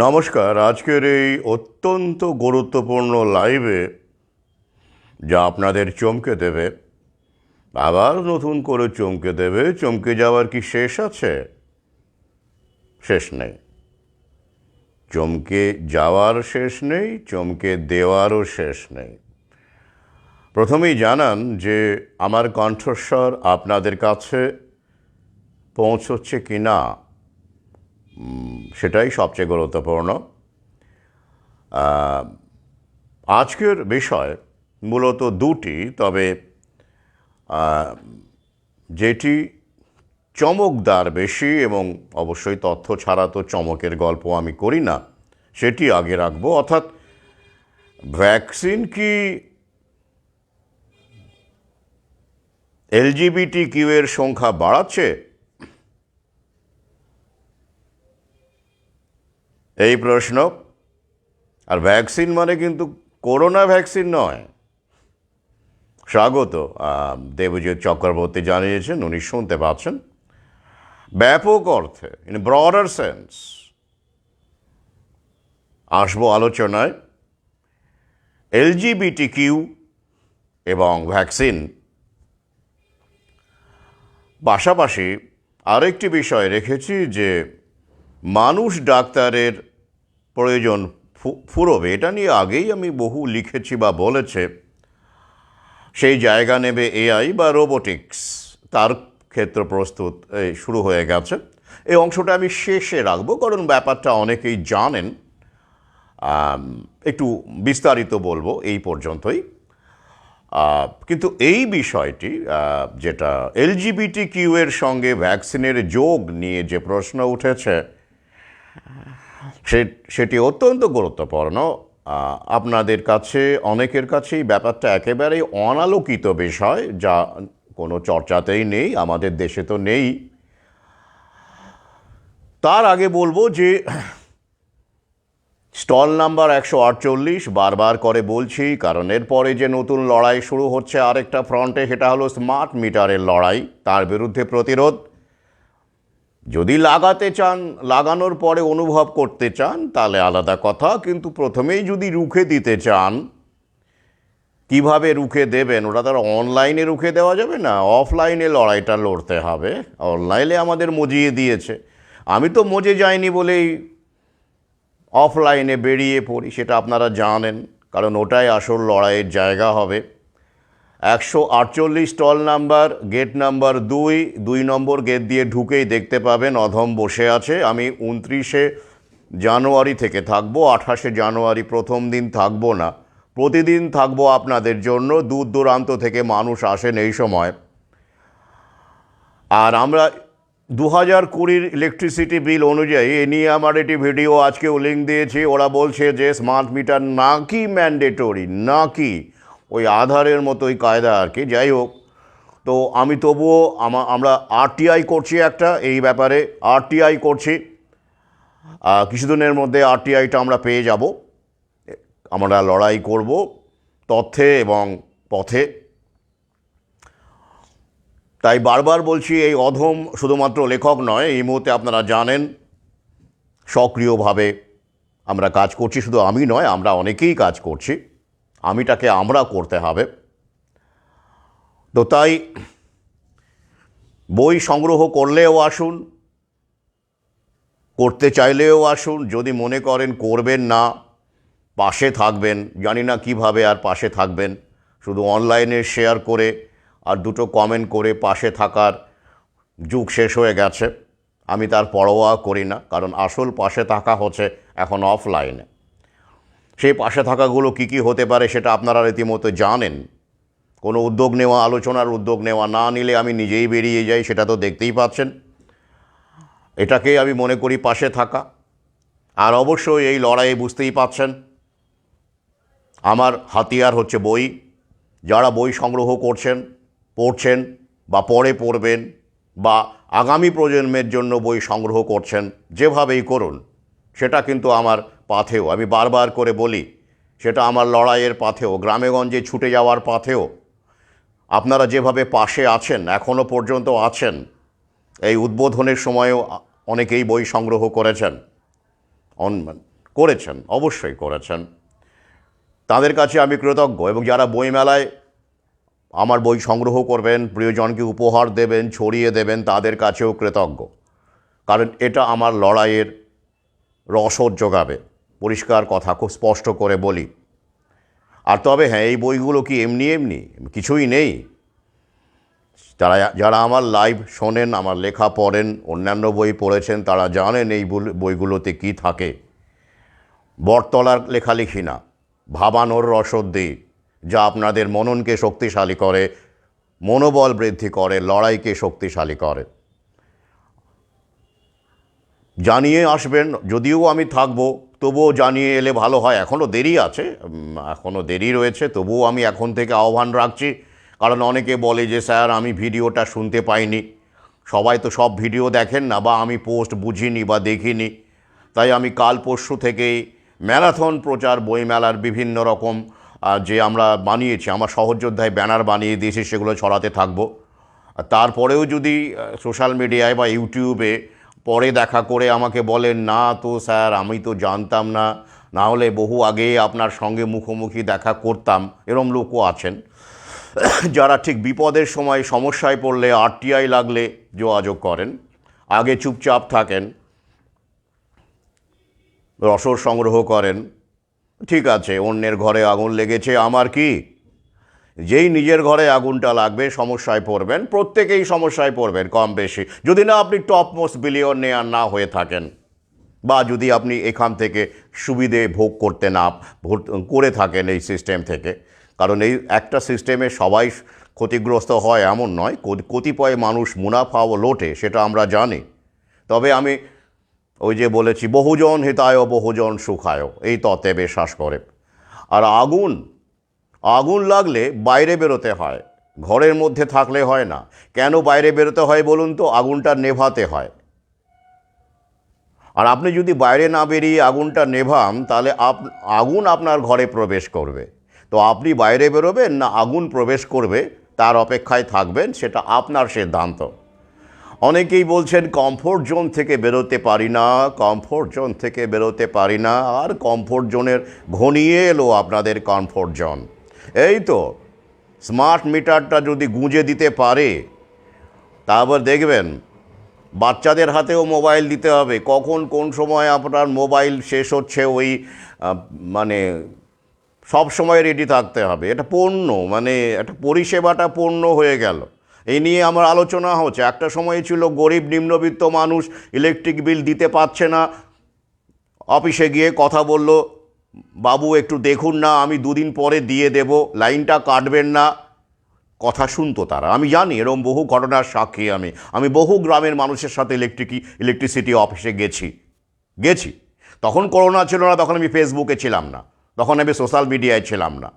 নমস্কার। আজকের এই অত্যন্ত গুরুত্বপূর্ণ লাইভে যা আপনাদের চমকে দেবে, আবার নতুন করে চমকে দেবে। চমকে যাওয়ার কি শেষ আছে? শেষ নেই। চমকে যাওয়ার শেষ নেই, চমকে দেওয়ারও শেষ নেই। প্রথমেই জানান যে আমার কণ্ঠস্বর আপনাদের কাছে পৌঁছচ্ছে কি না, সেটাই সবচেয়ে গুরুত্বপূর্ণ। আজকের বিষয় মূলত দুটি, তবে যেটি চমকদার বেশি, এবং অবশ্যই তথ্য ছাড়া তো চমকের গল্প আমি করি না, সেটি আগে রাখবো। অর্থাৎ ভ্যাকসিন কি LGBTQ এর সংখ্যা বাড়াচ্ছে, এই প্রশ্ন। আর ভ্যাকসিন মানে কিন্তু করোনা ভ্যাকসিন নয়। স্বাগত। দেবজিৎ চক্রবর্তী জানিয়েছেন, উনি শুনতে পাচ্ছেন। ব্যাপক অর্থে, ইন ব্রডার সেন্স, আসবো আলোচনায় LGBTQ এবং ভ্যাকসিন। পাশাপাশি আরেকটি বিষয় রেখেছি যে মানুষ ডাক্তারের প্রয়োজন ফুরোবে, এটা নিয়ে আগেই আমি বহু লিখেছি বা বলেছে। সেই জায়গা নেবে AI বা রোবোটিক্স, তার ক্ষেত্র প্রস্তুত শুরু হয়ে গেছে। এই অংশটা আমি শেষে রাখবো, কারণ ব্যাপারটা অনেকেই জানেন। একটু বিস্তারিত বলবো এই পর্যন্তই। কিন্তু এই বিষয়টি, যেটা LGBTQ এর সঙ্গে ভ্যাকসিনের যোগ নিয়ে যে প্রশ্ন উঠেছে, সেটি অত্যন্ত গুরুত্বপূর্ণ। আপনাদের কাছে, অনেকের কাছেই ব্যাপারটা একেবারেই অনালোকিত বিষয়, যা কোনো চর্চাতেই নেই, আমাদের দেশে তো নেই। তার আগে বলবো যে স্টল নাম্বার 148 বারবার করে বলছি, কারণ এরপরে যে নতুন লড়াই শুরু হচ্ছে আরেকটা ফ্রন্টে, সেটা হলো স্মার্ট মিটারের লড়াই, তার বিরুদ্ধে প্রতিরোধ। যদি লাগাতে চান, লাগানোর পরে অনুভব করতে চান, তাহলে আলাদা কথা, কিন্তু প্রথমেই যদি রুখে দিতে চান, কিভাবে রুখে দেবেন? ওটা তার অনলাইনে রুখে দেওয়া যাবে না, অফলাইনে লড়াইটা লড়তে হবে। অনলাইনে আমাদের মজিয়ে দিয়েছে, আমি তো মজে যাইনি বলেই অফলাইনে বেরিয়ে পড়ি, সেটা আপনারা জানেন, কারণ ওটাই আসল লড়াইয়ের জায়গা হবে। 148 স্টল নাম্বার, গেট নাম্বার 2 নম্বর গেট দিয়ে ঢুকেই দেখতে পাবেন অধম বসে আছে। আমি 29শে জানুয়ারি থেকে থাকবো, 28শে জানুয়ারি প্রথম দিন থাকবো না, প্রতিদিন থাকবো আপনাদের জন্য। দূর দূরান্ত থেকে মানুষ আসেন এই সময়। আর আমরা 2020 ইলেকট্রিসিটি বিল অনুযায়ী, এ নিয়ে আমার একটি ভিডিও আজকেও লিঙ্ক দিয়েছি, ওরা বলছে যে স্মার্ট মিটার নাকি ম্যান্ডেটরি, নাকি ওই আধারের মতোই কায়দা আর কি। যাই হোক, তো আমি তবুও আমরা RTI করছি একটা এই ব্যাপারে, RTI করছি। কিছুদিনের মধ্যে RTIটা আমরা পেয়ে যাব। আমরা লড়াই করব তথ্যে এবং পথে। তাই বারবার বলছি, এই অধম শুধুমাত্র লেখক নয়, এই মুহূর্তে আপনারা জানেন সক্রিয়ভাবে আমরা কাজ করছি। শুধু আমি নয়, আমরা অনেকেই কাজ করছি। আমিটাকে আমরা করতে হবে। তো তাই বই সংগ্রহ করলেও আসুন, করতে চাইলেও আসুন। যদি মনে করেন করবেন না, পাশে থাকবেন, জানি না কিভাবে আর পাশে থাকবেন, শুধু অনলাইনে শেয়ার করে আর দুটো কমেন্ট করে পাশে থাকার যুগ শেষ হয়ে গেছে। আমি তার পরোয়া করি না, কারণ আসল পাশে থাকা হচ্ছে এখন অফলাইনে। সেই পাশে থাকাগুলো কী কী হতে পারে সেটা আপনারা রীতিমতো জানেন। কোনো উদ্যোগ নেওয়া, আলোচনার উদ্যোগ নেওয়া না নিলে আমি নিজেই বেরিয়ে যাই, সেটা তো দেখতেই পাচ্ছেন। এটাকেই আমি মনে করি পাশে থাকা। আর অবশ্যই এই লড়াইয়ে বুঝতেই পাচ্ছেন আমার হাতিয়ার হচ্ছে বই। যারা বই সংগ্রহ করছেন, পড়ছেন বা পরে পড়বেন, বা আগামী প্রজন্মের জন্য বই সংগ্রহ করছেন, যেভাবেই করুন, সেটা কিন্তু আমার পাথেও। আমি বারবার করে বলি, সেটা আমার লড়াইয়ের পাথেও, গ্রামেগঞ্জে ছুটে যাওয়ার পাথেও। আপনারা যেভাবে পাশে আছেন, এখনও পর্যন্ত আছেন, এই উদ্বোধনের সময়ও অনেকেই বই সংগ্রহ করেছেন, করেছেন, অবশ্যই করেছেন। তাদের কাছে আমি কৃতজ্ঞ। এবং যারা বইমেলায় আমার বই সংগ্রহ করবেন, প্রিয়জনকে উপহার দেবেন, ছড়িয়ে দেবেন, তাদের কাছেও কৃতজ্ঞ। কারণ এটা আমার লড়াইয়ের রসদ যোগাবে, পরিষ্কার কথা খুব স্পষ্ট করে বলি। আর তবে হ্যাঁ, এই বইগুলো কি এমনি এমনি কিছুই নেই। যারা আমার লাইভ শোনেন, আমার লেখা পড়েন, অন্যান্য বই পড়েছেন, তারা জানেন এই বইগুলোতে কি থাকে। বটতলার লেখালেখি না, ভাবানোর রসদ দিই, যা আপনাদের মননকে শক্তিশালী করে, মনোবল বৃদ্ধি করে, লড়াইকে শক্তিশালী করে। জানিয়ে আসবেন, যদিও আমি থাকবো তবুও জানিয়ে এলে ভালো হয়। এখনও দেরি আছে, এখনও দেরি রয়েছে, তবুও আমি এখন থেকে আহ্বান রাখছি। কারণ অনেকে বলে যে স্যার আমি ভিডিওটা শুনতে পাইনি। সবাই তো সব ভিডিও দেখেন না, বা আমি পোস্ট বুঝিনি বা দেখিনি। তাই আমি কাল পরশু থেকেই ম্যারাথন প্রচার, বইমেলার বিভিন্ন রকম যে আমরা বানিয়েছি, আমার সহযোদ্ধায় ব্যানার বানিয়ে দিয়েছি, সেগুলো ছড়াতে থাকবো। তারপরেও যদি সোশ্যাল মিডিয়ায় বা ইউটিউবে পরে দেখা করে আমাকে বলেন, না তো স্যার আমি তো জানতাম না, না হলে বহু আগে আপনার সঙ্গে মুখোমুখি দেখা করতাম, এরম লোকও আছেন যারা ঠিক বিপদের সময়, সমস্যায় পড়লে, আরটিআই লাগলে যোগাযোগ করেন, আগে চুপচাপ থাকেন, রসদ সংগ্রহ করেন। ঠিক আছে, অন্যের ঘরে আগুন লেগেছে, আমার কি? যেই নিজের ঘরে আগুনটা লাগবে সমস্যায় পড়বেন, প্রত্যেকেই সমস্যায় পড়বেন কম বেশি, যদি না আপনি টপ মোস্ট বিলিয়নিয়ার না হয়ে থাকেন, বা যদি আপনি এখান থেকে সুবিধে ভোগ করতে না করে থাকেন এই সিস্টেম থেকে। কারণ এই একটা সিস্টেমে সবাই ক্ষতিগ্রস্ত হয় এমন নয়, কতিপয় মানুষ মুনাফাও লোটে, সেটা আমরা জানি। তবে আমি ওই যে বলেছি, বহুজন হিতায় বহুজন সুখায়, এই তত্ত্বে বিশ্বাস করে। আর আগুন লাগলে বাইরে বেরোতে হয়, ঘরের মধ্যে থাকলে হয় না। কেন বাইরে বেরোতে হয় বলুন তো? আগুনটা নেভাতে হয়। আর আপনি যদি বাইরে না বেরিয়ে আগুনটা নেভান, তাহলে আগুন আপনার ঘরে প্রবেশ করবে। তো আপনি বাইরে বেরোবেন না আগুন প্রবেশ করবে, তার অপেক্ষায় থাকবেন, সেটা আপনার সিদ্ধান্ত। অনেকেই বলছেন কমফোর্ট জোন থেকে বেরোতে পারি না, কমফোর্ট জোন থেকে বেরোতে পারি না। আর কমফোর্ট জোনের ঘনিয়ে এলো আপনাদের কমফোর্ট জোন। এই তো স্মার্ট মিটারটা যদি গুঁজে দিতে পারে, তারপর দেখবেন বাচ্চাদের হাতেও মোবাইল দিতে হবে। কখন কোন সময় আপনার মোবাইল শেষ হচ্ছে, ওই মানে সব সময় রেডি থাকতে হবে। এটা পণ্য, মানে একটা পরিষেবাটা পণ্য হয়ে গেল। এই নিয়ে আমার আলোচনা হচ্ছে। একটা সময় ছিল গরিব নিম্নবিত্ত মানুষ ইলেকট্রিক বিল দিতে পারছে না, অফিসে গিয়ে কথা বলল, বাবু একটু দেখুন না, আমি দুদিন পরে দিয়ে দেব, লাইনটা কাটবেন না। কথা শুনতো তারা, আমি জানি, এরকম বহু ঘটনার সাক্ষী আমি বহু গ্রামের মানুষের সাথে ইলেকট্রিসিটি অফিসে গেছি। তখন করোনা ছিল না, তখন আমি ফেসবুকে ছিলাম না, তখন আমি সোশ্যাল মিডিয়ায় ছিলাম না,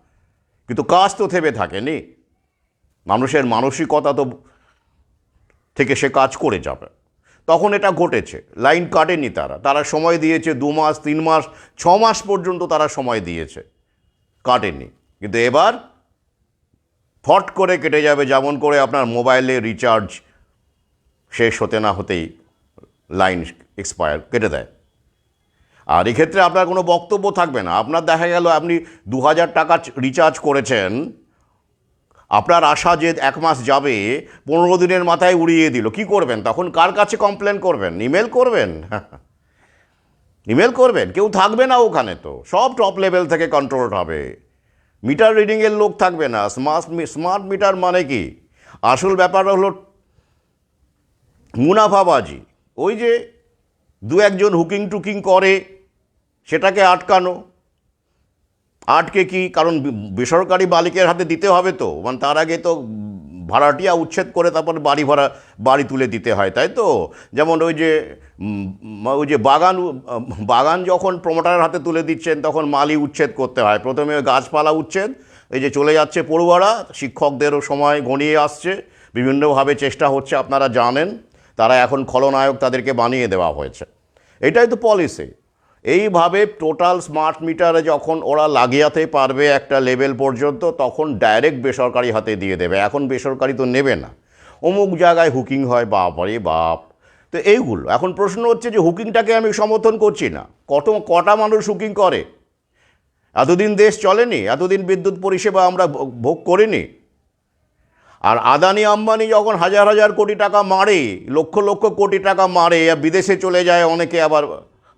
কিন্তু কাজ তো থেমে থাকেনি। মানুষের মানসিকতা তো থেকে সে কাজ করে যাবে। তখন এটা ঘটেছে, লাইন কাটেনি তারা সময় দিয়েছে 2 মাস 3 মাস 6 মাস পর্যন্ত তারা সময় দিয়েছে, কাটেনি। কিন্তু এবার ফট করে কেটে যাবে, যেমন করে আপনার মোবাইলে রিচার্জ শেষ হতে না হতেই লাইন এক্সপায়ার কেটে দেয়। আর এক্ষেত্রে আপনার কোনো বক্তব্য থাকবে না। আপনার দেখা গেল আপনি 2000 টাকা রিচার্জ করেছেন, আপনার আশা যে 1 মাস যাবে, 15 দিনের মাথায় উড়িয়ে দিল, কি করবেন তখন? কার কাছে কমপ্লেন করবেন? ইমেল করবেন? ইমেল করবেন? কেউ থাকবে না ওখানে, তো সব টপ লেভেল থেকে কন্ট্রোল হবে, মিটার রিডিংয়ের লোক থাকবে না। স্মার্ট মিটার মানে কি? আসল ব্যাপার হলো মুনাফাবাজি। ওই যে 2-1 জন হুকিং টুকিং করে, সেটাকে আটকে কি? কারণ বেসরকারি মালিকের হাতে দিতে হবে তো, মানে তার আগে তো ভাড়াটিয়া উচ্ছেদ করে তারপর বাড়ি তুলে দিতে হয়, তাই তো? যেমন ওই যে বাগান যখন প্রমোটারের হাতে তুলে দিচ্ছেন, তখন মালি উচ্ছেদ করতে হয়। প্রথমে ওই গাছপালা উচ্ছেদ, এই যে চলে যাচ্ছে পড়ুয়ারা, শিক্ষকদেরও সময় ঘনিয়ে আসছে, বিভিন্নভাবে চেষ্টা হচ্ছে, আপনারা জানেন। তারা এখন খলনায়ক, তাদেরকে বানিয়ে দেওয়া হয়েছে। এটাই তো পলিসি। এইভাবে টোটাল স্মার্ট মিটারে যখন ওরা লাগিয়াতে পারবে একটা লেভেল পর্যন্ত, তখন ডাইরেক্ট বেসরকারি হাতে দিয়ে দেবে। এখন বেসরকারি তো নেবে না, অমুক জায়গায় হুকিং হয়, বাপ রে বাপ। তো এইগুলো এখন প্রশ্ন হচ্ছে যে হুকিংটাকে আমি সমর্থন করছি না। কটা মানুষ হুকিং করে? এতদিন দেশ চলেনি, এতদিন বিদ্যুৎ পরিষেবা আমরা ভোগ করিনি। আর আদানি আম্বানি যখন হাজার হাজার কোটি টাকা মারে, লক্ষ লক্ষ কোটি টাকা মারে, বিদেশে চলে যায়, অনেকে আবার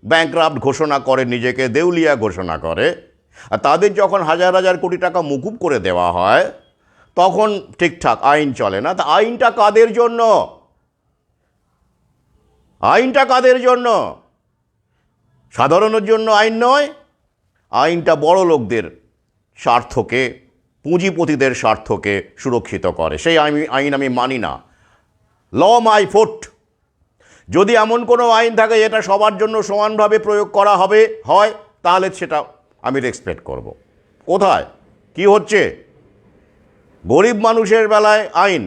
ব্যাংকরাপ্ট ঘোষণা করে, নিজেকে দেউলিয়া ঘোষণা করে, আর তাদের যখন হাজার হাজার কোটি টাকা মুকুব করে দেওয়া হয় তখন ঠিকঠাক আইন চলে না। তা আইনটা কাদের জন্য? আইনটা কাদের জন্য? সাধারণের জন্য আইন নয়। আইনটা বড় লোকদের স্বার্থকে, পুঁজিপতিদের স্বার্থকে সুরক্ষিত করে। সেই আইন আমি মানি না। ল মাই ফুট। যদি এমন কোনো আইন থাকে যেটা সবার জন্য সমানভাবে প্রয়োগ করা হয় তাহলে সেটা আমি রেসপেক্ট করব। কোথায় কি হচ্ছে? গরিব মানুষের বেলায় আইন,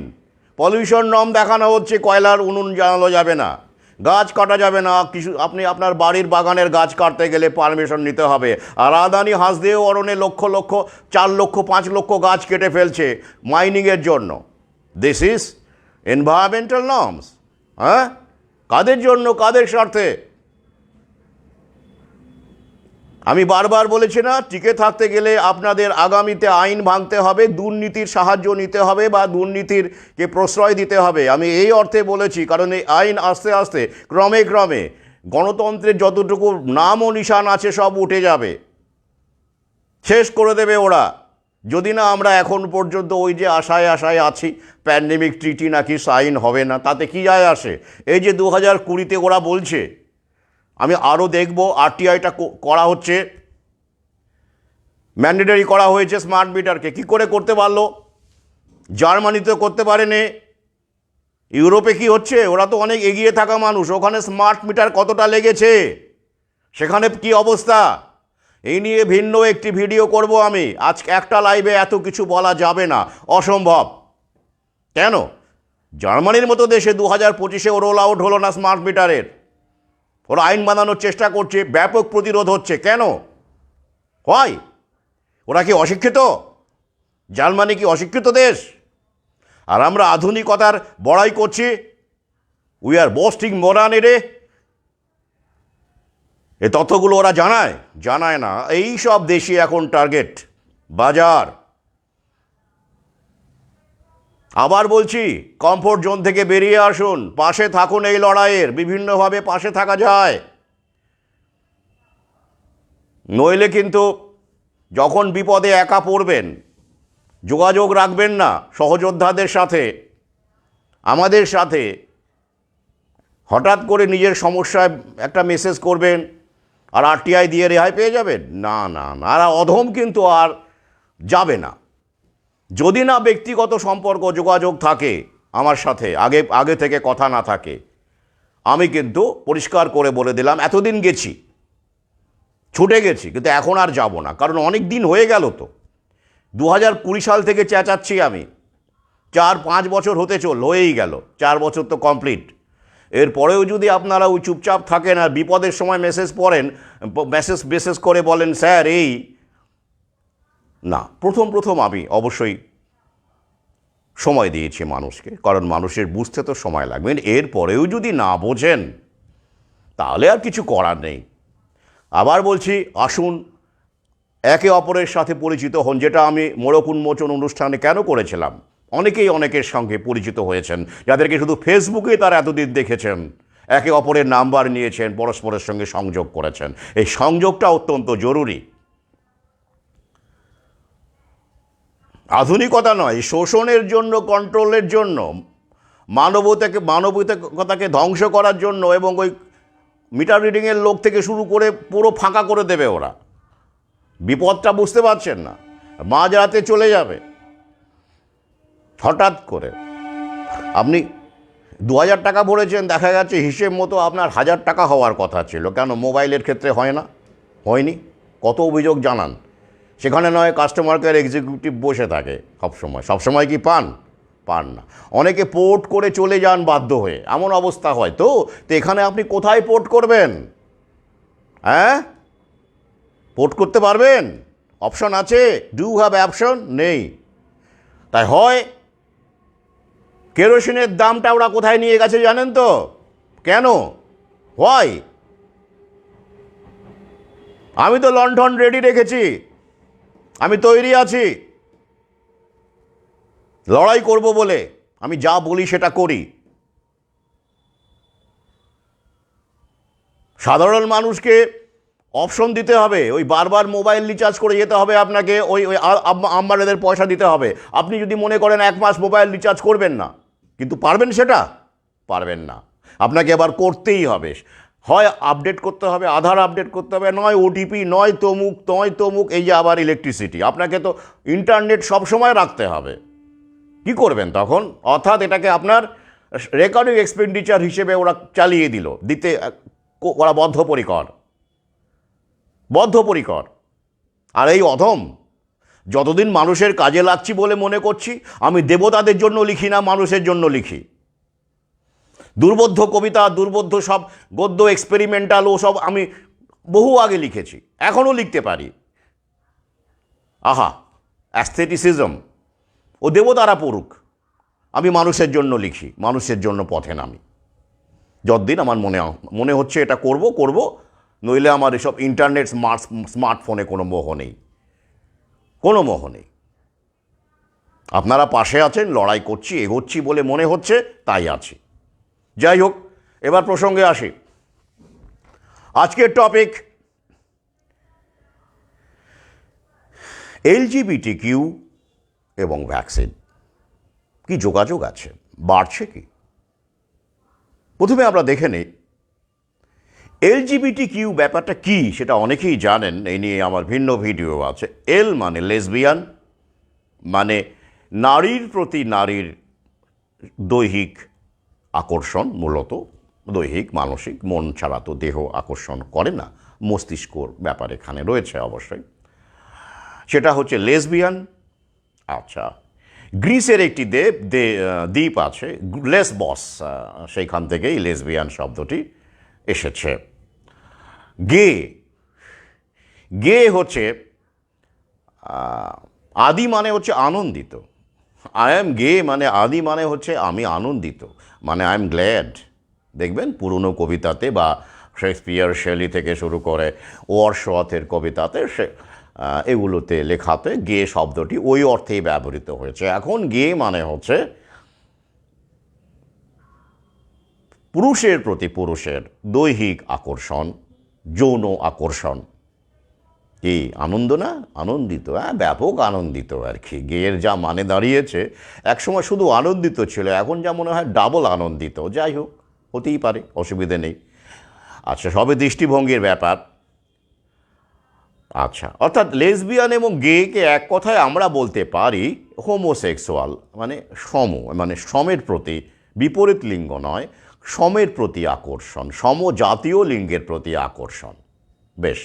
পলিউশন নর্ম দেখানো হচ্ছে, কয়লার উনুন জ্বালানো যাবে না, গাছ কাটা যাবে না, কিছু আপনি আপনার বাড়ির বাগানের গাছ কাটতে গেলে পারমিশন নিতে হবে। আর আদানি হাঁসদে অরণে লক্ষ লক্ষ, 4 লক্ষ 5 লক্ষ গাছ কেটে ফেলছে মাইনিংয়ের জন্য। This is environmental norms. হ্যাঁ, কাদের জন্য, কাদের স্বার্থে? আমি বারবার বলেছি না, টিকে থাকতে গেলে আপনাদের আগামীতে আইন ভাঙতে হবে, দুর্নীতির সাহায্য নিতে হবে বা দুর্নীতিরকে প্রশ্রয় দিতে হবে। আমি এই অর্থে বলেছি কারণ এই আইন আস্তে আস্তে ক্রমে ক্রমে গণতন্ত্রের যতটুকু নাম ও নিশান আছে সব উঠে যাবে, শেষ করে দেবে ওরা। যদি না আমরা এখন পর্যন্ত ওই যে আশায় আছি প্যান্ডেমিক ট্রিটি নাকি সাইন হবে না, তাতে কি যায় আসে? এই যে 2020-তে ওরা বলছে, আমি আরও দেখব, আরটিআইটা করা হচ্ছে, ম্যান্ডেটরি করা হয়েছে স্মার্ট মিটারকে। কি করে করতে পারলো? জার্মানিতে করতে পারেনি। ইউরোপে কি হচ্ছে? ওরা তো অনেক এগিয়ে থাকা মানুষ, ওখানে স্মার্ট মিটার কতটা লেগেছে, সেখানে কি অবস্থা, এই নিয়ে ভিন্ন একটি ভিডিও করব আমি। আজকে একটা লাইভে এত কিছু বলা যাবে না, অসম্ভব। কেন? জার্মানির মতো দেশে 2025-এ রোল আউট হলো না স্মার্ট মিটারের। ওরা আইন বানানোর চেষ্টা করছে, ব্যাপক প্রতিরোধ হচ্ছে। কেন হয়? ওরা কি অশিক্ষিত? জার্মানি কি অশিক্ষিত দেশ? আর আমরা আধুনিকতার বড়াই করছি, উই আর বোস্টিং মডার্ন। এই তথ্যগুলো ওরা জানায় না। এই সব দেশই এখন টার্গেট বাজার। আবার বলছি, কমফোর্ট জোন থেকে বেরিয়ে আসুন, পাশে থাকুন। এই লড়াইয়ের বিভিন্নভাবে পাশে থাকা যায়, নইলে কিন্তু যখন বিপদে একা পড়বেন, যোগাযোগ রাখবেন না সহযোদ্ধাদের সাথে, আমাদের সাথে। হঠাৎ করে নিজের সমস্যায় একটা মেসেজ করবেন আর আরটিআই দিয়ে রেহাই পেয়ে যাবেন? না না না, আর অধম কিন্তু আর যাবে না। যদি না ব্যক্তিগত সম্পর্ক, যোগাযোগ থাকে আমার সাথে, আগে থেকে কথা না থাকে। আমি কিন্তু পরিষ্কার করে বলে দিলাম, এতদিন গেছি, ছুটে গেছি, কিন্তু এখন আর যাব না। কারণ অনেক দিন হয়ে গেল তো, 2020 সাল থেকে চেঁচাচ্ছি আমি, 4-5 বছর হয়েই গেল, 4 বছর তো কমপ্লিট। এরপরেও যদি আপনারা ওই চুপচাপ থাকেন আর বিপদের সময় মেসেজ করে বলেন স্যার এই না। প্রথম আমি অবশ্যই সময় দিয়েছি মানুষকে, কারণ মানুষের বুঝতে তো সময় লাগবে। এরপরেও যদি না বোঝেন তাহলে আর কিছু করার নেই। আবার বলছি, আসুন একে অপরের সাথে পরিচিত হন, যেটা আমি মোড়ক উন্মোচন অনুষ্ঠানে কেন করেছিলাম। অনেকেই অনেকের সঙ্গে পরিচিত হয়েছেন, যাদেরকে শুধু ফেসবুকে তারা এতদিন দেখেছেন, একে অপরের নাম্বার নিয়েছেন, পরস্পরের সঙ্গে সংযোগ করেছেন। এই সংযোগটা অত্যন্ত জরুরি। আধুনিকতা নয়, শোষণের জন্য, কন্ট্রোলের জন্য, মানবিকতাকে ধ্বংস করার জন্য, এবং ওই মিটার রিডিংয়ের লোক থেকে শুরু করে পুরো ফাঁকা করে দেবে ওরা। বিপদটা বুঝতে পারছেন না, মাঝরাতে চলে যাবে হঠাৎ করে। আপনি 2000 টাকা ভরেছেন, দেখা যাচ্ছে হিসেব মতো আপনার 1000 টাকা হওয়ার কথা ছিল। কেন মোবাইলের ক্ষেত্রে হয় না? হয়নি। কত অভিযোগ জানান, সেখানে নয় কাস্টমার কেয়ার এক্সিকিউটিভ বসে থাকে সবসময় কি পান না। অনেকে পোর্ট করে চলে যান বাধ্য হয়ে, এমন অবস্থা হয়। তো এখানে আপনি কোথায় পোর্ট করবেন? হ্যাঁ, পোর্ট করতে পারবেন? অপশন আছে? Do have option? নেই। তাই হয় কেরোসিনের দামটা ওরা কোথায় নিয়ে গেছে জানেন তো? কেন? হয়, আমি তো লণ্ঠন রেডি রেখেছি, আমি তৈরি আছি লড়াই করব বলে। আমি যা বলি সেটা করি। সাধারণ মানুষকে অপশন দিতে হবে, ওই বারবার মোবাইল রিচার্জ করে যেতে হবে আপনাকে, ওই ওই আম্বারেদের পয়সা দিতে হবে। আপনি যদি মনে করেন 1 মাস মোবাইল রিচার্জ করবেন না, কিন্তু পারবেন সেটা? পারবেন না। আপনাকে এবার করতেই হবে। হয় আপডেট করতে হবে, আধার আপডেট করতে হবে, নয় ওটিপি, নয় তমুক, নয় তমুক, এই যে আবার ইলেকট্রিসিটি। আপনাকে তো ইন্টারনেট সবসময় রাখতে হবে। কি করবেন তখন? অর্থাৎ এটাকে আপনার রেকর্ডিং এক্সপেন্ডিচার হিসেবে ওরা চালিয়ে দিল, দিতে ওরা বদ্ধপরিকর। আর এই অধম, যতদিন মানুষের কাজে লাগছি বলে মনে করছি, আমি দেবতাদের জন্য লিখি না, মানুষের জন্য লিখি। দুর্বোধ্য কবিতা, দুর্বোধ্য সব গদ্য, এক্সপেরিমেন্টাল, ও সব আমি বহু আগে লিখেছি, এখনও লিখতে পারি। আহা, অ্যাস্থেটিসিজম, ও দেবতারা পড়ুক, আমি মানুষের জন্য লিখি, মানুষের জন্য পথে নামি। যতদিন আমার মনে হচ্ছে এটা করব, নইলে আমার এসব ইন্টারনেট স্মার্টফোনে কোনো মোহ নেই, কোনো মোহ নেই। আপনারা পাশে আছেন, লড়াই করছি, এগোচ্ছি বলে মনে হচ্ছে, তাই আছি। যাই হোক, এবার প্রসঙ্গে আসি। আজকের টপিক LGBTQ এবং ভ্যাকসিন। কি যোগাযোগ আছে? বাড়ছে কি? প্রথমে আমরা দেখে নিই LGBTQ ব্যাপারটা কি, সেটা অনেকেই জানেন, এই নিয়ে আমার ভিন্ন ভিডিও আছে। এল মানে লেসবিয়ান, মানে নারীর প্রতি নারীর দৈহিক আকর্ষণ, মূলত দৈহিক, মানসিক, মন ছাড়া তো দেহ আকর্ষণ করে না, মস্তিষ্কর ব্যাপার এখানে রয়েছে অবশ্যই, সেটা হচ্ছে লেসবিয়ান। আচ্ছা, গ্রিসের একটি দ্বীপ আছে লেসবস, সেইখান থেকেই লেসবিয়ান শব্দটি এসেছে। গে হচ্ছে আদি, মানে হচ্ছে আনন্দিত। আই এম গে মানে আদি, মানে হচ্ছে আমি আনন্দিত, মানে আই এম গ্ল্যাড। দেখবেন পুরনো কবিতাতে বা শেক্সপিয়ার, শেলি থেকে শুরু করে ওয়ারশওয়ার্থের কবিতাতে, এগুলোতে লেখাতে গে শব্দটি ওই অর্থেই ব্যবহৃত হয়েছে। এখন গে মানে হচ্ছে পুরুষের প্রতি পুরুষের দৈহিক আকর্ষণ, যৌন আকর্ষণ। কি আনন্দ না? আনন্দিত, হ্যাঁ, ব্যাপক আনন্দিত আর কি। গেয়ের যা মানে দাঁড়িয়েছে, একসময় শুধু আনন্দিত ছিল, এখন যা মনে হয় ডাবল আনন্দিত। যাই হোক, হতেই পারে, অসুবিধে নেই। আচ্ছা, সবে দৃষ্টিভঙ্গির ব্যাপার। আচ্ছা, অর্থাৎ লেসবিয়ান এবং গেকে এক কথায় আমরা বলতে পারি হোমোসেক্সুয়াল, মানে মানে সমের প্রতি, বিপরীত লিঙ্গ নয়, সমের প্রতি আকর্ষণ, সমজাতীয় লিঙ্গের প্রতি আকর্ষণ। বেশ।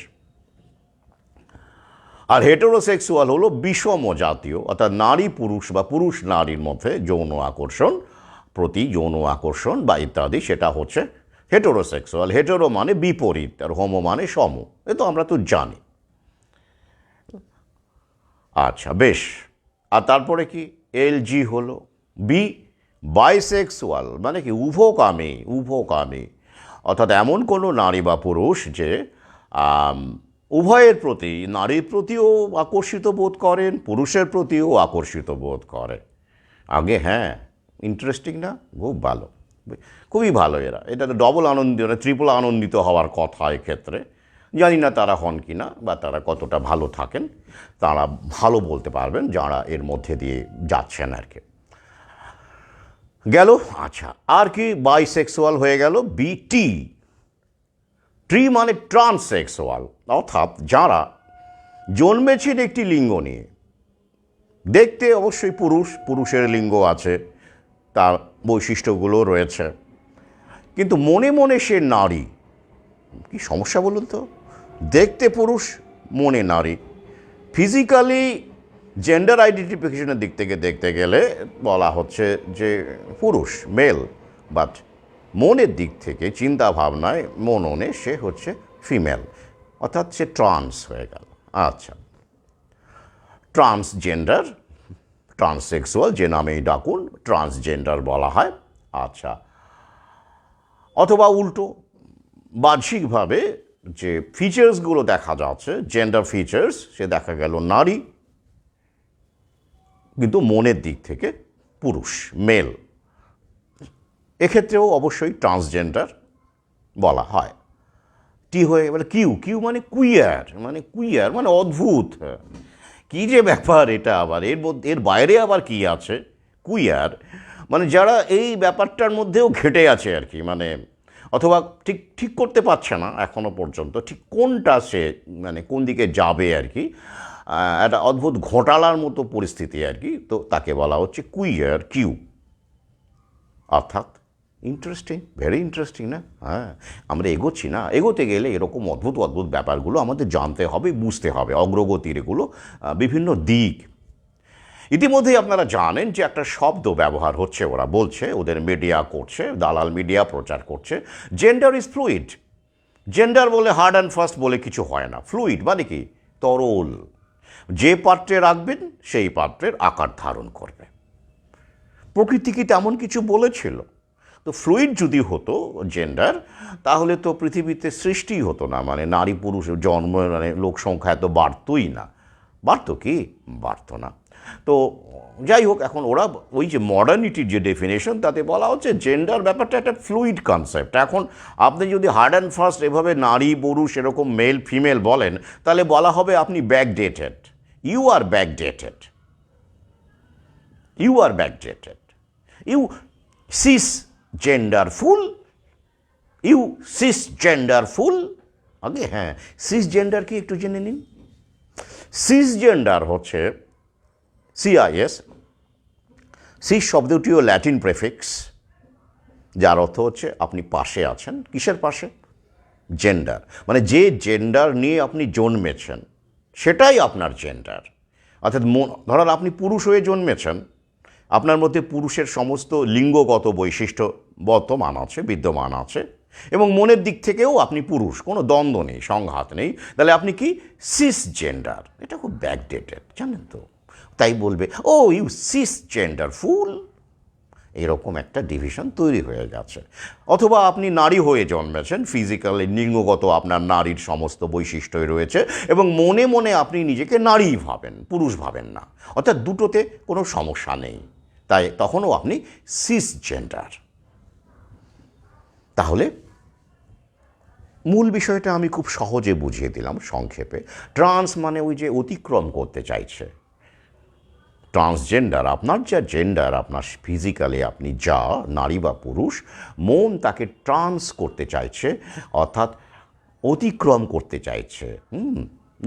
আর হেটেরোসেক্সুয়াল হলো বিষম জাতীয়, অর্থাৎ নারী পুরুষ বা পুরুষ নারীর মধ্যে যৌন আকর্ষণ, প্রতি যৌন আকর্ষণ বা ইত্যাদি, সেটা হচ্ছে হেটেরোসেক্সুয়াল। হেটেরো মানে বিপরীত, আর হোমো মানে সম, এ তো আমরা তো জানি। আচ্ছা, বেশ। আর তারপরে কি? LG হলো বাইসেক্সুয়াল, মানে কি উভকামী, অর্থাৎ এমন কোনো নারী বা পুরুষ যে উভয়ের প্রতি, নারীর প্রতিও আকর্ষিত বোধ করেন, পুরুষের প্রতিও আকর্ষিত বোধ করে। আগে, হ্যাঁ, ইন্টারেস্টিং না? খুব ভালো, খুবই ভালো। এটা তো ডবল আনন্দিত, ট্রিপল আনন্দিত হওয়ার কথা এক্ষেত্রে। জানি না তারা হন কি না, বা তারা কতটা ভালো থাকেন, তারা ভালো বলতে পারবেন যারা এর মধ্যে দিয়ে যাচ্ছেন আর কি। গেল। আচ্ছা, আর কি? বাইসেক্সুয়াল হয়ে গেল। ট্রি মানে ট্রান্সসেক্সুয়াল, অর্থাৎ যারা জন্মেছেন একটি লিঙ্গ নিয়ে, দেখতে অবশ্যই পুরুষের লিঙ্গ আছে, তার বৈশিষ্ট্যগুলো রয়েছে, কিন্তু মনে মনে সে নারী। কি সমস্যা বলুন তো? দেখতে পুরুষ, মনে নারী। ফিজিক্যালি জেন্ডার আইডেন্টিফিকেশনের দিক থেকে দেখতে গেলে বলা হচ্ছে যে পুরুষ, মেল, বাট মনের দিক থেকে, চিন্তা ভাবনায়, মননে সে হচ্ছে ফিমেল, অর্থাৎ সে ট্রান্স হয়ে গেল। আচ্ছা, ট্রান্সজেন্ডার, ট্রান্সসেক্সুয়াল যে নামেই ডাকুন, ট্রান্সজেন্ডার বলা হয়। আচ্ছা, অথবা উল্টো বাহ্যিকভাবে যে ফিচার্সগুলো দেখা যাচ্ছে, জেন্ডার ফিচার্স, সে দেখা গেল নারী, কিন্তু মনের দিক থেকে পুরুষ, মেল। এক্ষেত্রেও অবশ্যই ট্রান্সজেন্ডার বলা হয়। টি হয়ে মানে কিউ মানে কুইয়ার, মানে অদ্ভুত। কী যে ব্যাপার এটা আবার, এর বাইরে আবার কি আছে? কুইয়ার মানে যারা এই ব্যাপারটার মধ্যেও ঘেটে আছে আর কি, মানে অথবা ঠিক করতে পারছে না এখনও পর্যন্ত ঠিক কোনটা সে মানে কোন দিকে যাবে আর কি, একটা অদ্ভুত ঘোটালার মতো পরিস্থিতি আর কি। তো তাকে বলা হচ্ছে কুইয়ার, কিউ। অর্থাৎ ইন্টারেস্টিং, ভেরি ইন্টারেস্টিং না? হ্যাঁ, আমরা এগোচ্ছি না? এগোতে গেলে এরকম অদ্ভুত অদ্ভুত ব্যাপারগুলো আমাদের জানতে হবে, বুঝতে হবে, অগ্রগতির এগুলো বিভিন্ন দিক। ইতিমধ্যেই আপনারা জানেন যে একটা শব্দ ব্যবহার হচ্ছে, ওরা বলছে, ওদের মিডিয়া করছে, দালাল মিডিয়া প্রচার করছে, জেন্ডার ইজ ফ্লুইড। জেন্ডার বলে হার্ড অ্যান্ড ফাস্ট বলে কিছু হয় না। ফ্লুইড মানে কি? তরল। যে পাত্রে রাখবেন সেই পাত্রের আকার ধারণ করবে। প্রকৃতি কি তেমন কিছু বলেছিল? তো ফ্লুইড যদি হতো জেন্ডার, তাহলে তো পৃথিবীতে সৃষ্টিই হতো না, মানে নারী পুরুষ জন্ম, মানে লোক সংখ্যা এত বাড়তই না। বাড়তো কি? বাড়তো না। তো যাই হোক, এখন ওরা ওই যে মডার্নিটির যে ডেফিনেশন, তাতে বলা হচ্ছে জেন্ডার ব্যাপারটা একটা ফ্লুইড কনসেপ্ট। এখন আপনি যদি হার্ড অ্যান্ড ফাস্ট এভাবে নারী পুরুষ এরকম মেল ফিমেল বলেন, তাহলে বলা হবে আপনি backdated, you are backdated, you are backdated, you cis genderful, you cis genderful. আগে হ্যাঁ, সিস জেন্ডার কি একটু জেনে নিন। সিস জেন্ডার হচ্ছে সিআইএস, সিস শব্দটিও ল্যাটিন প্রেফিক্স, যার অর্থ হচ্ছে আপনি পাশে আছেন। কিসের পাশে? জেন্ডার, মানে যে জেন্ডার নিয়ে আপনি জন্মেছেন সেটাই আপনার জেন্ডার। অর্থাৎ ধরেন আপনি পুরুষ হয়ে জন্মেছেন, আপনার মধ্যে পুরুষের সমস্ত লিঙ্গগত বৈশিষ্ট্য বিদ্যমান আছে, এবং মনের দিক থেকেও আপনি পুরুষ, কোনো দ্বন্দ্ব নেই, সংঘাত নেই। তাহলে আপনি কি? Cis gender. এটা খুব ব্যাকডেটেড, জানেন তো? তাই বলবে oh you cis gender fool, এরকম একটা ডিভিশন তৈরি হয়ে গেছে। অথবা আপনি নারী হয়ে জন্মেছেন, ফিজিক্যালি লিঙ্গগত আপনার নারীর সমস্ত বৈশিষ্ট্যই রয়েছে, এবং মনে মনে আপনি নিজেকে নারী ভাবেন, পুরুষ ভাবেন না। অর্থাৎ দুটোতে কোনো সমস্যা নেই, তাই তখনও আপনি সিস জেন্ডার। তাহলে মূল বিষয়টা আমি খুব সহজে বুঝিয়ে দিলাম সংক্ষেপে। ট্রান্স মানে ওই যে অতিক্রম করতে চাইছে। ট্রান্সজেন্ডার আপনার যা জেন্ডার, আপনার ফিজিক্যালি আপনি যা নারী বা পুরুষ, মন তাকে ট্রান্স করতে চাইছে, অর্থাৎ অতিক্রম করতে চাইছে।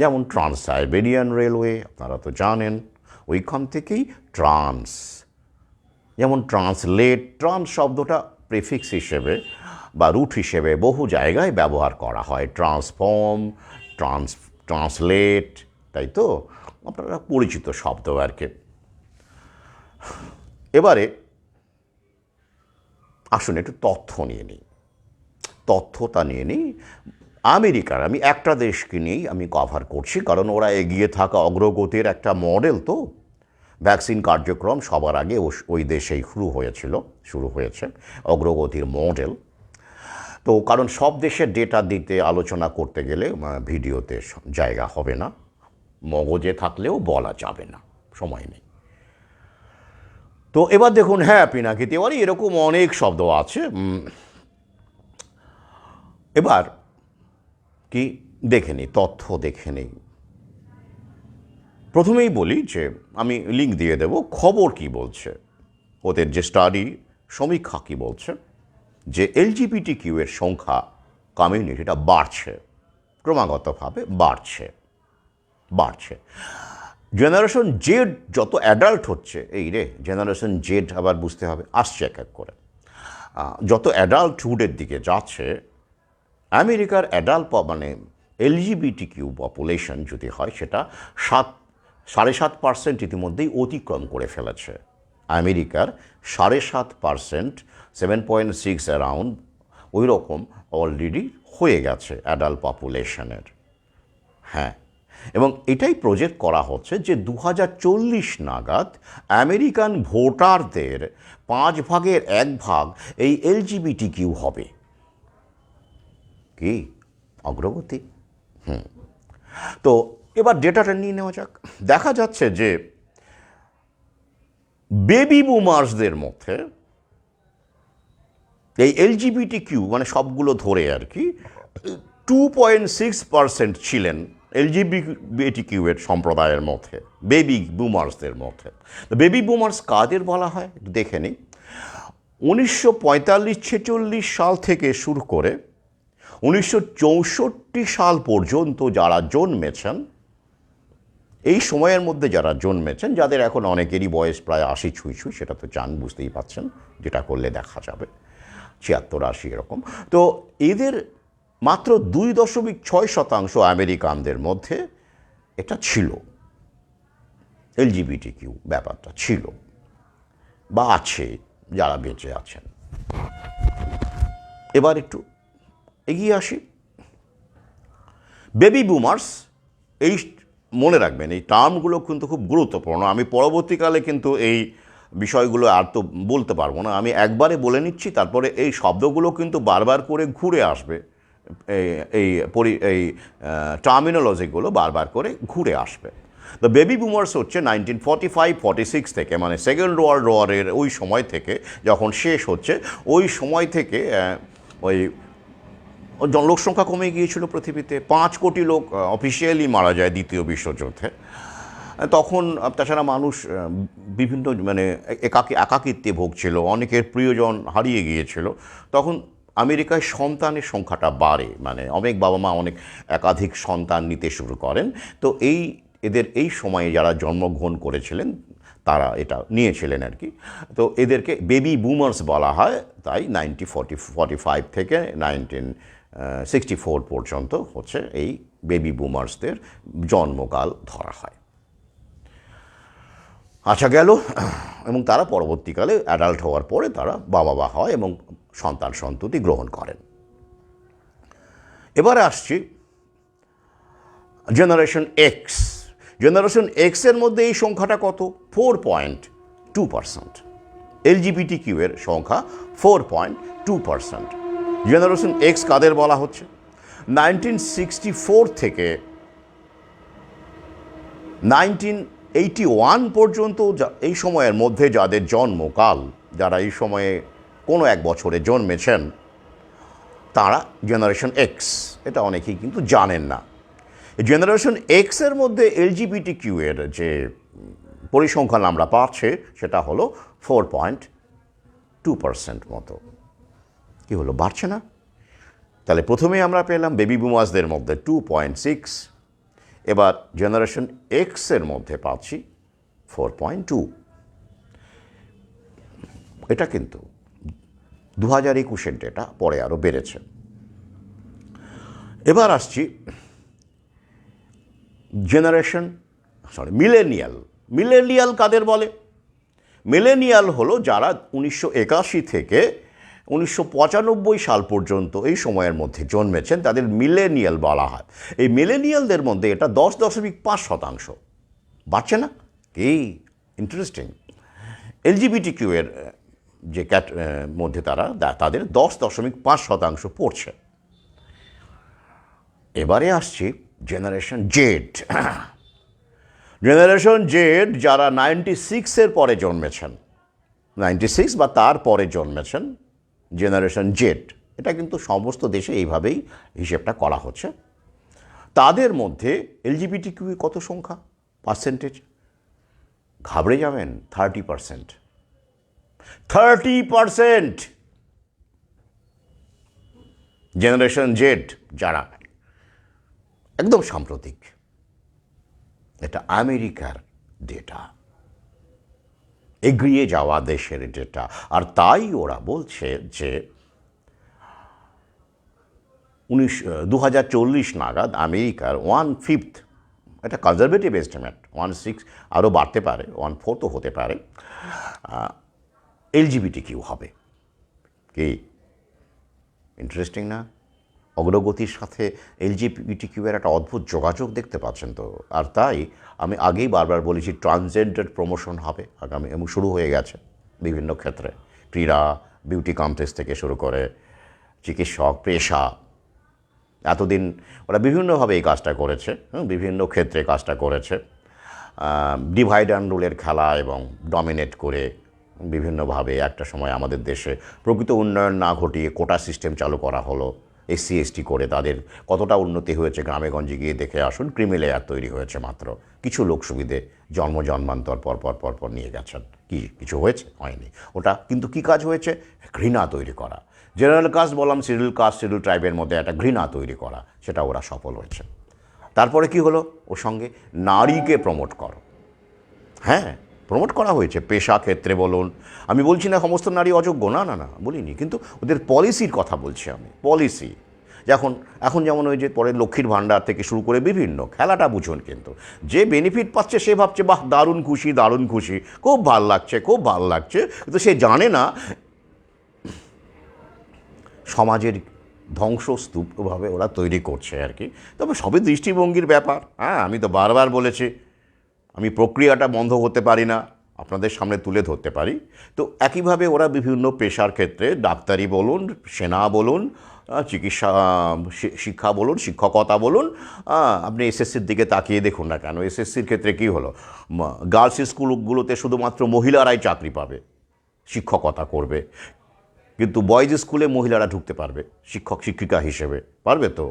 যেমন ট্রান্স সাইবেরিয়ান রেলওয়ে, আপনারা তো জানেন, ওইখান থেকেই ট্রান্স। যেমন ট্রান্সলেট, ট্রান্স শব্দটা প্রিফিক্স হিসেবে বা রুট হিসেবে বহু জায়গায় ব্যবহার করা হয়। ট্রান্সফর্ম, ট্রান্সলেট, তাই তো? আপনারা পরিচিত শব্দ আর কি। এবারে আসুন একটু তথ্য নিয়ে নিই। আমেরিকার, আমি একটা দেশকে নিয়েই আমি কভার করছি, কারণ ওরা এগিয়ে থাকা অগ্রগতির একটা মডেল। তো ভ্যাকসিন কার্যক্রম সবার আগে ওই দেশেই শুরু হয়েছে অগ্রগতির মডেল। তো কারণ সব দেশের ডেটা দিতে আলোচনা করতে গেলে ভিডিওতে জায়গা হবে না, মগজে থাকলেও বলা যাবে না, সময় নেই। তো এবার দেখুন, হ্যাঁ পিনাকি তিওয়ারি, এরকম অনেক শব্দ আছে। এবার কি দেখে নিই, তথ্য দেখে নিই। প্রথমেই বলি যে আমি লিঙ্ক দিয়ে দেব, খবর কি বলছে, ওদের যে স্টাডি সমীক্ষা কি বলছে, যে LGBTQ এর সংখ্যা, কমিউনিটিটা বাড়ছে, ক্রমাগতভাবে বাড়ছে। জেনারেশন জেড যত অ্যাডাল্ট হচ্ছে, জেনারেশন জেড আবার বুঝতে হবে, আসছে এক এক করে, যত অ্যাডাল্টহুডের দিকে যাচ্ছে, আমেরিকার মানে LGBTQ পপুলেশন যদি হয়, সেটা 7.5% ইতিমধ্যেই অতিক্রম করে ফেলেছে। আমেরিকার 7.5%, 7.6 অ্যারাউন্ড, ওই রকম অলরেডি হয়ে গেছে অ্যাডাল্ট পপুলেশনের। হ্যাঁ, এবং এটাই প্রজেক্ট করা হচ্ছে যে 2040 নাগাদ আমেরিকান ভোটারদের 1/5 এই LGBTQ হবে। কি অগ্রগতি। তো এবার ডেটাটা নিয়ে নেওয়া যাক। দেখা যাচ্ছে যে বেবি বুমার্সদের মধ্যে এই এলজিবিটিকিউ মানে সবগুলো ধরে আর কি 2.6% ছিলেন এলজিবিটিকিউ এর সম্প্রদায়ের মধ্যে, বেবি বুমার্সদের মধ্যে। বেবি বুমার্স কাদের বলা হয় একটু দেখে নিই। 1945-46 সাল থেকে শুরু করে 1964 সাল পর্যন্ত যারা জন্মেছেন, এই সময়ের মধ্যে যারা জন্মেছেন, যাদের এখন অনেকেরই বয়স প্রায় 80 ছুঁই ছুঁই, সেটা তো জান বুঝতেই পাচ্ছেন, যেটা করলে দেখা যাবে 76-80 এরকম। তো এদের মাত্র 2.6% আমেরিকানদের মধ্যে এটা ছিল, এলজিবিটিকিউ ব্যাপারটা ছিল বা আছে, যারা বেঁচে আছেন। এবার একটু এগিয়ে আসি। বেবি বুমার্স, এই মনে রাখবেন এই টার্মগুলো কিন্তু খুব গুরুত্বপূর্ণ। আমি পরবর্তীকালে কিন্তু এই বিষয়গুলো আর তো বলতে পারবো না, আমি একবারে বলে নিচ্ছি, তারপরে এই শব্দগুলো কিন্তু বারবার করে ঘুরে আসবে, এই এই টার্মিনোলজিগুলো বারবার করে ঘুরে আসবে। দ্য বেবি বুমার্স হচ্ছে 1945-46 থেকে, মানে সেকেন্ড ওয়ার্ল্ড ওয়ারের ওই সময় থেকে, যখন শেষ হচ্ছে ওই সময় থেকে ওই লোক সংখ্যা কমে গিয়েছিল পৃথিবীতে। 5 কোটি লোক অফিসিয়ালি মারা যায় দ্বিতীয় বিশ্বযুদ্ধে। তখন তাছাড়া মানুষ বিভিন্ন মানে একাকিত্বে ভুগছিল, অনেকের প্রিয়জন হারিয়ে গিয়েছিল। তখন আমেরিকায় সন্তানের সংখ্যাটা বাড়ে, মানে অনেক বাবা মা অনেক একাধিক সন্তান নিতে শুরু করেন। তো এদের এই সময়ে যারা জন্মগ্রহণ করেছিলেন তারা এটা নিয়েছিলেন আর কি। তো এদেরকে বেবি বুমার্স বলা হয়, তাই 1945 থেকে 1964 পর্যন্ত হচ্ছে এই বেবি বুমার্সদের জন্মকাল ধরা হয়। আচ্ছা গেল, এবং তারা পরবর্তীকালে অ্যাডাল্ট হওয়ার পরে তারা বাবা হয় এবং সন্তান সন্ততি গ্রহণ করেন। এবারে আসছি জেনারেশন এক্স। জেনারেশন এক্সের মধ্যে এই সংখ্যাটা কত? 4.2%। এলজিবিটিকিউ এর সংখ্যা 4.2%। জেনারেশন এক্স কাদের বলা হচ্ছে? 1964 থেকে 1981 পর্যন্ত এই সময়ের মধ্যে যাদের জন্মকাল, যারা এই সময়ে কোনো এক বছরে জন্মেছেন, তারা জেনারেশন এক্স। এটা অনেকেই কিন্তু জানেন না। জেনারেশন এক্সের মধ্যে এলজিবিটিকিউ এর যে পরিসংখ্যান আমরা পাচ্ছি সেটা হলো 4.2% মতো। কি হলো, বাড়ছে না? তাহলে প্রথমেই আমরা পেলাম বেবি বুমার্সদের মধ্যে 2.6, এবার জেনারেশন এক্সের মধ্যে পাচ্ছি 4.2। এটা কিন্তু 2021-এর ডেটা, পরে আরও বেড়েছে। এবার আসছি মিলেনিয়াল। মিলেনিয়াল কাদের বলে? মিলেনিয়াল হলো যারা 1981 থেকে 1995 সাল পর্যন্ত এই সময়ের মধ্যে জন্মেছেন, তাদের মিলেনিয়াল বলা হয়। এই মিলেনিয়ালদের মধ্যে এটা 10.5%। বাড়ছে না? কি ইন্টারেস্টিং। এলজিবিটিকিউ এর যে মধ্যে তাদের 10.5% পড়ছে। এবারে আসছি জেনারেশন জেড। জেনারেশন জেড যারা 96-এর পরে জন্মেছেন, 96 বা তার পরে জন্মেছেন, জেনারেশন জেড। এটা কিন্তু সমস্ত দেশে এইভাবেই হিসেবটা করা হচ্ছে। তাদের মধ্যে এলজিবিটিকিউ কত সংখ্যা, পার্সেন্টেজ? ঘাবড়ে যাবেন, 30%। 30% জেনারেশন জেড যারা, একদম সাম্প্রতিক। এটা আমেরিকার ডেটা, এগিয়ে যাওয়া দেশের ডেটা। আর তাই ওরা বলছে যে 2040 নাগাদ আমেরিকার 1/5, এটা কনজারভেটিভ এস্টিমেট, 1/6 আরও বাড়তে পারে, 1/4 তো হতে পারে, এলজিবিটিকিউ হবে। কি ইন্টারেস্টিং না? অগ্রগতির সাথে এলজিবিটিকিউ এর একটা অদ্ভুত যোগাযোগ দেখতে পাচ্ছেন তো। আর তাই আমি আগেই বারবার বলেছি ট্রান্সজেন্ডার প্রমোশন হবে আগামী, এবং শুরু হয়ে গেছে বিভিন্ন ক্ষেত্রে, ক্রীড়া, বিউটি কন্টেস্ট থেকে শুরু করে চিকিৎসক, পেশা, এতদিন ওরা বিভিন্নভাবে এই কাজটা করেছে, বিভিন্ন ক্ষেত্রে কাজটা করেছে, ডিভাইড অ্যান্ড রুলের খেলা এবং ডমিনেট করে বিভিন্নভাবে একটা সময় আমাদের দেশে প্রকৃত উন্নয়ন না ঘটিয়ে কোটা সিস্টেম চালু করা হলো। এসসি এসটি করে তাদের কতটা উন্নতি হয়েছে গ্রামে গঞ্জে গিয়ে দেখে আসুন। ক্রিমি লেয়ার তৈরি হয়েছে মাত্র, কিছু লোক সুবিধে জন্মান্তর পর নিয়ে গেছেন। কিছু হয়েছে? হয়নি। ওটা কিন্তু কি কাজ হয়েছে? ঘৃণা তৈরি করা। জেনারেল কাস্ট বললাম, শিডিউল কাস্ট শিডিউল ট্রাইবের মধ্যে একটা ঘৃণা তৈরি করা, সেটা ওরা সফল হয়েছে। তারপরে কি হলো? ওর সঙ্গে নারীকে প্রমোট করো। হ্যাঁ, প্রমোট করা হয়েছে পেশা ক্ষেত্রে বলুন। আমি বলছি না সমস্ত নারী অযোগ্য, না বলিনি, কিন্তু ওদের পলিসির কথা বলছি আমি। পলিসি এখন যেমন ওই যে পরে লক্ষ্মীর ভাণ্ডার থেকে শুরু করে বিভিন্ন খেলাটা বুঝুন, কিন্তু যে বেনিফিট পাচ্ছে সে ভাবছে বাহ দারুণ খুশি, খুব ভাল লাগছে, কিন্তু সে জানে না সমাজের ধ্বংসস্তূপভাবে ওরা তৈরি করছে আর কি। তবে সবই দৃষ্টিভঙ্গির ব্যাপার। হ্যাঁ, আমি তো বারবার বলেছি আমি প্রক্রিয়াটা বন্ধ করতে পারি না, আপনাদের সামনে তুলে ধরতে পারি। তো একইভাবে ওরা বিভিন্ন পেশার ক্ষেত্রে ডাক্তারি বলুন, সেনা বলুন, চিকিৎসা শিক্ষা বলুন, শিক্ষকতা বলুন, আপনি এসএসসির দিকে তাকিয়ে দেখুন না কেন, এসএসসির ক্ষেত্রে কী হলো? গার্লস স্কুলগুলোতে শুধুমাত্র মহিলারাই চাকরি পাবে, শিক্ষকতা করবে, কিন্তু বয়েজ স্কুলে মহিলারা ঢুকতে পারবে শিক্ষক শিক্ষিকা হিসেবে, পারবে তো?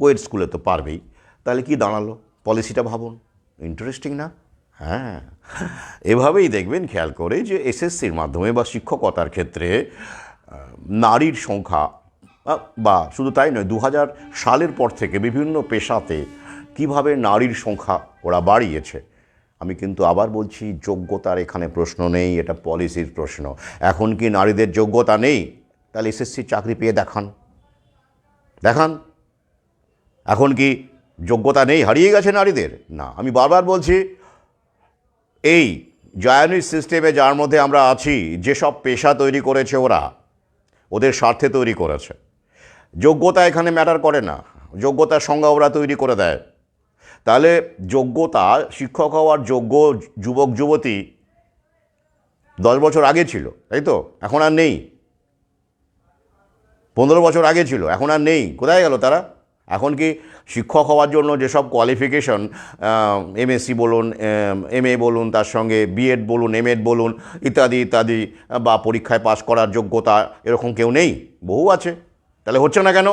কোয়েড স্কুলে তো পারবেই। তাহলে কি দাঁড়ালো? পলিসিটা ভাবুন, ইন্টারেস্টিং না? হ্যাঁ, এভাবেই দেখবেন খেয়াল করে যে এসএসসির মাধ্যমে বা শিক্ষকতার ক্ষেত্রে নারীর সংখ্যা, বা শুধু তাই নয়, 2000 সালের পর থেকে বিভিন্ন পেশাতে কিভাবে নারীর সংখ্যা ওরা বাড়িয়েছে। আমি কিন্তু আবার বলছি, যোগ্যতার এখানে প্রশ্ন নেই, এটা পলিসির প্রশ্ন। এখন কি নারীদের যোগ্যতা নেই? তাহলে এসএসসি চাকরি পেয়ে দেখান। এখন কি যোগ্যতা নেই, হারিয়ে গেছে নারীদের? না, আমি বারবার বলছি, এই জায়নিস সিস্টেমে যার মধ্যে আমরা আছি, যেসব পেশা তৈরি করেছে ওরা ওদের স্বার্থে তৈরি করেছে। যোগ্যতা এখানে ম্যাটার করে না, যোগ্যতার সংজ্ঞা ওরা তৈরি করে দেয়। তাহলে যোগ্যতা, শিক্ষক হওয়ার যোগ্য যুবক যুবতী 10 বছর আগে ছিল, তাই তো? এখন আর নেই। 15 বছর আগে ছিল, এখন আর নেই। কোথায় গেল তারা? এখন কি শিক্ষক হওয়ার জন্য যেসব কোয়ালিফিকেশন, এমএসসি বলুন, এমএ বলুন, তার সঙ্গে বিএড বলুন, এমএড বলুন, ইত্যাদি, বা পরীক্ষায় পাশ করার যোগ্যতা, এরকম কেউ নেই? বহু আছে। তাহলে হচ্ছে না কেন?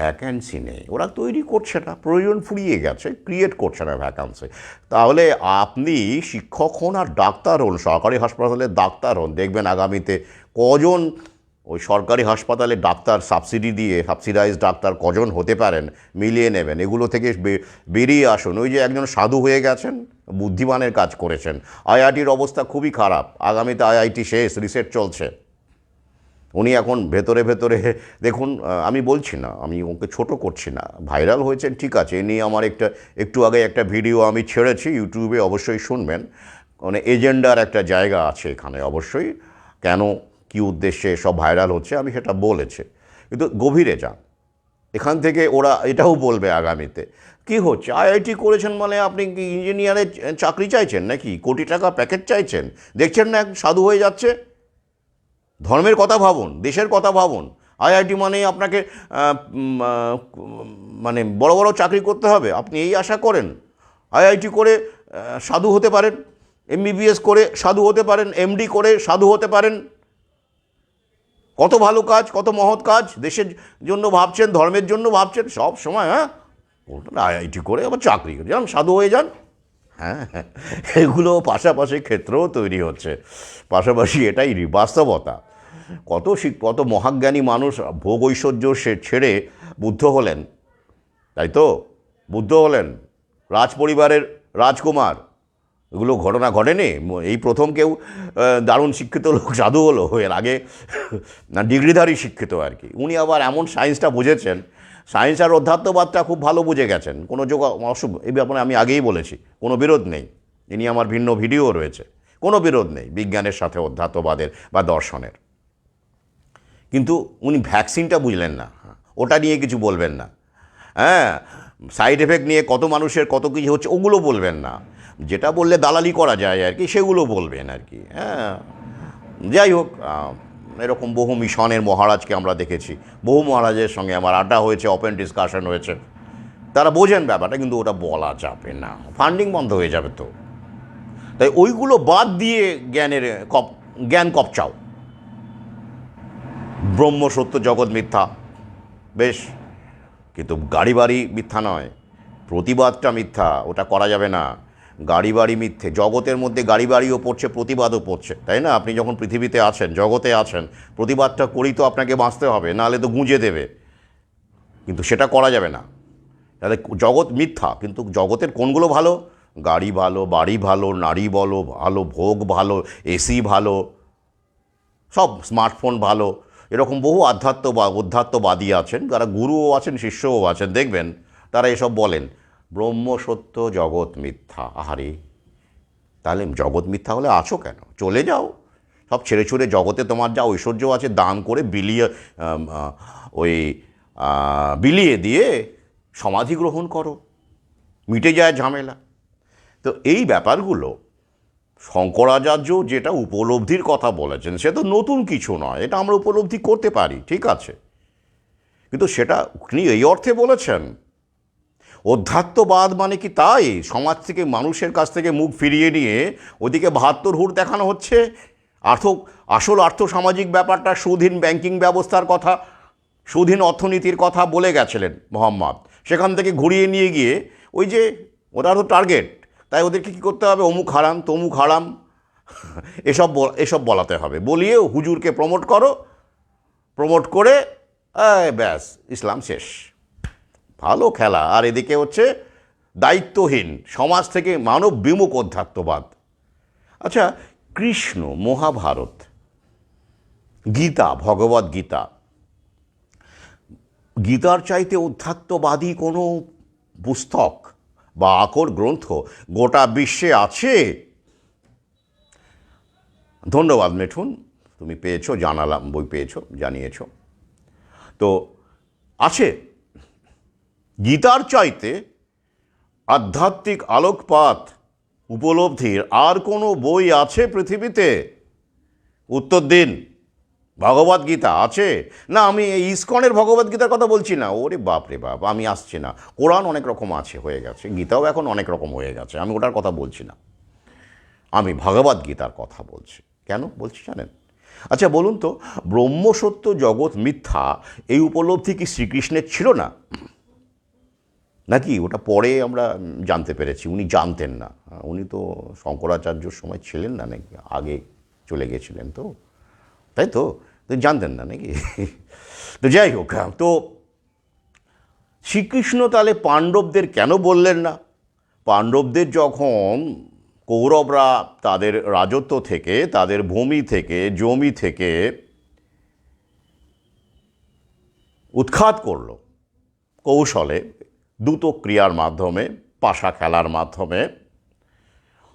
ভ্যাকেন্সি নেই, ওরা তৈরি করছে না, প্রয়োজন ফুরিয়ে গেছে, ক্রিয়েট করছে না ভ্যাকেন্সি। তাহলে আপনি শিক্ষক হন আর ডাক্তার হন, সরকারি হাসপাতালে ডাক্তার হন, দেখবেন আগামীতে কজন ওই সরকারি হাসপাতালে ডাক্তার সাবসিডাইজ ডাক্তার কজন হতে পারেন, মিলিয়ে নেবেন। এগুলো থেকে বেরিয়ে আসুন। ওই যে একজন সাধু হয়ে গেছেন, বুদ্ধিমানের কাজ করেছেন। আইআইটির অবস্থা খুবই খারাপ, আগামীতে আইআইটি শেষ, রিসেট চলছে। উনি এখন ভেতরে দেখুন, আমি বলছি না, আমি ওকে ছোট করছি না, ভাইরাল হয়েছেন ঠিক আছে, এ নিয়ে আমার একটু আগে একটা ভিডিও আমি ছেড়েছি ইউটিউবে, অবশ্যই শুনবেন। মানে এজেন্ডার একটা জায়গা আছে এখানে অবশ্যই, কেন কী উদ্দেশ্যে সব ভাইরাল হচ্ছে আমি সেটা বলেছি। কিন্তু গভীরে যান, এখান থেকে ওরা এটাও বলবে আগামীতে কি হচ্ছে। আইআইটি করেছেন মানে আপনি কি ইঞ্জিনিয়ারের চাকরি চাইছেন নাকি? কোটি টাকা প্যাকেজ চাইছেন? দেখছেন না সাধু হয়ে যাচ্ছে। ধর্মের কথা ভাবুন, দেশের কথা ভাবুন। আইআইটি মানে আপনাকে মানে বড় বড় চাকরি করতে হবে, আপনি এই আশা করেন? আইআইটি করে সাধু হতে পারেন, এমবিবিএস করে সাধু হতে পারেন, এমডি করে সাধু হতে পারেন। কত ভালো কাজ, কত মহৎ কাজ, দেশের জন্য ভাবছেন, ধর্মের জন্য ভাবছেন, সব সময়। হ্যাঁ, আইআইটি করে আবার চাকরি করে যান, সাধু হয়ে যান। হ্যাঁ, এগুলো পাশাপাশি ক্ষেত্রেও তৈরি হচ্ছে, পাশাপাশি এটাই বাস্তবতা। কত মহাজ্ঞানী মানুষ ভোগ ঐশ্বর্য ছেড়ে বুদ্ধ হলেন, তাই তো? বুদ্ধ হলেন, রাজ পরিবারের রাজকুমার। এগুলো ঘটনা ঘটেনি, এই প্রথম কেউ দারুণ শিক্ষিত লোক সাধু হলো। এর আগে না, ডিগ্রিধারী শিক্ষিত আর কি। উনি আবার এমন সায়েন্সটা বুঝেছেন, সায়েন্স আর অধ্যাত্মবাদটা খুব ভালো বুঝে গেছেন। কোনো এই ব্যাপারে আমি আগেই বলেছি, কোনো বিরোধ নেই। এ নিয়ে আমার ভিন্ন ভিডিও রয়েছে, কোনো বিরোধ নেই বিজ্ঞানের সাথে অধ্যাত্মবাদের বা দর্শনের। কিন্তু উনি ভ্যাকসিনটা বুঝলেন না, ওটা নিয়ে কিছু বলবেন না। হ্যাঁ, সাইড এফেক্ট নিয়ে কত মানুষের কত কিছু হচ্ছে ওগুলো বলবেন না, যেটা বললে দালালি করা যায় আর কি সেগুলো বলবেন আর কি। হ্যাঁ, যাই হোক, এরকম বহু মিশনের মহারাজকে আমরা দেখেছি, বহু মহারাজের সঙ্গে আমার আড্ডা হয়েছে, ওপেন ডিসকাশন হয়েছে, তারা বোঝেন ব্যাপারটা, কিন্তু ওটা বলা যাবে না, ফান্ডিং বন্ধ হয়ে যাবে তো। তাই ওইগুলো বাদ দিয়ে জ্ঞান কপচাও। ব্রহ্ম সত্য, জগৎ মিথ্যা, বেশ, কিন্তু গাড়ি বাড়ি মিথ্যা নয়, প্রতিবাদটা মিথ্যা, ওটা করা যাবে না। গাড়ি বাড়ি মিথ্যে, জগতের মধ্যে গাড়ি বাড়িও পড়ছে, প্রতিবাদও পড়ছে, তাই না? আপনি যখন পৃথিবীতে আছেন, জগতে আছেন, প্রতিবাদটা করেই তো আপনাকে বাঁচতে হবে, নাহলে তো গুঁজে দেবে, কিন্তু সেটা করা যাবে না। তাহলে জগৎ মিথ্যা, কিন্তু জগতের কোনগুলো ভালো? গাড়ি ভালো, বাড়ি ভালো, নারী ভালো, ভোগ ভালো, এসি ভালো, সব, স্মার্টফোন ভালো। এরকম বহু অধ্যাত্মবাদী আছেন, যারা গুরুও আছেন, শিষ্যও আছেন, দেখবেন তারা এসব বলেন, ব্রহ্ম সত্য, জগৎ মিথ্যা। আহারে, তাহলে জগৎ মিথ্যা হলে আছো কেন? চলে যাও, সব ছেড়ে ছুড়ে, জগতে তোমার যা ঐশ্বর্য আছে দান করে বিলিয়ে দিয়ে সমাধি গ্রহণ করো, মিটে যায় ঝামেলা। তো এই ব্যাপারগুলো শঙ্করাচার্য যেটা উপলব্ধির কথা বলেছেন, সে তো নতুন কিছু নয়, এটা আমরা উপলব্ধি করতে পারি, ঠিক আছে, কিন্তু সেটা তিনি এই অর্থে বলেছেন, অধ্যাত্মবাদ মানে কি তাই সমাজ থেকে, মানুষের কাছ থেকে মুখ ফিরিয়ে নিয়ে ওদিকে ৭২ হুড় দেখানো হচ্ছে? আসল আর্থসামাজিক ব্যাপারটা, সুধীন ব্যাংকিং ব্যবস্থার কথা, সুধীন অর্থনীতির কথা বলে গেছিলেন মোহাম্মদ, সেখান থেকে ঘুরিয়ে নিয়ে গিয়ে ওই যে ওরা তো টার্গেট, তাই ওদেরকে কী করতে হবে? অমুক হারাম, তমুক হারাম, এসব বলাতে হবে, বলিয়ে হুজুরকে প্রমোট করো, প্রমোট করে ব্যাস ইসলাম শেষ। ভালো খেলা। আর এদিকে হচ্ছে দায়িত্বহীন সমাজ থেকে মানব বিমুখ অধ্যাত্মবাদ। আচ্ছা, কৃষ্ণ, মহাভারত, গীতা, ভগবদ গীতা, গীতার চাইতে অধ্যাত্মবাদী কোনো পুস্তক বা আকর গ্রন্থ গোটা বিশ্বে আছে? ধন্যবাদ মিঠুন, তুমি পেয়েছো, জানালাম, বই পেয়েছো, জানিয়েছ। তো আছে, গীতার চাইতে আধ্যাত্মিক আলোকপাত উপলব্ধির আর কোনো বই আছে পৃথিবীতে? উত্তর দিন। ভগবদ গীতা আছে না? আমি এই ইসকনের ভগবদ গীতার কথা বলছি না, ওরে বাপ রে বাপ, আমি আসছি না। কোরআন অনেক রকম আছে, হয়ে গেছে, গীতাও এখন অনেক রকম হয়ে গেছে, আমি ওটার কথা বলছি না, আমি ভগবদ গীতার কথা বলছি। কেন বলছি জানেন? আচ্ছা বলুন তো, ব্রহ্মসত্য, জগৎ মিথ্যা, এই উপলব্ধি কি শ্রীকৃষ্ণের ছিল না? নাকি ওটা পরে আমরা জানতে পেরেছি? উনি জানতেন না, উনি তো শঙ্করাচার্যর সময় ছিলেন না, নাকি আগে চলে গেছিলেন, তো তাই তো জানতেন না নাকি? তো যাই হোক, তো শ্রীকৃষ্ণ তাহলে পাণ্ডবদের কেন বললেন না? পাণ্ডবদের যখন কৌরবরা তাদের রাজত্ব থেকে, তাদের ভূমি থেকে, জমি থেকে উৎখাত করল কৌশলে, দ্রুত ক্রিয়ার মাধ্যমে, পাশা খেলার মাধ্যমে,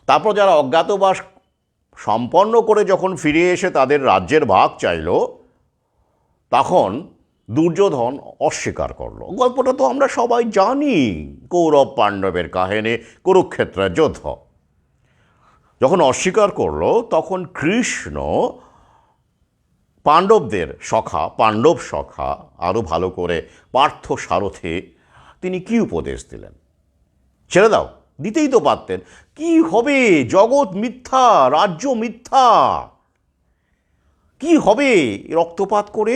তারপর যারা অজ্ঞাতবাস সম্পন্ন করে যখন ফিরে এসে তাদের রাজ্যের ভাগ চাইল, তখন দুর্যোধন অস্বীকার করল। গল্পটা তো আমরা সবাই জানি, কৌরব পাণ্ডবের কাহিনী, কুরুক্ষেত্রের যুদ্ধ। যখন অস্বীকার করল, তখন কৃষ্ণ পাণ্ডবদের সখা, পাণ্ডব সখা, আরও ভালো করে পার্থ সারথি, তিনি কি উপদেশ দিলেন? ছেড়ে দাও, দিতেই তো পারতেন। কি হবে? জগৎ মিথ্যা, রাজ্য মিথ্যা, কি হবে রক্তপাত করে?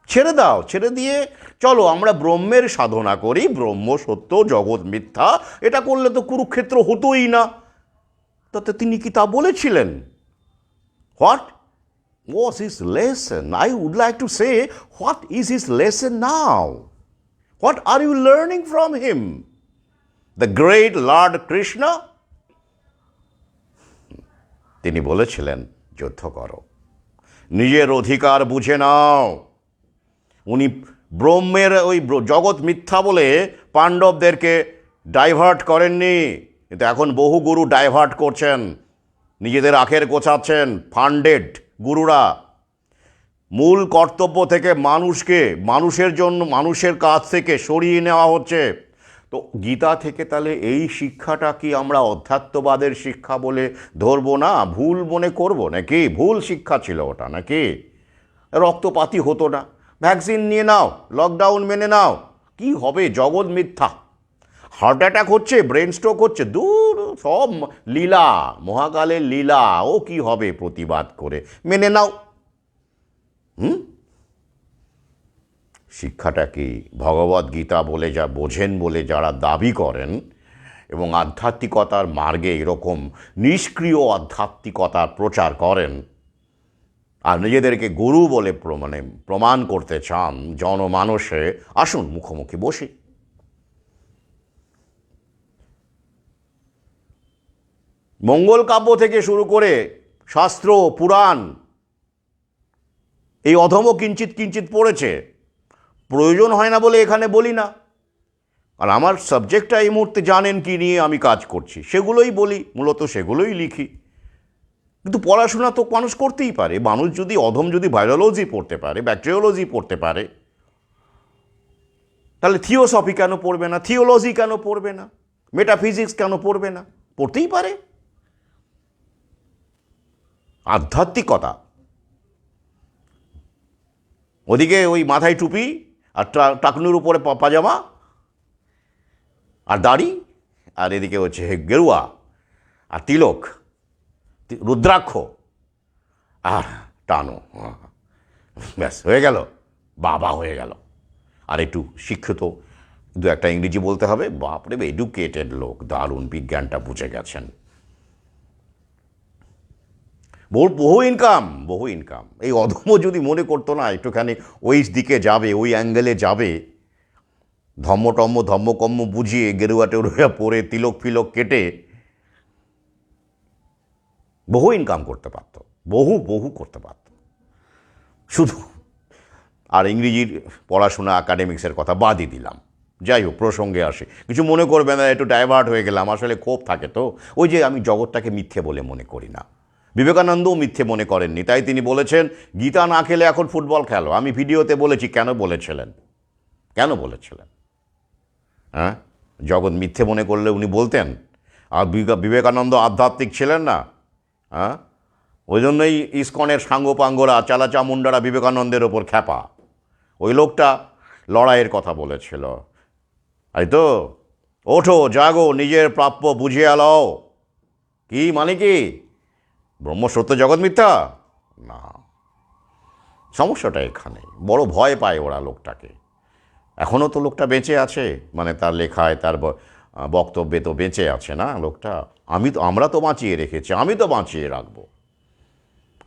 ছেড়ে দাও, ছেড়ে দিয়ে চলো আমরা ব্রহ্মের সাধনা করি, ব্রহ্ম সত্য, জগৎ মিথ্যা, এটা করলে তো কুরুক্ষেত্র হতোই না। তাতে তিনি কি তা বলেছিলেন? What was his lesson? I would like to say, what is his lesson now? What are you learning from him? The great Lord Krishna? তিনি বলেছিলেন, যুদ্ধ করো, নিজের অধিকার বুঝে নাও। উনি ব্রহ্মের ওই জগৎ মিথ্যা বলে পাণ্ডবদেরকে ডাইভার্ট করেননি, কিন্তু এখন বহু গুরু ডাইভার্ট করছেন, নিজেদের আখের গোছাচ্ছেন। ফান্ডেড গুরুরা মূল কর্তব্য থেকে মানুষকে, মানুষের জন্য, মানুষের কাছ থেকে সরিয়ে নেওয়া হচ্ছে। তো গীতা থেকে তাহলে এই শিক্ষাটা কি আমরা অধ্যাত্মবাদের শিক্ষা বলে ধরবো না, ভুল মনে করব নাকি? ভুল শিক্ষা ছিল ওটা নাকি? রক্তপাতই হতো না, ভ্যাকসিন নিয়ে নাও, লকডাউন মেনে নাও, কি হবে? জগৎ মিথ্যা। হার্ট অ্যাটাক হচ্ছে, ব্রেন স্ট্রোক হচ্ছে, দূর, সব লীলা, মহাকালের লীলা। ও কি হবে প্রতিবাদ করে? মেনে নাও। শিক্ষাটা কি ভগবদ গীতা বলে যা বোঝেন বলে যারা দাবি করেন এবং আধ্যাত্মিকতার মার্গে এরকম নিষ্ক্রিয় আধ্যাত্মিকতার প্রচার করেন আর নিজেদেরকে গুরু বলে প্রমাণ করতে চান জনমানসে, আসুন মুখোমুখি বসি। মঙ্গল কাব্য থেকে শুরু করে শাস্ত্র পুরাণ এই অধমও কিঞ্চিত কিঞ্চিত পড়েছে। প্রয়োজন হয় না বলে এখানে বলি না, আর আমার সাবজেক্টটা এই মুহূর্তে জানেন কি নিয়ে আমি কাজ করছি, সেগুলোই বলি, মূলত সেগুলোই লিখি। কিন্তু পড়াশোনা তো মানুষ করতেই পারে। মানুষ যদি অধম যদি ভাইরোলজি পড়তে পারে, ব্যাকটেরিওলজি পড়তে পারে, তাহলে থিওসফি কেন পড়বে না? থিওলজি কেন পড়বে না? মেটাফিজিক্স কেন পড়বে না? পড়তেই পারে। আধ্যাত্মিকতা, ওদিকে ওই মাথায় টুপি আর টাকনুর উপরে পাজামা আর দাড়ি, আর এদিকে হচ্ছে গেরুয়া আর তিলক, রুদ্রাক্ষ আর টানো, ব্যাস হয়ে গেল, বাবা হয়ে গেল। আর একটু শিক্ষিত, দু একটা ইংরেজি বলতে হবে, বাপরে এডুকেটেড লোক, দারুণ বিজ্ঞানটা বুঝে গেছেন। বহু ইনকাম। এই অধম যদি মনে করতো না একটুখানি ওই দিকে যাবে, ওই অ্যাঙ্গেলে যাবে, ধম্মকম্ম বুঝিয়ে, গেরুয়া টেরুয়া পরে, তিলক ফিলক কেটে বহু ইনকাম করতে পারত, বহু করতে পারত। শুধু আর ইংরেজির পড়াশোনা, একাডেমিক্সের কথা বাদই দিলাম। যাই হোক, প্রসঙ্গে আসি, কিছু মনে করবে না, একটু ডাইভার্ট হয়ে গেলাম। আসলে ক্ষোভ থাকে তো, ওই যে আমি জগৎটাকে মিথ্যে বলে মনে করি না। বিবেকানন্দও মিথ্যে মনে করেননি, তাই তিনি বলেছেন গীতা না খেলে এখন ফুটবল খেলো। আমি ভিডিওতে বলেছি কেন বলেছিলেন। হ্যাঁ, জগৎ মিথ্যে মনে করলে উনি বলতেন? আর বিবেকানন্দ আধ্যাত্মিক ছিলেন না? হ্যাঁ, ওই জন্যই ইসকনের সাঙ্গপাঙ্গরা, চালাচামুন্ডারা বিবেকানন্দের ওপর খ্যাপা। ওই লোকটা লড়াইয়ের কথা বলেছিল, তাই তো? ওঠো, জাগো, নিজের প্রাপ্য বুঝিয়ে লও। কি মানে কি? ব্রহ্ম সত্য, জগৎ মিথ্যা? না, সমস্যাটা এখানে। বড় ভয় পায় ওরা লোকটাকে। এখনও তো লোকটা বেঁচে আছে, মানে তার লেখায়, তার বক্তব্যে তো বেঁচে আছে না লোকটা। আমরা তো বাঁচিয়ে রেখেছি, আমি তো বাঁচিয়ে রাখবো।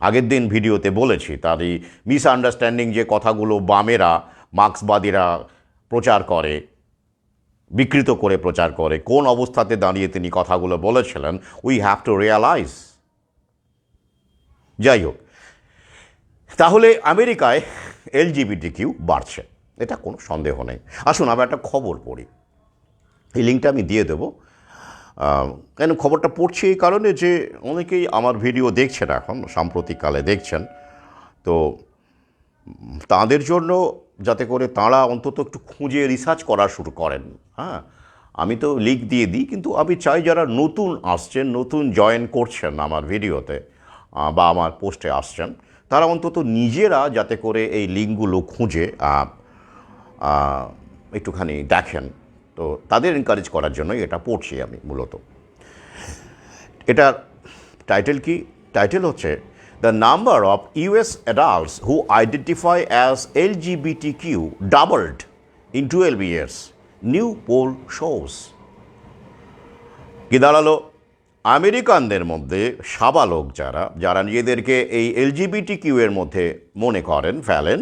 আগের দিন ভিডিওতে বলেছি তার এই মিসআন্ডারস্ট্যান্ডিং যে কথাগুলো বামেরা, মার্ক্সবাদীরা প্রচার করে, বিকৃত করে প্রচার করে, কোন অবস্থাতে দাঁড়িয়ে তিনি কথাগুলো বলেছিলেন, উই হ্যাভ টু রিয়ালাইজ। যাই হোক, তাহলে আমেরিকায় LGBTQ বাড়ছে, এটা কোনো সন্দেহ নেই। আসুন আবার একটা খবর পড়ি, এই লিঙ্কটা আমি দিয়ে দেবো। কেন খবরটা পড়ছি? এই কারণে যে অনেকেই আমার ভিডিও দেখছেন, এখন সাম্প্রতিককালে দেখছেন, তো তাদের জন্য যাতে করে তাঁরা অন্তত একটু খুঁজে রিসার্চ করা শুরু করেন। হ্যাঁ, আমি তো লিঙ্ক দিয়ে দিই, কিন্তু আমি চাই যারা নতুন আসছেন, নতুন জয়েন করছেন আমার ভিডিওতে বা আমার পোস্টে আসছেন, তারা অন্তত নিজেরা যাতে করে এই লিঙ্কগুলো খুঁজে একটুখানি দেখেন। তো তাদের এনকারেজ করার জন্যই এটা পড়ছি আমি মূলত। এটার টাইটেল কি? টাইটেল হচ্ছে the number of US adults who identify as LGBTQ doubled in 12 years, new poll shows. কি দাঁড়ালো? আমেরিকানদের মধ্যে সাবালক যারা নিজেদেরকে এই LGBTQ এর মধ্যে মনে করেন, ফেলেন,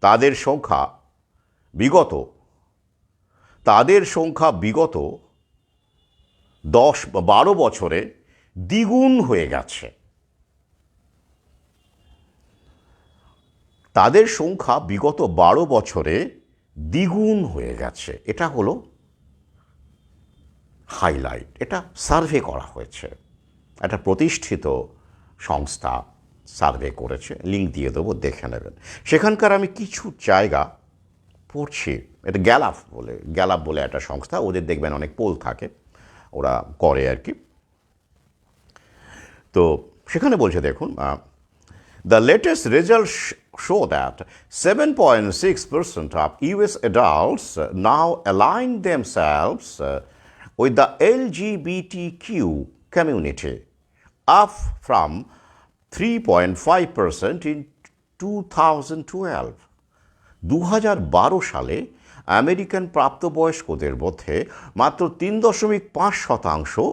তাদের সংখ্যা বিগত 10-12 বছরে দ্বিগুণ হয়ে গেছে। তাদের সংখ্যা বিগত 12 বছরে দ্বিগুণ হয়ে গেছে। এটা হলো হাইলাইট। এটা সার্ভে করা হয়েছে, একটা প্রতিষ্ঠিত সংস্থা সার্ভে করেছে, লিঙ্ক দিয়ে দেবো, দেখে নেবেন। সেখানকার আমি কিছু জায়গা পড়ছি। এটা গ্যালাপ বলে একটা সংস্থা, ওদের দেখবেন অনেক পোল থাকে, ওরা করে আর কি। তো সেখানে বলছে দেখুন, the latest result show that 7.6% of US adults now align themselves with the LGBTQ community, up from 3.5% in 2012. 2012 সালে আমেরিকান প্রাপ্তবয়স্কদের মধ্যে মাত্র 3.5%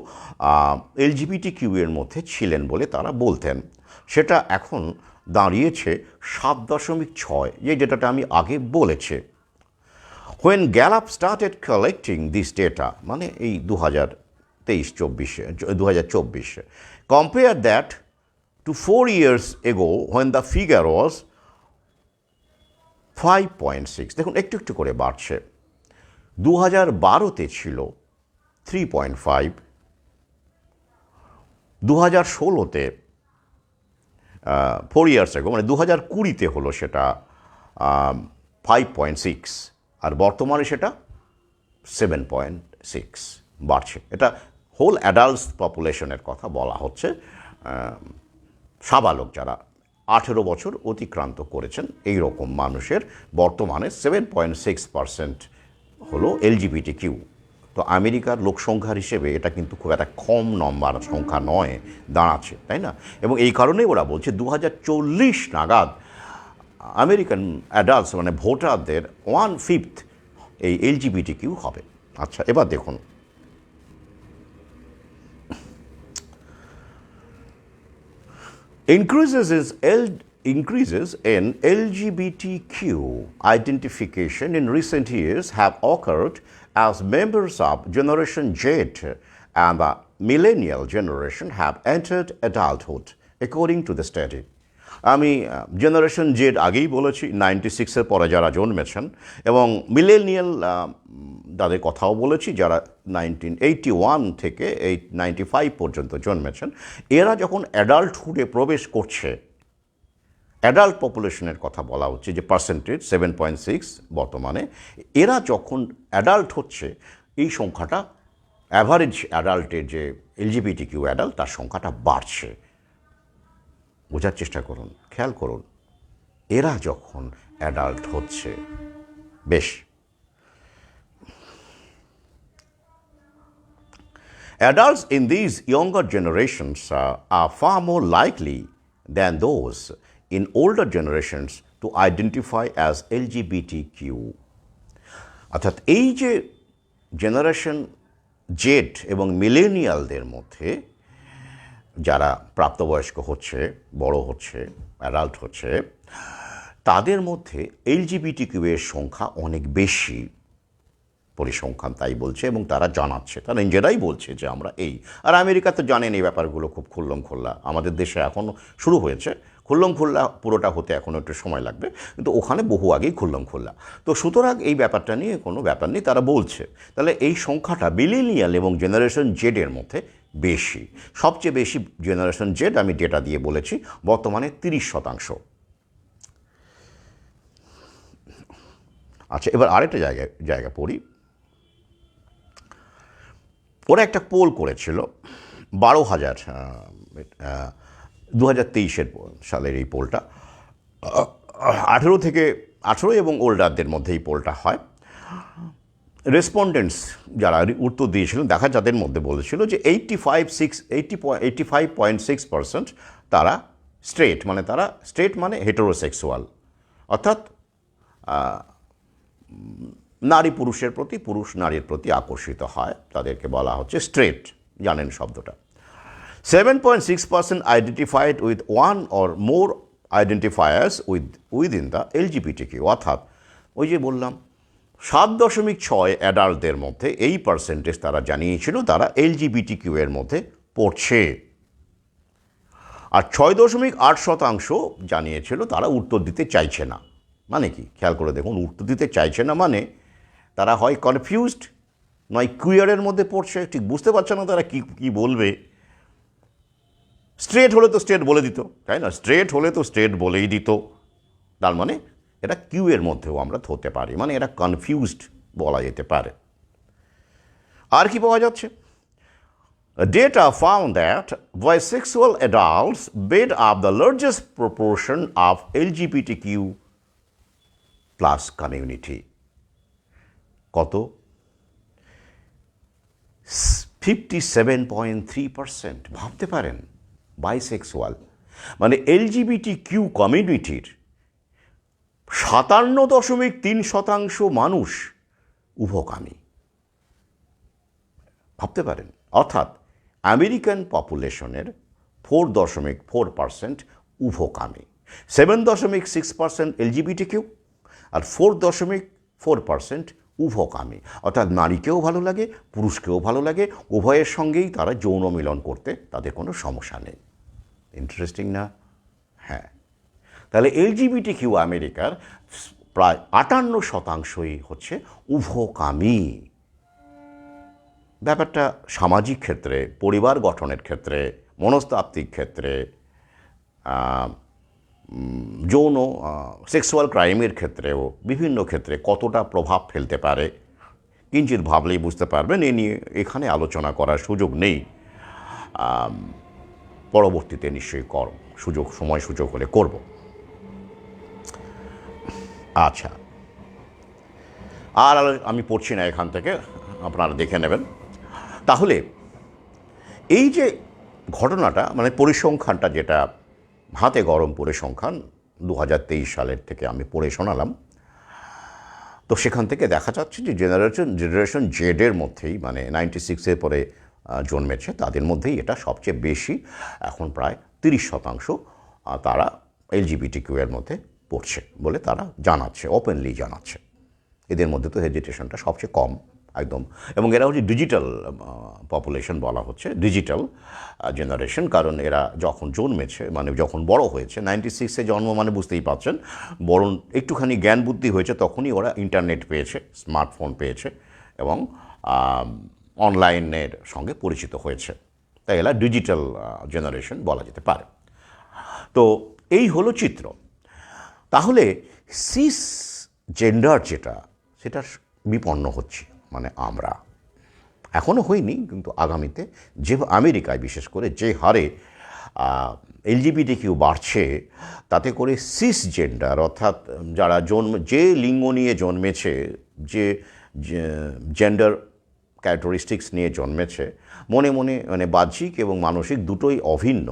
এলজিবিটি কিউ এর মধ্যে ছিলেন বলে তারা বলতেন। সেটা এখন দাঁড়িয়েছে 7.6, যেটাটা আমি আগে বলেছি। When Gallup started collecting this data, মানে এই 2023-24, compare that to 4 years ago when the figure was 5.6. দেখুন একটু একটু করে বাড়ছে। 2012-তে ছিল 3.5, 2016-তে 4 years ago, মানে 2020-তে হলো সেটা 5.6, আর বর্তমানে সেটা 7.6 বাড়ছে। এটা হোল অ্যাডাল্টস পপুলেশনের কথা বলা হচ্ছে, সাবালক যারা 18 বছর অতিক্রান্ত করেছেন এই রকম মানুষের বর্তমানে 7.6% হলো এলজিবিটি কিউ। তো আমেরিকার লোকসংখ্যার হিসেবে এটা কিন্তু খুব একটা কম নম্বর সংখ্যা নয় দাঁড়াচ্ছে, তাই না? এবং এই কারণেই ওরা বলছে 2040 নাগাদ আমেরিকান অ্যাডাল্টস মানে ভোটারদের 1/5 এই এলজিবিটি কিউ হবে। আচ্ছা, এবার দেখুন, increases in LGBTQ identification in recent years have occurred as members of Generation Z and the millennial generation have entered adulthood, according to the study. আমি জেনারেশন জেড আগেই বলেছি, 96-এর পরে যারা জন্মেছেন, এবং মিলেনিয়াল তাদের কথাও বলেছি যারা 1981 থেকে 95 পর্যন্ত জন্মেছেন। এরা যখন অ্যাডাল্টহুডে প্রবেশ করছে, অ্যাডাল্ট পপুলেশনের কথা বলা হচ্ছে যে পার্সেন্টেজ 7.6 বর্তমানে, এরা যখন অ্যাডাল্ট হচ্ছে এই সংখ্যাটা, অ্যাভারেজ অ্যাডাল্টের যে এলজিবিটি কিউ অ্যাডাল্ট তার সংখ্যাটা বাড়ছে। বোঝার চেষ্টা করুন, খেয়াল করুন, এরা যখন অ্যাডাল্ট হচ্ছে। বেশ, adults in these younger generations are far more likely than those in older generations to identify as LGBTQ. অর্থাৎ এই যে জেনারেশন জেড এবং মিলেনিয়ালদের মধ্যে যারা প্রাপ্তবয়স্ক হচ্ছে, বড় হচ্ছে, অ্যাডাল্ট হচ্ছে, তাদের মধ্যে এলজিবিটি কিউ এর সংখ্যা অনেক বেশি। পরিসংখ্যান তাই বলছে এবং তারা জানাচ্ছে, তারা নিজেরাই বলছে যে আমরা এই। আর আমেরিকা তো জানেন এই ব্যাপারগুলো খুব খুল্লমখুল্লা, আমাদের দেশে এখনও শুরু হয়েছে, খুল্লমখুল্লা পুরোটা হতে এখনও একটু সময় লাগবে, কিন্তু ওখানে বহু আগেই খুল্লমখুল্লা। তো সুতরাং এই ব্যাপারটা নিয়ে কোনো ব্যাপার নেই, তারা বলছে। তাহলে এই সংখ্যাটা মিলেনিয়াল এবং জেনারেশন জেডের মধ্যে বেশি, সবচেয়ে বেশি জেনারেশন জেড, আমি ডেটা দিয়ে বলেছি, বর্তমানে 30%। আচ্ছা, এবার আরেকটা জায়গা পড়ি। ওরা একটা পোল করেছিল 12,000, 2023 সালের এই পোলটা, 18 এবং ওল্ডারদের মধ্যে এই পোলটা হয়। রেসপন্ডেন্টস যারা উত্তর দিয়েছিলেন, দেখা যাদের মধ্যে বলেছিল যে 85.6% তারা স্ট্রেট, মানে হেটেরোসেক্সুয়াল, অর্থাৎ নারী পুরুষের প্রতি, পুরুষ নারীর প্রতি আকর্ষিত হয়, তাদেরকে বলা হচ্ছে স্ট্রেট, জানেন শব্দটা। 7.6% identified with one or more identifiers within the LGBTQ, অর্থাৎ ওই যে বললাম 7.6 অ্যাডাল্টদের মধ্যে এই পার্সেন্টেজ তারা জানিয়েছিল তারা LGBTQ এর মধ্যে পড়ছে, আর 6.8% জানিয়েছিল তারা উত্তর দিতে চাইছে না। মানে কি, খেয়াল করে দেখুন, উত্তর দিতে চাইছে না মানে তারা হয় কনফিউজড, নয় কুয়ারের মধ্যে পড়ছে, ঠিক বুঝতে পারছে না তারা কি বলবে। স্ট্রেট হলে তো স্ট্রেট বলে দিত, তাই না? স্ট্রেট হলে তো স্ট্রেট বলেই দিত, তার মানে এটা কিউ এর মধ্যেও আমরা ধরতে পারি, মানে এটা কনফিউজড বলা যেতে পারে। আর কি পাওয়া যাচ্ছে? Data found that bisexual adults made up the largest proportion of LGBTQ plus community. কত? 57.3%। ভাবতে পারেন, বাইসেক্সুয়াল মানে LGBTQ কমিউনিটির 57.3% মানুষ উভকামী। ভাবতে পারেন, অর্থাৎ আমেরিকান পপুলেশনের 4.4% উভকামী, 7.6% LGBTQ আর 4.4% উভকামী, অর্থাৎ নারীকেও ভালো লাগে, পুরুষকেও ভালো লাগে, উভয়ের সঙ্গেই তারা যৌন মিলন করতে তাদের কোনো সমস্যা নেই। ইন্টারেস্টিং না? হ্যাঁ। তাহলে LGBTQ আমেরিকার প্রায় 58%ই হচ্ছে উভকামী। ব্যাপারটা সামাজিক ক্ষেত্রে, পরিবার গঠনের ক্ষেত্রে, মনস্তাত্ত্বিক ক্ষেত্রে, যৌন সেক্সুয়াল ক্রাইমের ক্ষেত্রেও বিভিন্ন ক্ষেত্রে কতটা প্রভাব ফেলতে পারে কিঞ্চিৎ ভাবলেই বুঝতে পারবেন। এ নিয়ে এখানে আলোচনা করার সুযোগ নেই, পরবর্তীতে নিশ্চয়ই সময় সুযোগ হলে করব। আচ্ছা, আর আমি পড়ছি না এখান থেকে, আপনারা দেখে নেবেন। তাহলে এই যে ঘটনাটা, মানে পরিসংখ্যানটা, যেটা হাতে গরম পরিসংখ্যান 2023 সালের থেকে আমি পড়ে শোনালাম, তো সেখান থেকে দেখা যাচ্ছে যে জেনারেশন জেডের মধ্যেই, মানে 96-এর পরে জন্মেছে, তাদের মধ্যেই এটা সবচেয়ে বেশি। এখন প্রায় 30% তারা LGBTQ এর মধ্যে পড়ছে বলে তারা জানাচ্ছে, ওপেনলি জানাচ্ছে। এদের মধ্যে তো হেজিটেশনটা সবচেয়ে কম একদম। এবং এরা হচ্ছে ডিজিটাল পপুলেশন বলা হচ্ছে, ডিজিটাল জেনারেশন, কারণ এরা যখন জন্মেছে, মানে যখন বড় হয়েছে, 96-এ জন্ম মানে বুঝতেই পারছেন, বরং একটুখানি জ্ঞান বুদ্ধি হয়েছে তখনই ওরা ইন্টারনেট পেয়েছে, স্মার্টফোন পেয়েছে এবং অনলাইনের সঙ্গে পরিচিত হয়েছে। তাই এরা ডিজিটাল জেনারেশন বলা যেতে পারে। তো এই হলো চিত্র। তাহলে সিস জেন্ডার যেটা, সেটা বিপন্ন হচ্ছে, মানে আমরা এখনও হইনি, কিন্তু আগামীতে যে আমেরিকায় বিশেষ করে যে হারে LGBTQ বাড়ছে, তাতে করে সিস জেন্ডার, অর্থাৎ যারা যে লিঙ্গ নিয়ে জন্মেছে, যে জেন্ডার ক্যারেক্টারিস্টিক্স নিয়ে জন্মেছে, মনে মনে মানে বাহ্যিক এবং মানসিক দুটোই অভিন্ন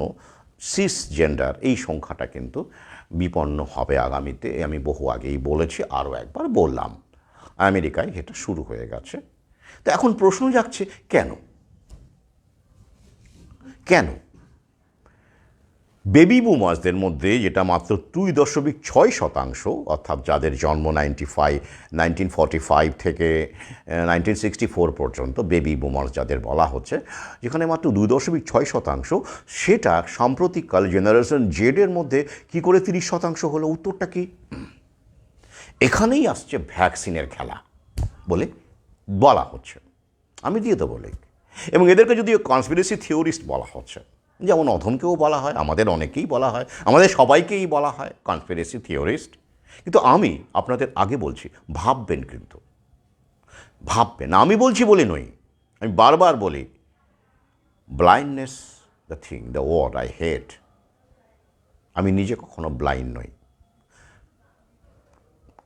সিস জেন্ডার, এই সংখ্যাটা কিন্তু বিপন্ন হবে আগামীতে। আমি বহু আগেই বলেছি, আরও একবার বললাম, আমেরিকায় এটা শুরু হয়ে গেছে। তো এখন প্রশ্ন জাগছে, কেন বেবি বুমার্সদের মধ্যে, যেটা মাত্র 2.6%, অর্থাৎ যাদের জন্ম 1945 থেকে 1964 পর্যন্ত বেবি বুমার্স যাদের বলা হচ্ছে, যেখানে মাত্র 2.6%, সেটা সাম্প্রতিককাল জেনারেশন জেডের মধ্যে কি করে 30% হলো? উত্তরটা কি? এখানেই আসছে ভ্যাকসিনের খেলা বলে বলা হচ্ছে। আমি দিয়ে দেবো লিঙ্ক। এবং এদেরকে যদিও কনস্পিরেসি থিওরিস্ট বলা হচ্ছে, যেমন অধমকেও বলা হয়, আমাদের অনেকেই বলা হয়, আমাদের সবাইকেই বলা হয় কনস্পিরেসি থিওরিস্ট। কিন্তু আমি আপনাদের আগে বলছি, ভাববেন, কিন্তু ভাববেন। আমি বলছি বলে নই, আমি বারবার বলি, blindness the thing, the word I hate. আমি নিজে কখনো ব্লাইন্ড নই।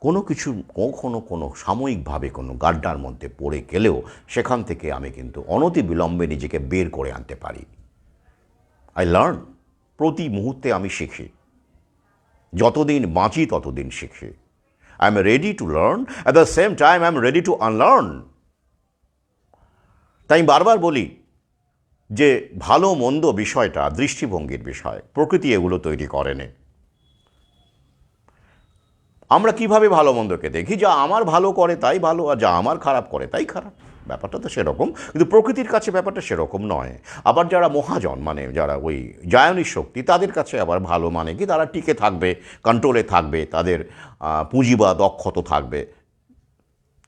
কোনো কিছু কোনো সাময়িকভাবে কোনো গাড্ডার মধ্যে পড়ে গেলেও সেখান থেকে আমি কিন্তু অনতিবিলম্বে নিজেকে বের করে আনতে পারি। আই লার্ন, প্রতি মুহূর্তে আমি শিখি, যতদিন বাঁচি ততদিন শিখি। I am ready to learn, at the same time I am ready to unlearn. তাই আমি বারবার বলি যে ভালো মন্দ বিষয়টা দৃষ্টিভঙ্গির বিষয়, প্রকৃতি এগুলো তৈরি করেনি। আমরা কিভাবে ভালো মন্দকে দেখি, যা আমার ভালো করে তাই ভালো, আর যা আমার খারাপ করে তাই খারাপ। ব্যাপারটা তো সেরকম, কিন্তু প্রকৃতির কাছে ব্যাপারটা সেরকম নয়। আবার যারা মহাজন, মানে যারা ওই জায়নী শক্তি, তাদের কাছে আবার ভালো মানে কি, তারা টিকে থাকবে, কন্ট্রোলে থাকবে, তাদের পুঁজি বা দক্ষতা থাকবে,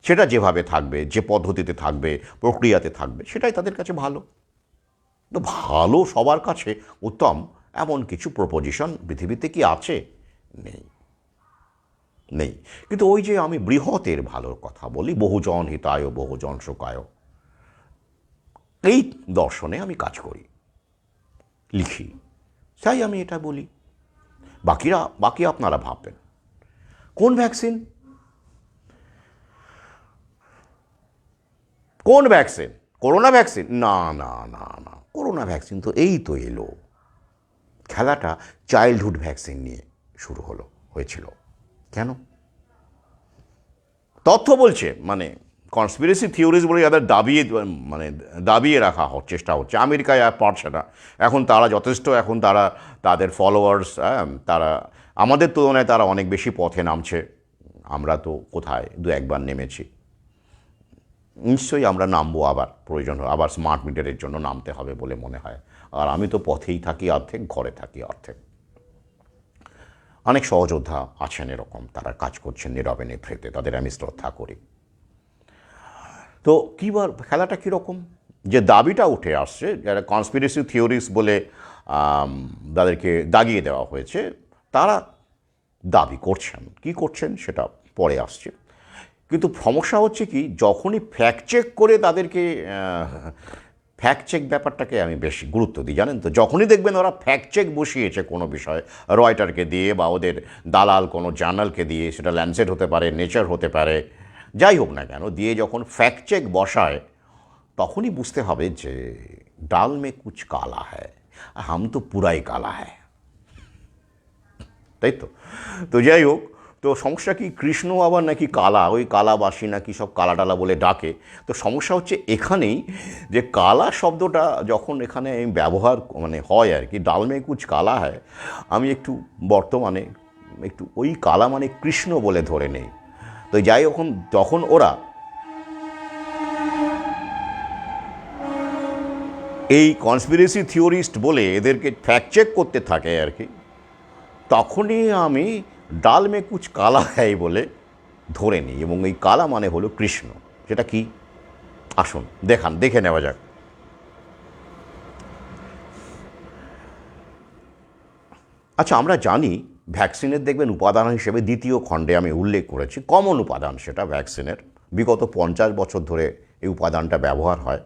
সেটা যেভাবে থাকবে, যে পদ্ধতিতে থাকবে, প্রক্রিয়াতে থাকবে, সেটাই তাদের কাছে ভালো। তো ভালো সবার কাছে উত্তম এমন কিছু প্রপোজিশন পৃথিবীতে কি আছে? নেই। নেই। কিন্তু ওই যে আমি বৃহতের ভালোর কথা বলি, বহুজন হিতায় বহুজন সুখায়, এই দর্শনে আমি কাজ করি, লিখি, তাই আমি এটা বলি। বাকি আপনারা ভাববেন কোন ভ্যাকসিন, কোন ভ্যাকসিন? Corona vaccine? না না না না, করোনা ভ্যাকসিন তো এই তো এলো। খেলাটা চাইল্ডহুড ভ্যাকসিন নিয়ে শুরু হয়েছিল। কেন? তথ্য বলছে, মানে কনস্পিরেসি থিওরিজ বলে যাদের দাবিয়ে রাখা চেষ্টা হচ্ছে। আমেরিকায় আর পারছে না, এখন তারা যথেষ্ট, এখন তাদের ফলোয়ার্স, তারা আমাদের তুলনায় তারা অনেক বেশি পথে নামছে। আমরা তো কোথায় দু একবার নেমেছি, নিশ্চয়ই আমরা নামবো, আবার প্রয়োজন হয়, আবার স্মার্ট মিটারের জন্য নামতে হবে বলে মনে হয়। আর আমি তো পথেই থাকি অর্ধেক, ঘরে থাকি অর্ধেক। অনেক সহযোদ্ধা আছেন এরকম, তারা কাজ করছেন নীরবে নেতৃত্বে, তাদের আমি শ্রদ্ধা করি। তো খেলাটা কীরকম, যে দাবিটা উঠে আসছে, যারা কনস্পিরেসি থিওরিস বলে তাদেরকে দাগিয়ে দেওয়া হয়েছে, তারা দাবি করছেন, কি করছেন সেটা পরে আসছে। কিন্তু সমস্যা হচ্ছে কি, যখনই ফ্যাক্ট চেক করে তাদেরকে, ফ্যাক্ট চেক ব্যাপারটাকে আমি বেশি গুরুত্ব দিই, জানেন তো। যখনই দেখবেন ওরা ফ্যাক্ট চেক বসিয়েছে কোনো বিষয়, রয়টারকে দিয়ে বা ওদের দালাল কোনো জার্নালকে দিয়ে, সেটা ল্যান্ডসেট হতে পারে, নেচার হতে পারে, যাই হোক না কেন, দিয়ে যখন ফ্যাক্ট চেক বসায়, তখনই বুঝতে হবে যে ডাল মে কুছ কালা হ্যায়, হাম তো পুরাই কালা হ্যায়, তাই তো। তো যাই হোক, তো সমস্যা কি, কৃষ্ণ আবার নাকি কালা, ওই কালাবাসী নাকি সব কালা টালা বলে ডাকে। তো সমস্যা হচ্ছে এখানেই, যে কালা শব্দটা যখন এখানে ব্যবহার হয় আর কি, ডাল মে কুছ কালা হয়, আমি একটু বর্তমানে একটু ওই কালা মানে কৃষ্ণ বলে ধরে নেই। তো যাই হোক, যখন ওরা এই কনস্পিরেসি থিওরিস্ট বলে এদেরকে ফ্যাক্ট চেক করতে থাকে আর কি, তখনই আমি ডাল মে কুছ কালা হ্যায় বলে ধরে নিই, এবং এই কালা মানে হলো কৃষ্ণ। সেটা কি, আসুন দেখে নেওয়া যাক। আচ্ছা, আমরা জানি ভ্যাকসিনের, দেখবেন উপাদান হিসেবে দ্বিতীয় খণ্ডে আমি উল্লেখ করেছি, কমন উপাদান সেটা ভ্যাকসিনের, বিগত 50 বছর ধরে এই উপাদানটা ব্যবহার হয়,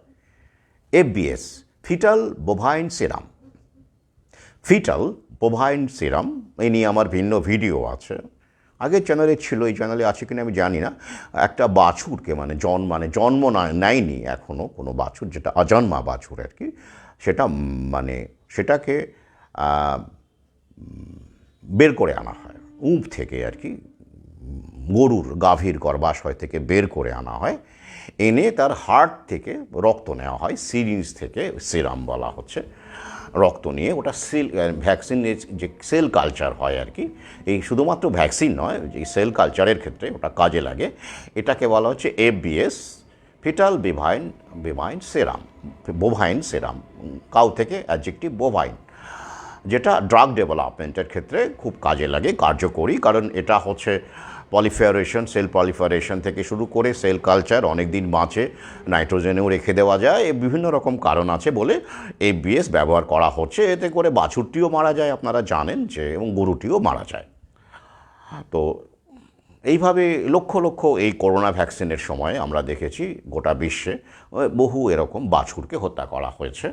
FBS, fetal bovine serum. Fetal bovine serum, এই নিয়ে আমার ভিন্ন ভিডিও আছে, আগের চ্যানেলে ছিল, এই চ্যানেলে আছে কিনা আমি জানি না। একটা বাছুরকে জন্ম নেয়নি এখনও কোনো বাছুর, যেটা অজন্মা বাছুর আর কি, সেটাকে বের করে আনা হয় উঁপ থেকে আর কি, গরুর গাভীর গর্ভাশয় থেকে বের করে আনা হয়, এনে তার হার্ট থেকে রক্ত নেওয়া হয়, সিরিঞ্জ থেকে, সিরাম বলা হচ্ছে, রক্ত নিয়ে ওটা ভ্যাকসিনের যে সেল কালচার হয় আর কি, এই শুধুমাত্র ভ্যাকসিন নয়, এই সেল কালচারের ক্ষেত্রে ওটা কাজে লাগে। এটাকে বলা হচ্ছে FBS, ফিটাল বোভাইন সেরাম, বোভাইন সেরাম, কাউ থেকে অ্যাডজেক্টিভ বোভাইন, যেটা ড্রাগ ডেভেলপমেন্টের ক্ষেত্রে খুব কাজে লাগে, কার্যকরী, কারণ এটা হচ্ছে সেল পলিফারেশন থেকে শুরু করে সেল কালচার অনেক দিন বাঁচে, নাইট্রোজেনেও রেখে দেওয়া যায়, বিভিন্ন রকম কারণ আছে বলে FBS ব্যবহার করা হচ্ছে। এতে করে বাছুরটিও মারা যায়, আপনারা জানেন যে, এবং গরুটিও মারা যায়। তো এইভাবে লক্ষ লক্ষ এই করোনা ভ্যাকসিনের সময় আমরা দেখেছি গোটা বিশ্বে বহু এরকম বাছুরকে হত্যা করা হয়েছে,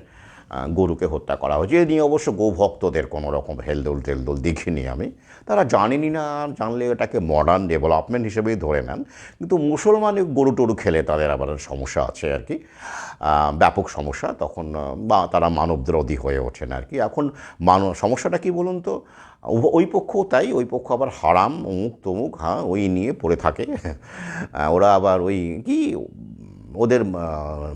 গরুকে হত্যা করা হয়েছে। এ নিয়ে অবশ্য গোভক্তদের কোনো রকম হেলদোল টেলদোল দেখিনি আমি, তারা জানেনই না, জানলে এটাকে মডার্ন ডেভেলপমেন্ট হিসেবেই ধরে নেন। কিন্তু মুসলমান গরু টরু খেলে তাদের আবার সমস্যা আছে আর কি, ব্যাপক সমস্যা, তখন বা তারা মানবদ্রোহী হয়ে ওঠেন আর কি। এখন সমস্যাটা কি বলুন তো, ওই পক্ষ তাই, ওই পক্ষ আবার হারাম অমুক তমুক, হ্যাঁ, ওই নিয়ে পড়ে থাকে। ওরা আবার ওই কি, ওদের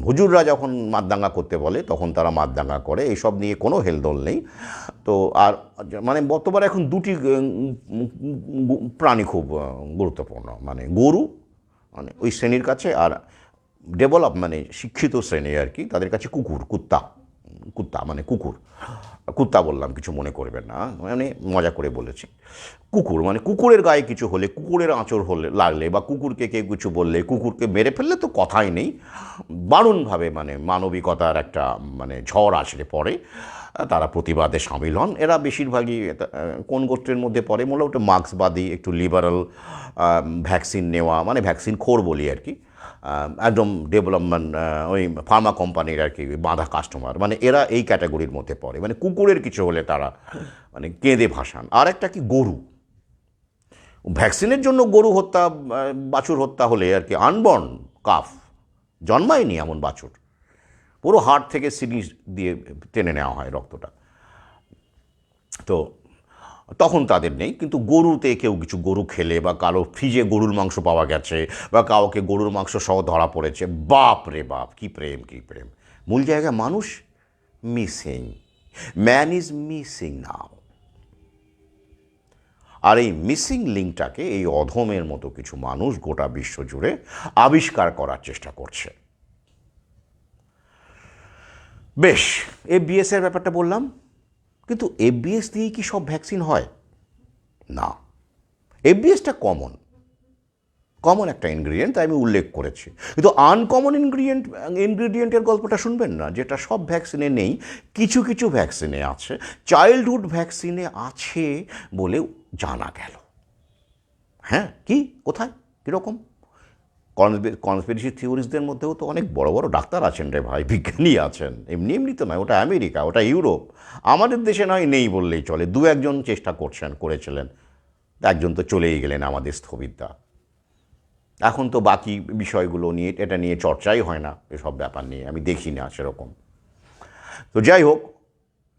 হুজুররা যখন মাতদাঙ্গা করতে বলে তখন তারা মাতদাঙ্গা করে, এইসব নিয়ে কোনো হেলদোল নেই। তো আর বর্তমানে এখন দুটি প্রাণী খুব গুরুত্বপূর্ণ, গরু ওই শ্রেণীর কাছে, আর শিক্ষিত শ্রেণী আর কি, তাদের কাছে কুত্তা, কুত্তা মানে কুকুর, কুত্তা বললাম কিছু মনে করবেন না, মানে মজা করে বলেছি। কুকুর মানে কুকুরের গায়ে কিছু হলে, কুকুরের আঁচড় হলে লাগলে বা কুকুরকে কেউ কিছু বললে, কুকুরকে মেরে ফেললে তো কথাই নেই, দারুণভাবে মানে মানবিকতার একটা মানে ঝড় আসলে পড়ে, তারা প্রতিবাদে সামিল হন। এরা বেশিরভাগই কোন গোত্রের মধ্যে পড়ে, মোটামুটি মার্ক্সবাদী, একটু লিবারাল, ভ্যাকসিন নেওয়া মানে ভ্যাকসিন খোর বলি আর কি, একদম ডেভেলপমেন্ট ওই ফার্মা কোম্পানির আর কি বাঁধা কাস্টমার, মানে এরা এই ক্যাটাগরির মধ্যে পড়ে। মানে কুকুরের কিছু হলে তারা মানে কেঁদে ভাসান। আর একটা কি গরু, ভ্যাকসিনের জন্য গরু হত্যা, বাছুর হত্যা হলে আর কি, আনবর্ন কাফ, জন্মায়নি এমন বাছুর, পুরো হার্ট থেকে সিরিজ দিয়ে টেনে নেওয়া হয় রক্তটা, তো তখন তাদের নেই। কিন্তু গরুতে কেউ কিছু গরু খেলে বা কারো ফ্রিজে গরুর মাংস পাওয়া গেছে বা কাউকে গরুর মাংস সহ ধরা পড়েছে, বাপ রে বাপ, কী প্রেম কী প্রেম। মূল জায়গায় মানুষ মিসিং, ম্যান ইজ মিসিং নাও। আর এই মিসিং লিঙ্কটাকে এই অধমের মতো কিছু মানুষ গোটা বিশ্ব জুড়ে আবিষ্কার করার চেষ্টা করছে। বেশ, এফবিএস এর ব্যাপারটা বললাম, কিন্তু এফবিএস দিয়ে কি সব ভ্যাকসিন হয়? না, এফবিএসটা কমন একটা ইনগ্রিডিয়েন্ট, তাই আমি উল্লেখ করেছি। কিন্তু আনকমন ইনগ্রিডিয়েন্টের গল্পটা শুনবেন না, যেটা সব ভ্যাকসিনে নেই, কিছু কিছু ভ্যাকসিনে আছে, চাইল্ডহুড ভ্যাকসিনে আছে বলে জানা গেল। হ্যাঁ, কি, কোথায়, কীরকম? কনস্পিরেসি থিওরিজদের মধ্যেও তো অনেক বড় বড় ডাক্তার আছেন রে ভাই, বিজ্ঞানী আছেন, এমনি এমনি তো নয়। ওটা আমেরিকা, ওটা ইউরোপ, আমাদের দেশে নয় নেই বললেই চলে। দু একজন চেষ্টা করেছিলেন, একজন তো চলেই গেলেন আমাদের স্থবিরতা। এখন তো বাকি বিষয়গুলো নিয়ে, এটা নিয়ে চর্চাই হয় না, এসব ব্যাপার নিয়ে আমি দেখি না সেরকম। তো যাই হোক,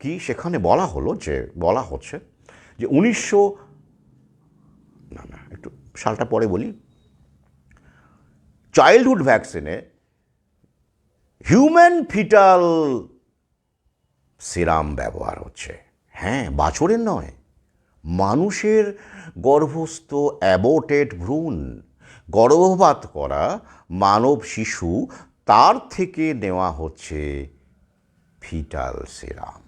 কি সেখানে বলা হচ্ছে যে 1900, না একটু সালটা পরে বলি, চাইল্ডহুড ভ্যাকসিনে হিউম্যান ফিটাল সিরাম ব্যবহার হচ্ছে। হ্যাঁ, বাছুরের নয়, মানুষের গর্ভস্থ অ্যাবর্টেড ভ্রূণ, গর্ভপাত করা মানব শিশু, তার থেকে নেওয়া হচ্ছে ফিটাল সিরাম।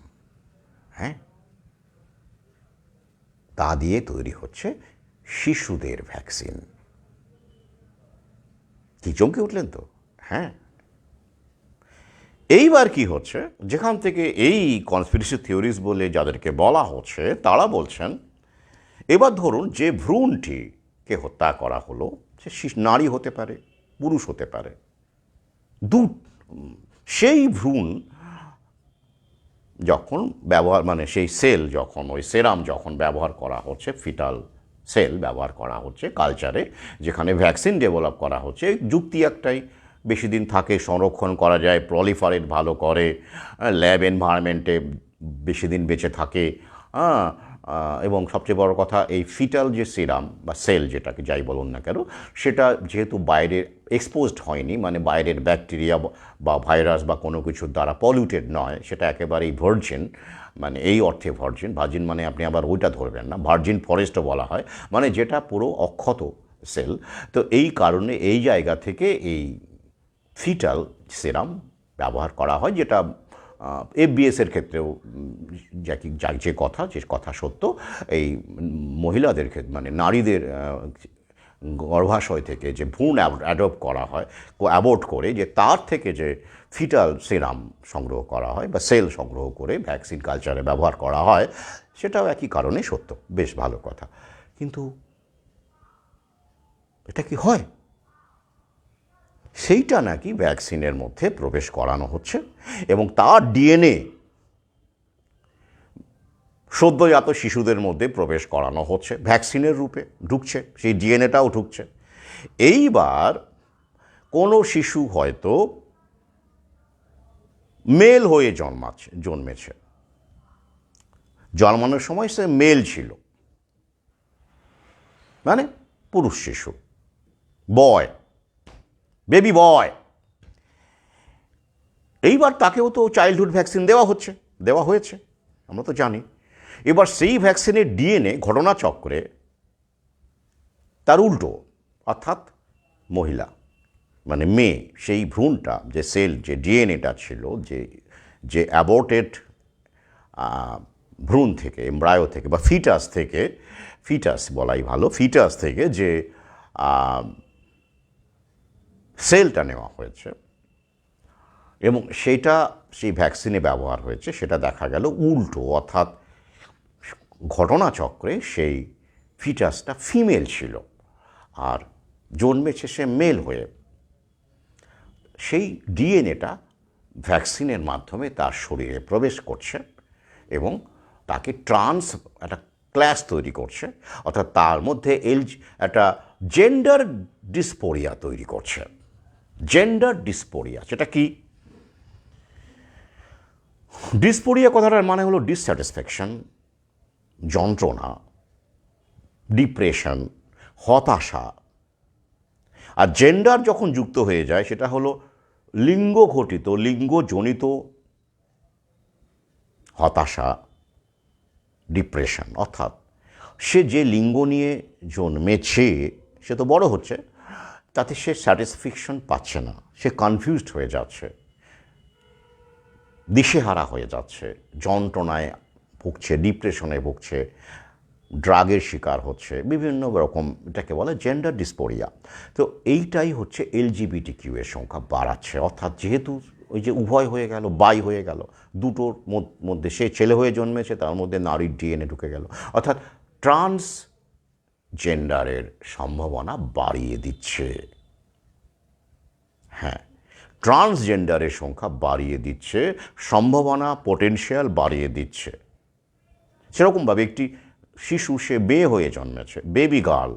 হ্যাঁ, তা দিয়ে তৈরি হচ্ছে শিশুদের ভ্যাকসিন। কি চমকে উঠলেন তো? হ্যাঁ, এইবার কি হচ্ছে, যেখান থেকে এই কনস্পিরেসি থিওরিজ বলে যাদেরকে বলা হচ্ছে, তারা বলছেন এবার ধরুন যে ভ্রূণটিকে হত্যা করা হলো, সে নারী হতে পারে, পুরুষ হতে পারে, সেই ভ্রূণ যখন ব্যবহার, মানে সেই সেল যখন, ওই সেরাম যখন ব্যবহার করা হচ্ছে, ফিটাল সেল ব্যবহার করা হচ্ছে কালচারে, যেখানে ভ্যাকসিন ডেভেলপ করা হচ্ছে, যুক্তি একটাই, বেশি দিন থাকে, সংরক্ষণ করা যায়, প্রলিফারেট ভালো করে, ল্যাব এনভায়রনমেন্টে বেশি দিন বেঁচে থাকে, এবং সবচেয়ে বড় কথা, এই ফিটাল যে সিরাম বা সেল, যেটাকে যাই বলুন না কেন, সেটা যেহেতু বাইরের এক্সপোজড হয়নি, মানে বাইরের ব্যাকটেরিয়া বা ভাইরাস বা কোনো কিছুর দ্বারা পলিউটেড নয়, সেটা একেবারেই ভার্জিন, মানে এই অর্থে ভার্জিন মানে আপনি আবার ওইটা ধরবেন না, ভার্জিন ফরেস্টও বলা হয়, মানে যেটা পুরো অক্ষত সেল। তো এই কারণে এই জায়গা থেকে এই ফিটাল সিরাম ব্যবহার করা হয়, যেটা এফবিএসের ক্ষেত্রেও যে কথা সত্য, এই মহিলাদের ক্ষেত্রে, মানে নারীদের গর্ভাশয় থেকে যে ভ্রূণ অ্যাবর্ট করে, যে তার থেকে যে ফিটাল সিরাম সংগ্রহ করা হয় বা সেল সংগ্রহ করে ভ্যাকসিন কালচারে ব্যবহার করা হয়, সেটাও একই কারণে সত্য। বেশ ভালো কথা, কিন্তু এটা কি হয়? সেইটা নাকি ভ্যাকসিনের মধ্যে প্রবেশ করানো হচ্ছে এবং তার ডিএনএ সদ্যজাত শিশুদের মধ্যে প্রবেশ করানো হচ্ছে, ভ্যাকসিনের রূপে ঢুকছে, সেই ডিএনএটাও ঢুকছে। এইবার কোনো শিশু হয়তো মেল হয়ে জন্মেছে, জন্মানোর সময় সে মেল ছিল, মানে পুরুষ শিশু, বেবি বয়। এইবার তাকেও তো চাইল্ডহুড ভ্যাকসিন দেওয়া হয়েছে, আমরা তো জানি। এবার সেই ভ্যাকসিনের ডিএনএ ঘটনাচক্রে তার উল্টো, অর্থাৎ মহিলা মানে মেয়ে, সেই ভ্রূণটা, যে সেল, যে ডিএনএটা ছিল, যে যে অ্যাবর্টেড ভ্রূণ থেকে, এমব্রায়ো থেকে বা ফিটাস বলাই ভালো, ফিটাস থেকে যে সেলটা নেওয়া হয়েছে এবং সেই ভ্যাকসিনে ব্যবহার হয়েছে, সেটা দেখা গেল উল্টো, অর্থাৎ ঘটনাচক্রে সেই ফিটাসটা ফিমেল ছিল আর জন্মেছে সে মেল হয়ে। সেই ডিএনএটা ভ্যাকসিনের মাধ্যমে তার শরীরে প্রবেশ করছে এবং তাকে একটা ক্লাস তৈরি করছে, অর্থাৎ তার মধ্যে একটা জেন্ডার ডিসপোরিয়া তৈরি করছে। জেন্ডার ডিসপোরিয়া সেটা কি? ডিসপোরিয়া কথাটার মানে হলো ডিসস্যাটিসফ্যাকশন, যন্ত্রণা, ডিপ্রেশন, হতাশা। আর জেন্ডার যখন যুক্ত হয়ে যায় সেটা হলো লিঙ্গজনিত হতাশা, ডিপ্রেশন। অর্থাৎ সে যে লিঙ্গ নিয়ে জন্মেছে সে তো বড় হচ্ছে, তাতে সে স্যাটিসফ্যাকশন পাচ্ছে না, সে কনফিউজড হয়ে যাচ্ছে, দিশেহারা হয়ে যাচ্ছে, যন্ত্রণায় ভুগছে, ডিপ্রেশনে ভুগছে, ড্রাগের শিকার হচ্ছে, বিভিন্ন রকম, এটাকে বলে জেন্ডার ডিসপোরিয়া। তো এইটাই হচ্ছে LGBTQ এর সংখ্যা বাড়াচ্ছে। অর্থাৎ যেহেতু ওই যে উভয় হয়ে গেল, বাই হয়ে গেল, দুটোর মধ্যে সে ছেলে হয়ে জন্মেছে, তার মধ্যে নারীর ডিএনএ ঢুকে গেল, অর্থাৎ ট্রান্সজেন্ডারের সম্ভাবনা বাড়িয়ে দিচ্ছে। হ্যাঁ, ট্রান্সজেন্ডারের সংখ্যা বাড়িয়ে দিচ্ছে, সম্ভাবনা, পোটেনশিয়াল বাড়িয়ে দিচ্ছে। সেরকমভাবে একটি শিশু, সে মেয়ে হয়ে জন্মেছে, বেবি গার্ল,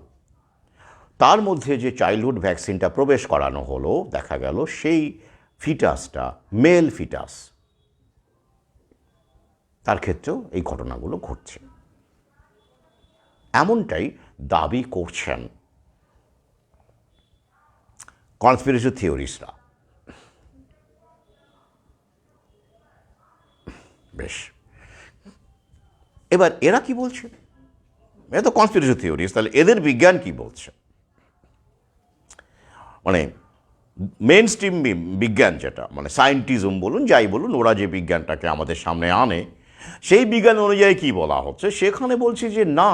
তার মধ্যে যে চাইল্ডহুড ভ্যাকসিনটা প্রবেশ করানো হলো, দেখা গেল সেই ফিটাসটা মেল ফিটাস। তার ক্ষেত্রেও এই ঘটনাগুলো ঘটছে, এমনটাই দাবি করছেন কনস্পিরেসি থিওরিস্টরা। বেশ, এবার এরা কি বলছে? এরা তো কনস্পিরেসি থিওরিস্ট, তাহলে এদের বিজ্ঞান কি বলছে? মানে মেন স্ট্রিম বিজ্ঞান যেটা, মানে সায়েন্টিজম বলুন, যাই বলুন, ওরা যে বিজ্ঞানটাকে আমাদের সামনে আনে, সেই বিজ্ঞান অনুযায়ী কি বলা হচ্ছে? সেখানে বলছে যে না,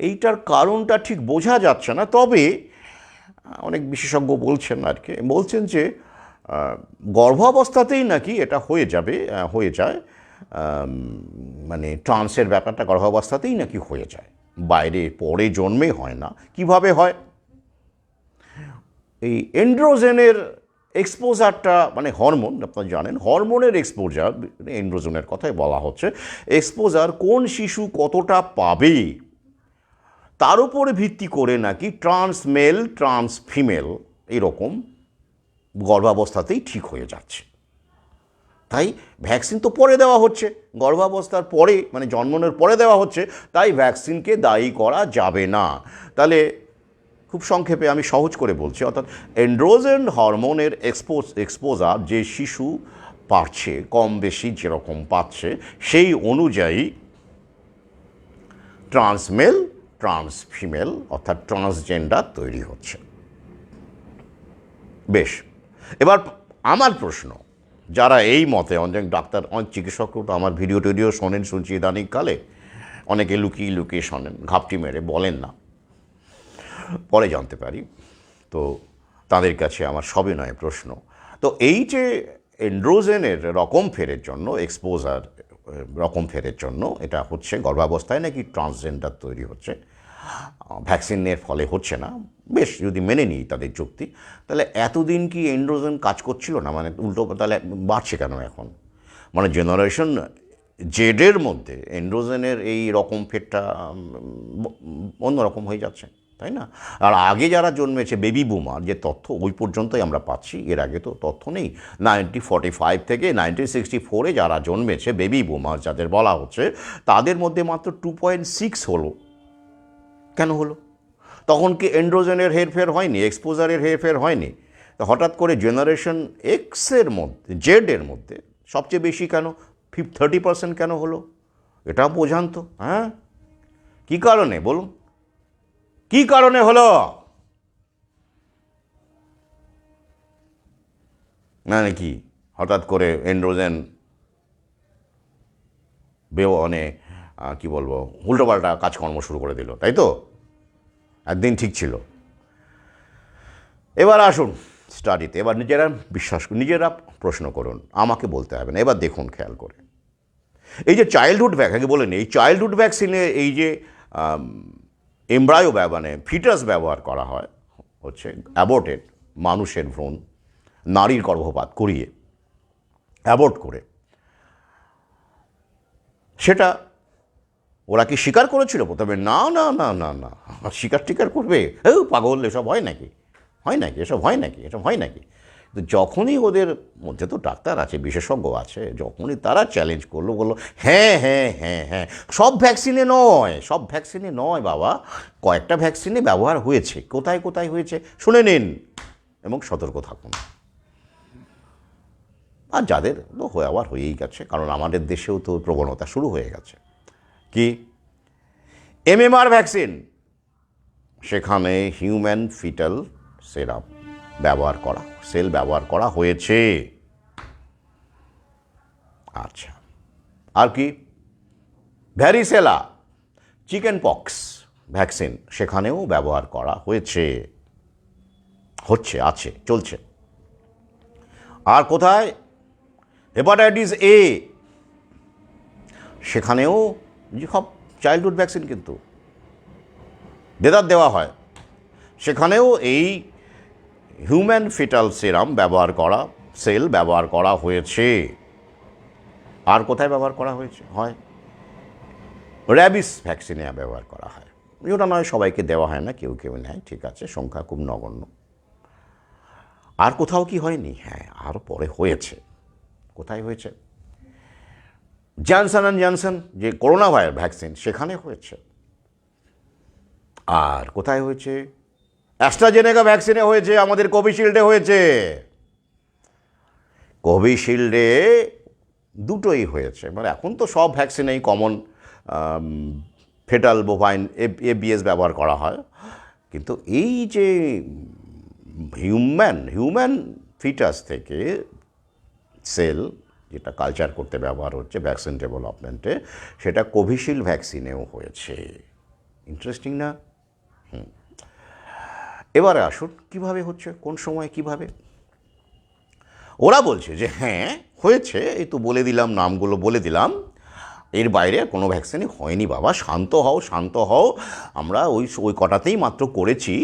এইটার কারণটা ঠিক বোঝা যাচ্ছে না, তবে অনেক বিশেষজ্ঞ বলছেন আর কি, বলছেন যে গর্ভাবস্থাতেই নাকি এটা হয়ে যায়, মানে ট্রান্সের ব্যাপারটা গর্ভাবস্থাতেই নাকি হয়ে যায়, বাইরে পরে জন্মে হয় না। কিভাবে হয়? এই এন্ড্রোজেনের এক্সপোজারটা, মানে হরমোন, আপনারা জানেন হরমোনের এক্সপোজার, এন্ড্রোজেনের কথাই বলা হচ্ছে, এক্সপোজার কোন শিশু কতটা পাবে তার উপরে ভিত্তি করে নাকি ট্রান্স মেল, ট্রান্স ফিমেল এরকম গর্ভাবস্থাতেই ঠিক হয়ে যাচ্ছে। তাই ভ্যাকসিন তো পরে দেওয়া হচ্ছে, গর্ভাবস্থার পরে, মানে জন্মানোর পরে দেওয়া হচ্ছে, তাই ভ্যাকসিনকে দায়ী করা যাবে না। তাহলে খুব সংক্ষেপে আমি সহজ করে বলছি, অর্থাৎ এন্ড্রোজেন হরমোনের এক্সপোজার যে শিশু পাচ্ছে, কম বেশি যেরকম পাচ্ছে, সেই অনুযায়ী ট্রান্সমেল, ট্রান্স ফিমেল অর্থাৎ ট্রান্সজেন্ডার তৈরি হচ্ছে। বেশ, এবার আমার প্রশ্ন, যারা এই মতে, অনেক ডাক্তার, অনেক চিকিৎসকও তো আমার ভিডিও শোনেন, শুনছি ইদানিংকালে, অনেকে লুকিয়ে শোনেন, ঘাপটি মেরে বলেন না, পরে জানতে পারি, তো তাদের কাছে আমার সবিনয় প্রশ্ন। তো এই যে এন্ড্রোজেনের রকম ফেরের জন্য, এক্সপোজার রকম ফেরের জন্য এটা হচ্ছে, গর্ভাবস্থায় নাকি ট্রান্সজেন্ডার তৈরি হচ্ছে, ভ্যাকসিনের ফলে হচ্ছে না। বেশ, যদি মেনে নিই তাদের যুক্তি, তাহলে এতদিন কি এন্ড্রোজেন কাজ করছিল না? মানে উল্টো, তাহলে বাড়ছে কেন এখন? মানে জেনারেশন জেডের মধ্যে এন্ড্রোজেনের এই রকম ফেরটা অন্যরকম হয়ে যাচ্ছে, তাই না? আর আগে যারা জন্মেছে বেবি বুমার, যে তথ্য ওই পর্যন্তই আমরা পাচ্ছি, এর আগে তো তথ্য নেই। 1945 থেকে 1964 যারা জন্মেছে বেবি বুমার যাদের বলা হচ্ছে, তাদের মধ্যে মাত্র 2.6 হলো। কেন হলো? তখন কি এন্ড্রোজেনের হেরফের হয়নি, এক্সপোজারের হেরফের হয়নি? তো হঠাৎ করে জেনারেশন এক্সের মধ্যে, জেডের মধ্যে সবচেয়ে বেশি কেন, 30% কেন হলো? এটা বোঝান তো। হ্যাঁ, কী কারণে বলুন, কী কারণে হলো? মানে কি হঠাৎ করে এন্ড্রোজেন মানে কী বলবো, উল্টোপাল্টা কাজকর্ম শুরু করে দিল, তাই তো? একদিন ঠিক ছিল। এবার আসুন স্টাডিতে, এবার নিজেরা বিশ্বাস করুন, নিজেরা প্রশ্ন করুন, আমাকে বলতে হবে না। এবার দেখুন খেয়াল করে, এই যে চাইল্ডহুড ভ্যাক্সিন বলেন, এই চাইল্ডহুড ভ্যাকসিনে এই যে এমব্রায়ো মানে ফিটাস ব্যবহার করা হয় হচ্ছে অ্যাবর্টেড, মানুষের ভ্রূণ নারীর গর্ভপাত করিয়ে অ্যাবর্ট করে, সেটা ওরা কি স্বীকার করেছিল প্রথমে? না না না না না, স্বীকার করবে? পাগল, এসব হয় নাকি? এসব হয় নাকি? তো যখনই ওদের মধ্যে তো ডাক্তার আছে, বিশেষজ্ঞ আছে, যখনই তারা চ্যালেঞ্জ করলো, বললো হ্যাঁ হ্যাঁ হ্যাঁ হ্যাঁ, সব ভ্যাকসিনে নয় বাবা, কয়েকটা ভ্যাকসিনে ব্যবহার হয়েছে। কোথায় কোথায় হয়েছে শুনে নিন এবং সতর্ক থাকুন। আর যাদের তো আবার হয়েই গেছে, কারণ আমাদের দেশেও তো প্রবণতা শুরু হয়ে গেছে। কি এমএমআর ভ্যাকসিন, সেখানে হিউম্যান ফিটাল সেরাম ব্যবহার করা, সেল ব্যবহার করা হয়েছে। আচ্ছা, আর কি ভ্যারিসেলা চিকেন পক্স ভ্যাকসিন, সেখানেও ব্যবহার করা হয়েছে, আছে, চলছে। আর কোথায় হেপাটাইটিস এ, সেখানেও সব চাইল্ডহুড ভ্যাকসিন কিন্তু দেদার দেওয়া হয়, সেখানেও এই হিউম্যান ফিটাল সেরাম ব্যবহার করা, সেল ব্যবহার করা হয়েছে। আর কোথায় ব্যবহার করা হয় র্যাবিস ভ্যাকসিনে ব্যবহার করা হয়। ওটা নয় সবাইকে দেওয়া হয় না, কেউ কেউ নেয়, ঠিক আছে, সংখ্যা খুব নগণ্য। আর কোথাও কি হয়নি? হ্যাঁ, আর পরে হয়েছে। কোথায় হয়েছে? জনসন অ্যান্ড জনসন যে করোনা ভাইরাস ভ্যাকসিন, সেখানে হয়েছে। আর কোথায় হয়েছে? অ্যাস্ট্রাজেনেকা ভ্যাকসিনে হয়েছে, আমাদের কোভিশিল্ডে হয়েছে। কোভিশিল্ডে দুটোই হয়েছে। মানে এখন তো সব ভ্যাকসিনেই কমন ফেটাল বোভাইন এবিএস ব্যবহার করা হয়, কিন্তু এই যে হিউম্যান ফিটাস থেকে সেল যেটা কালচার করতে ব্যবহার হচ্ছে ভ্যাকসিন ডেভেলপমেন্টে, সেটা কোভিশিল্ড ভ্যাকসিনেও হয়েছে। ইন্টারেস্টিং না? এবারে আসুন কীভাবে হচ্ছে, কোন সময় কিভাবে। ওরা বলছে যে হ্যাঁ হয়েছে, এই তো বলে দিলাম, নামগুলো বলে দিলাম, এর বাইরে কোনো ভ্যাকসিনই হয়নি বাবা, শান্ত হও। আমরা ওই কটাতেই মাত্র করেছি,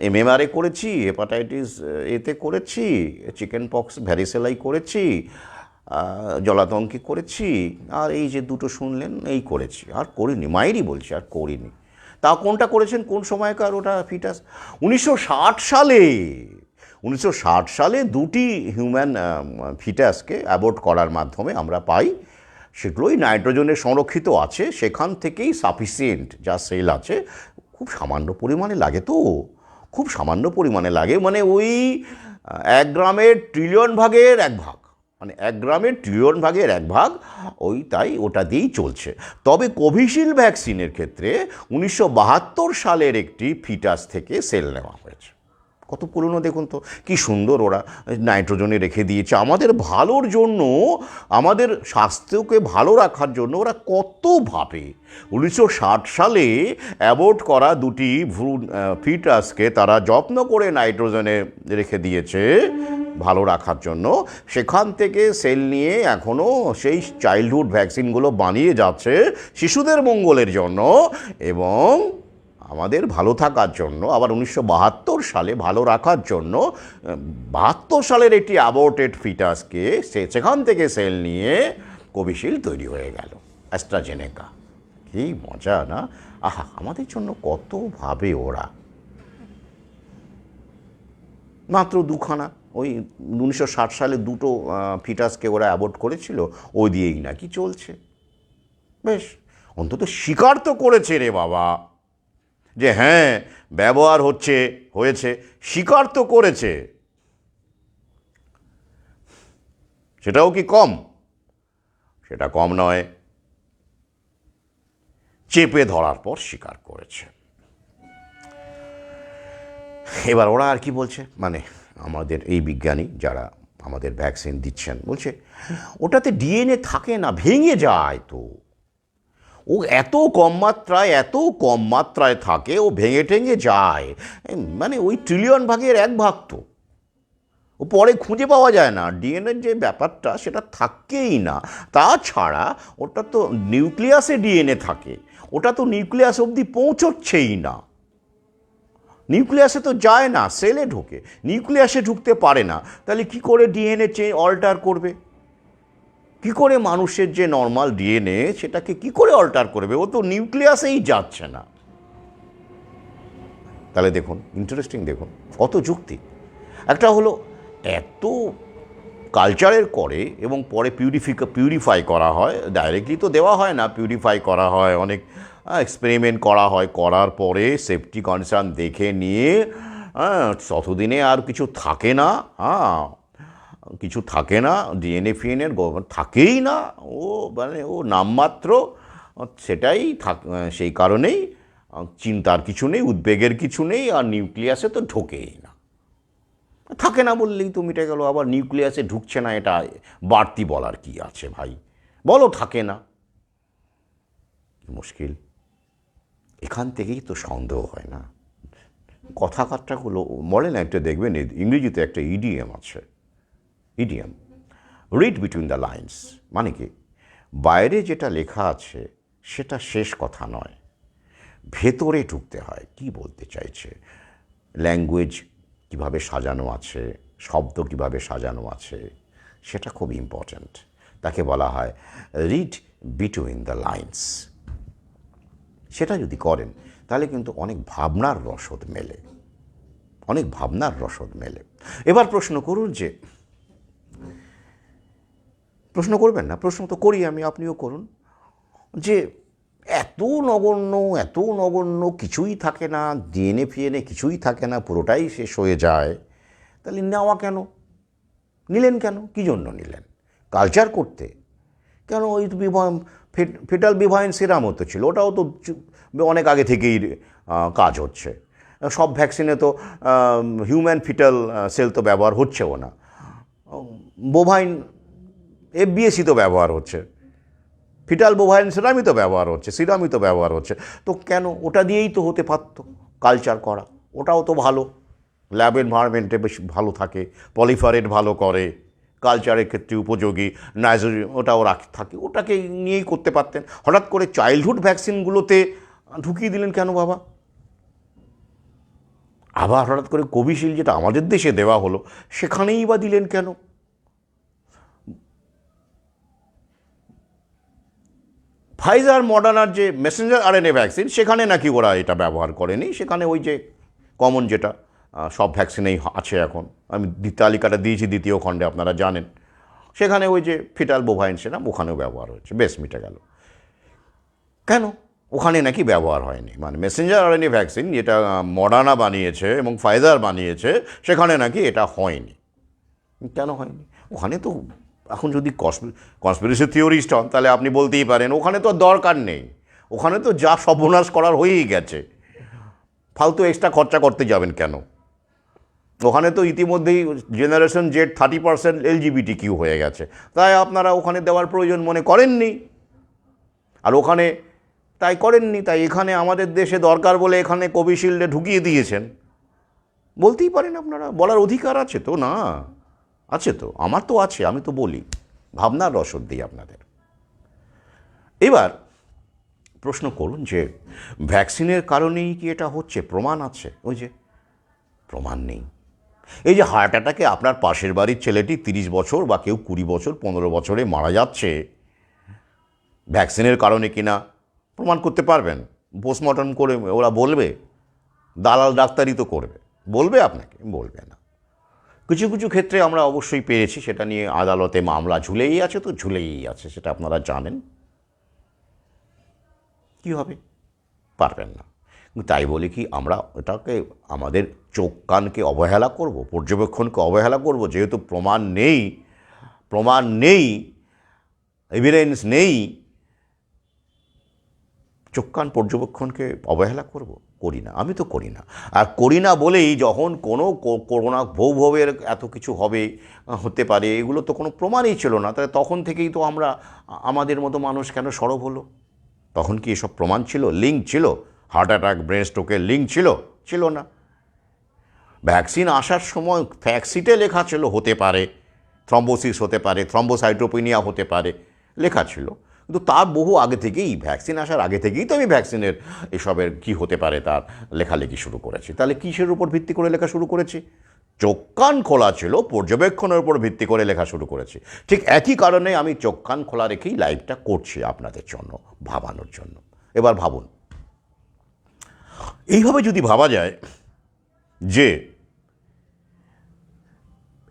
এমএমআরে করেছি, হেপাটাইটিস এতে করেছি, চিকেন পক্স ভ্যারিসেলাই করেছি, জলাতঙ্কি করেছি, আর এই যে দুটো শুনলেন এই করেছি, আর করিনি। মায়েরই বলছি আর করিনি। তা কোনটা করেছেন, কোন সময়কার ওটা ফিটাস? 1960 সালে দুটি হিউম্যান ফিটাসকে অ্যাবর্ট করার মাধ্যমে আমরা পাই। সেগুলোই নাইট্রোজেনে সংরক্ষিত আছে, সেখান থেকেই সাফিসিয়েন্ট যা সেল আছে, খুব সামান্য পরিমাণে লাগে, তো খুব সামান্য পরিমাণে লাগে, মানে ওই 1 গ্রামের ট্রিলিয়ন ভাগের 1 ভাগ, মানে 1 গ্রামের ট্রিলিয়ন ভাগের 1 ভাগ, তাই ওটা দিয়েই চলছে। তবে কোভিশিল্ড ভ্যাকসিনের ক্ষেত্রে 1972 সালের একটি ফিটাস থেকে সেল নেওয়া হয়েছে। কত পুরনো দেখুন তো, কি সুন্দর ওরা নাইট্রোজেনে রেখে দিয়েছে আমাদের ভালোর জন্য, আমাদের স্বাস্থ্যকে ভালো রাখার জন্য ওরা কত ভাবে। 1960 সালে অ্যাবর্ট করা দুটি ফিটাসকে তারা যত্ন করে নাইট্রোজেনে রেখে দিয়েছে ভালো রাখার জন্য, সেখান থেকে সেল নিয়ে এখনও সেই চাইল্ডহুড ভ্যাকসিনগুলো বানিয়ে যাচ্ছে শিশুদের মঙ্গলের জন্য এবং আমাদের ভালো থাকার জন্য। আবার 1972 সালে ভালো রাখার জন্য 72 সালের একটি অ্যাবর্টেড ফিটাসকে সেখান থেকে সেল নিয়ে কোভিশিল্ড তৈরি হয়ে গেল, অ্যাস্ট্রাজেনেকা। কি মজা না? আহা, আমাদের জন্য কত ভাবে ওরা। মাত্র দুখানা, ওই 1960 সালে দুটো ফিটাসকে ওরা অ্যাবর্ট করেছিল, ওই দিয়েই নাকি চলছে। বেশ, অন্তত স্বীকার তো করেছে রে বাবা যে হ্যাঁ ব্যবহার হয়েছে, স্বীকার তো করেছে। সেটাও কি কম? সেটা কম নয়, চেপে ধরার পর স্বীকার করেছে। এবার ওরা আর কি বলছে, মানে আমাদের এই বিজ্ঞানী যারা আমাদের ভ্যাকসিন দিচ্ছেন বলছে ওটাতে ডিএনএ থাকে না, ভেঙে যায়। তো ও এত কম মাত্রায় থাকে, ও ভেঙে টেঙে যায়, মানে ওই ট্রিলিয়ন ভাগের 1 ভাগ তো, ও পরে খুঁজে পাওয়া যায় না। ডিএনএর যে ব্যাপারটা সেটা থাকেই না। তাছাড়া ওটা তো নিউক্লিয়াসে ডিএনএ থাকে, ওটা তো নিউক্লিয়াস অবধি পৌঁছচ্ছেই না, নিউক্লিয়াসে তো যায় না, সেলে ঢোকে, নিউক্লিয়াসে ঢুকতে পারে না। তাহলে কি করে ডিএনএ অল্টার করবে? কি করে মানুষের যে নর্মাল ডিএনএ সেটাকে কি করে অল্টার করবে? ও তো নিউক্লিয়াসেই যাচ্ছে না। তাহলে দেখুন, ইন্টারেস্টিং, দেখুন কত যুক্তি। একটা হলো এত কালচারের করে এবং পরে পিউরিফাই করা হয়, ডাইরেক্টলি তো দেওয়া হয় না, পিউরিফাই করা হয়, অনেক এক্সপেরিমেন্ট করা হয়, করার পরে সেফটি কনসার্ন দেখে নিয়ে ততদিনে আর কিছু থাকে না, কিছু থাকে না, ডিএনএ ফিএনএর থাকেই না, ও মানে ও নামমাত্র, সেটাই সেই কারণেই চিন্তার কিছু নেই, উদ্বেগের কিছু নেই, আর নিউক্লিয়াসে তো ঢোকেই না। থাকে না বললেই তো মিটে গেল। আবার নিউক্লিয়াসে ঢুকছে না এটা বাড়তি বলার কি আছে ভাই? বলো থাকে না, মুশকিল। এখান থেকেই তো সন্দেহ হয় না। কথাবার্তাগুলো বলে না, একটা দেখবেন ইংরেজিতে একটা ইডিএম আছে, idiom, read between the lines, মানে কি বাইরে যেটা লেখা আছে সেটা শেষ কথা নয়, ভেতরে ঢুকতে হয় কি বলতে চাইছে, ল্যাঙ্গুয়েজ কীভাবে সাজানো আছে, শব্দ কীভাবে সাজানো আছে, সেটা খুব ইম্পর্ট্যান্ট। তাকে বলা হয় রিড বিটুইন দ্য লাইন্স। সেটা যদি করেন তাহলে কিন্তু অনেক ভাবনার রসদ মেলে, অনেক ভাবনার রসদ মেলে। এবার প্রশ্ন করুন, যে প্রশ্ন করবেন না, প্রশ্ন তো করি আমি, আপনিও করুন, যে এত নগণ্য কিছুই থাকে না, ডিএনএ ফিএনএ কিছুই থাকে না, পুরোটাই শেষ হয়ে যায়, তাহলে নেওয়া কেন? নিলেন কেন? কী জন্য নিলেন? কালচার করতে? কেন? ওই ফিটাল বিভাইন সিরাম তো ছিল, ওটাও তো অনেক আগে থেকেই কাজ হচ্ছে। সব ভ্যাকসিনে তো হিউম্যান ফিটাল সেল তো ব্যবহার হচ্ছেও না, বোভাইন এফবিএসি তো ব্যবহার হচ্ছে, ফিটাল বোভাইন সিরামই তো ব্যবহার হচ্ছে, সিরামই তো ব্যবহার হচ্ছে। তো কেন? ওটা দিয়েই তো হতে পারত কালচার করা, ওটাও তো ভালো, ল্যাব এনভায়রনমেন্টে বেশ ভালো থাকে, পলিফারেট ভালো করে, কালচারের ক্ষেত্রে উপযোগী, নাইট্রোজেন ওটাও থাকে, ওটাকে নিয়েই করতে পারতেন। হঠাৎ করে চাইল্ডহুড ভ্যাকসিনগুলোতে ঢুকিয়ে দিলেন কেন বাবা? আবার হঠাৎ করে কোভিশিল্ড যেটা আমাদের দেশে দেওয়া হলো সেখানেই বা দিলেন কেন? ফাইজার মডার্নার যে মেসেঞ্জার আরএনএ ভ্যাকসিন সেখানে নাকি ওরা এটা ব্যবহার করেনি, সেখানে ওই যে কমন যেটা সব ভ্যাকসিনেই আছে এখন, আমি তালিকাটা দিয়েছি দ্বিতীয় খণ্ডে, আপনারা জানেন, সেখানে ওই যে ফিটাল বোভাইন সেরাম ওখানেও ব্যবহার হচ্ছে, বেশ মিটে গেল। কেন ওখানে নাকি ব্যবহার হয়নি? মানে মেসেঞ্জার আরএনএ ভ্যাকসিন যেটা মডার্না বানিয়েছে এবং ফাইজার বানিয়েছে সেখানে নাকি এটা হয়নি। কেন হয়নি? ওখানে তো এখন যদি কনস্পিরেসি থিওরিস্ট হন তাহলে আপনি বলতেই পারেন ওখানে তো দরকার নেই, ওখানে তো যা সর্বনাশ করার হয়েই গেছে, ফালতু এক্সট্রা খরচা করতে যাবেন কেন? ওখানে তো ইতিমধ্যেই জেনারেশন জেড 30% LGBTQ হয়ে গেছে, তাই আপনারা ওখানে দেওয়ার প্রয়োজন মনে করেননি, আর ওখানে তাই করেননি, তাই এখানে আমাদের দেশে দরকার বলে এখানে কোভিশিল্ডে ঢুকিয়ে দিয়েছেন। বলতেই পারেন, আপনারা বলার অধিকার আছে তো? না আছে তো, আমার তো আছে, আমি তো বলি, ভাবনার রসদ দিই আপনাদের। এবার প্রশ্ন করুন যে ভ্যাকসিনের কারণেই কি এটা হচ্ছে? প্রমাণ আছে? ওই যে প্রমাণ নেই। এই যে হার্ট অ্যাটাকে আপনার পাশের বাড়ির ছেলেটি 30 বছর বা কেউ 20 বছর 15 বছরে মারা যাচ্ছে, ভ্যাকসিনের কারণে কিনা প্রমাণ করতে পারবেন? পোস্টমর্টম করে ওরা বলবে? দালাল ডাক্তারই তো করবে, বলবে আপনাকে? বলবে না। কিছু কিছু ক্ষেত্রে আমরা অবশ্যই পেয়েছি, সেটা নিয়ে আদালতে মামলা ঝুলেই আছে, তো ঝুলেই আছে, সেটা আপনারা জানেন। কী হবে? পারবেন না। তাই বলি কি আমরা এটাকে আমাদের চোখ কানকে অবহেলা করব, পর্যবেক্ষণকে অবহেলা করব? যেহেতু প্রমাণ নেই, এভিডেন্স নেই, চোখ কান পর্যবেক্ষণকে অবহেলা করব? করি না, আমি তো করি না। আর করি না বলেই যখন কোনো করোনা ভৌভবের এত কিছু হতে পারে, এগুলো তো কোনো প্রমাণই ছিল না, তাহলে তখন থেকেই তো আমাদের মতো মানুষ কেন সরব হলো? তখন কি এসব প্রমাণ ছিল, লিঙ্ক ছিল? হার্ট অ্যাটাক, ব্রেন স্ট্রোকের লিঙ্ক ছিল না। ভ্যাকসিন আসার সময় ফ্যাক্সিটে লেখা ছিল হতে পারে থ্রম্বোসিস, হতে পারে থ্রম্বোসাইটোপিনিয়া, হতে পারে, লেখা ছিল। কিন্তু তার বহু আগে থেকেই, ভ্যাকসিন আসার আগে থেকেই তো আমি ভ্যাকসিনের এসবের কি হতে পারে তার লেখালেখি শুরু করেছি। তাহলে কিসের উপর ভিত্তি করে লেখা শুরু করেছি? চোখ কান খোলা ছিল, পর্যবেক্ষণের উপর ভিত্তি করে লেখা শুরু করেছি। ঠিক একই কারণে আমি চোখ কান খোলা রেখেই লাইভটা করছি আপনাদের জন্য, ভাবানোর জন্য। এবার ভাবুন, এইভাবে যদি ভাবা যায় যে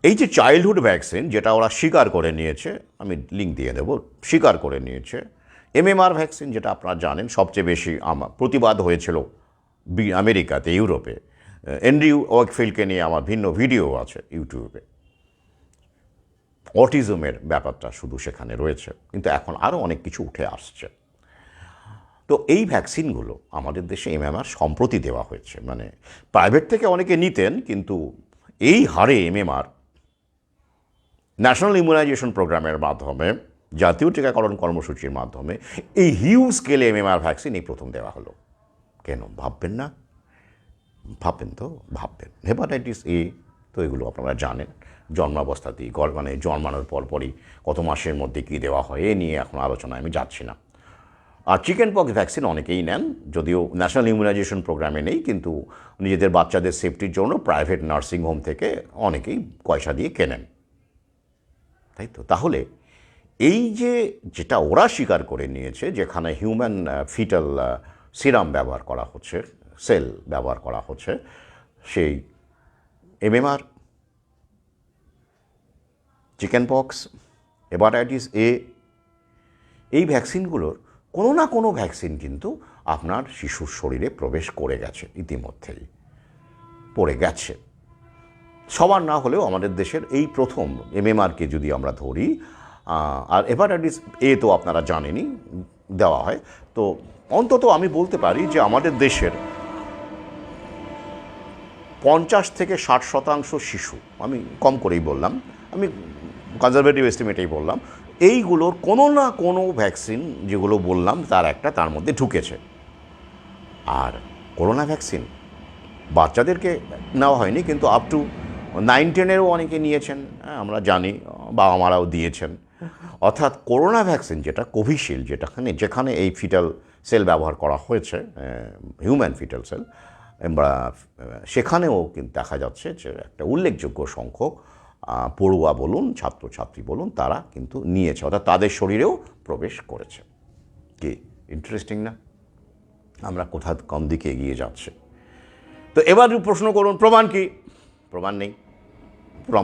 এই যে চাইল্ডহুড ভ্যাকসিন, যেটা ওরা স্বীকার করে নিয়েছে, আমি লিঙ্ক দিয়ে দেবো, স্বীকার করে নিয়েছে। এমএমআর ভ্যাকসিন, যেটা আপনারা জানেন সবচেয়ে বেশি প্রতিবাদ হয়েছিল আমেরিকাতে, ইউরোপে। অ্যান্ড্রিউ ওয়াকফিল্ডকে নিয়ে আমার ভিন্ন ভিডিও আছে ইউটিউবে। অটিজমের ব্যাপারটা শুধু সেখানে রয়েছে, কিন্তু এখন আরও অনেক কিছু উঠে আসছে। তো এই ভ্যাকসিনগুলো আমাদের দেশে এমএমআর সম্প্রতি দেওয়া হয়েছে। মানে প্রাইভেট থেকে অনেকে নিতেন, কিন্তু এই হারে এমএমআর ন্যাশনাল ইমিউনাইজেশন প্রোগ্রামের মাধ্যমে, জাতীয় টিকাকরণ কর্মসূচির মাধ্যমে এই হিউজ স্কেলে এমএমআর ভ্যাকসিন এই প্রথম দেওয়া হলো। কেন ভাববেন না? ভাববেন। হেপাটাইটিস এ তো এগুলো আপনারা জানেন, জন্মাবস্থাতেই, মানে জন্মানোর পরপরই কত মাসের মধ্যে কী দেওয়া হয়, এ নিয়ে এখন আলোচনায় আমি যাচ্ছি না। আর চিকেন পক্স ভ্যাকসিন অনেকেই নেন, যদিও ন্যাশনাল ইমিউনাইজেশন প্রোগ্রামে নেই, কিন্তু নিজেদের বাচ্চাদের সেফটির জন্য প্রাইভেট নার্সিংহোম থেকে অনেকেই পয়সা দিয়ে কেনেন, তাই তো? তাহলে এই যেটা ওরা স্বীকার করে নিয়েছে, যেখানে হিউম্যান ফিটাল সিরাম ব্যবহার করা হচ্ছে, সেল ব্যবহার করা হচ্ছে, সেই MMR, chicken pox, hepatitis A, এই ভ্যাকসিনগুলোর কোনো না কোনো ভ্যাকসিন কিন্তু আপনার শিশুর শরীরে প্রবেশ করে গেছে, ইতিমধ্যেই পড়ে গেছে। সবার না হলেও আমাদের দেশের এই প্রথম এমএমআরকে যদি আমরা ধরি, আর হেপাটাইটিস এ তো আপনারা জানেনই দেওয়া হয়, তো অন্তত আমি বলতে পারি যে আমাদের দেশের 50 থেকে 60% শিশু, আমি কম করেই বললাম, আমি কনজারভেটিভ এস্টিমেটেই বললাম, এইগুলোর কোনো না কোনো ভ্যাকসিন যেগুলো বললাম তার মধ্যে ঢুকেছে। আর করোনা ভ্যাকসিন বাচ্চাদেরকে নেওয়া হয়নি, কিন্তু আপ টু 9-10-এরও অনেকে নিয়েছেন, আমরা জানি, বাবা মারাও দিয়েছেন। অর্থাৎ করোনা ভ্যাকসিন, যেটা কোভিশিল্ড, যেখানে এই ফিটাল সেল ব্যবহার করা হয়েছে, হিউম্যান ফিটাল সেল, সেখানেও কিন্তু দেখা যাচ্ছে যে একটা উল্লেখযোগ্য সংখ্যক পড়ুয়া বলুন, ছাত্রছাত্রী বলুন, তারা কিন্তু নিয়েছে, অর্থাৎ তাদের শরীরেও প্রবেশ করেছে। কি ইন্টারেস্টিং না? আমরা কোথা কোন দিকে এগিয়ে যাচ্ছে। তো এবার প্রশ্ন করুন, প্রমাণ কি? প্রমাণ নেই,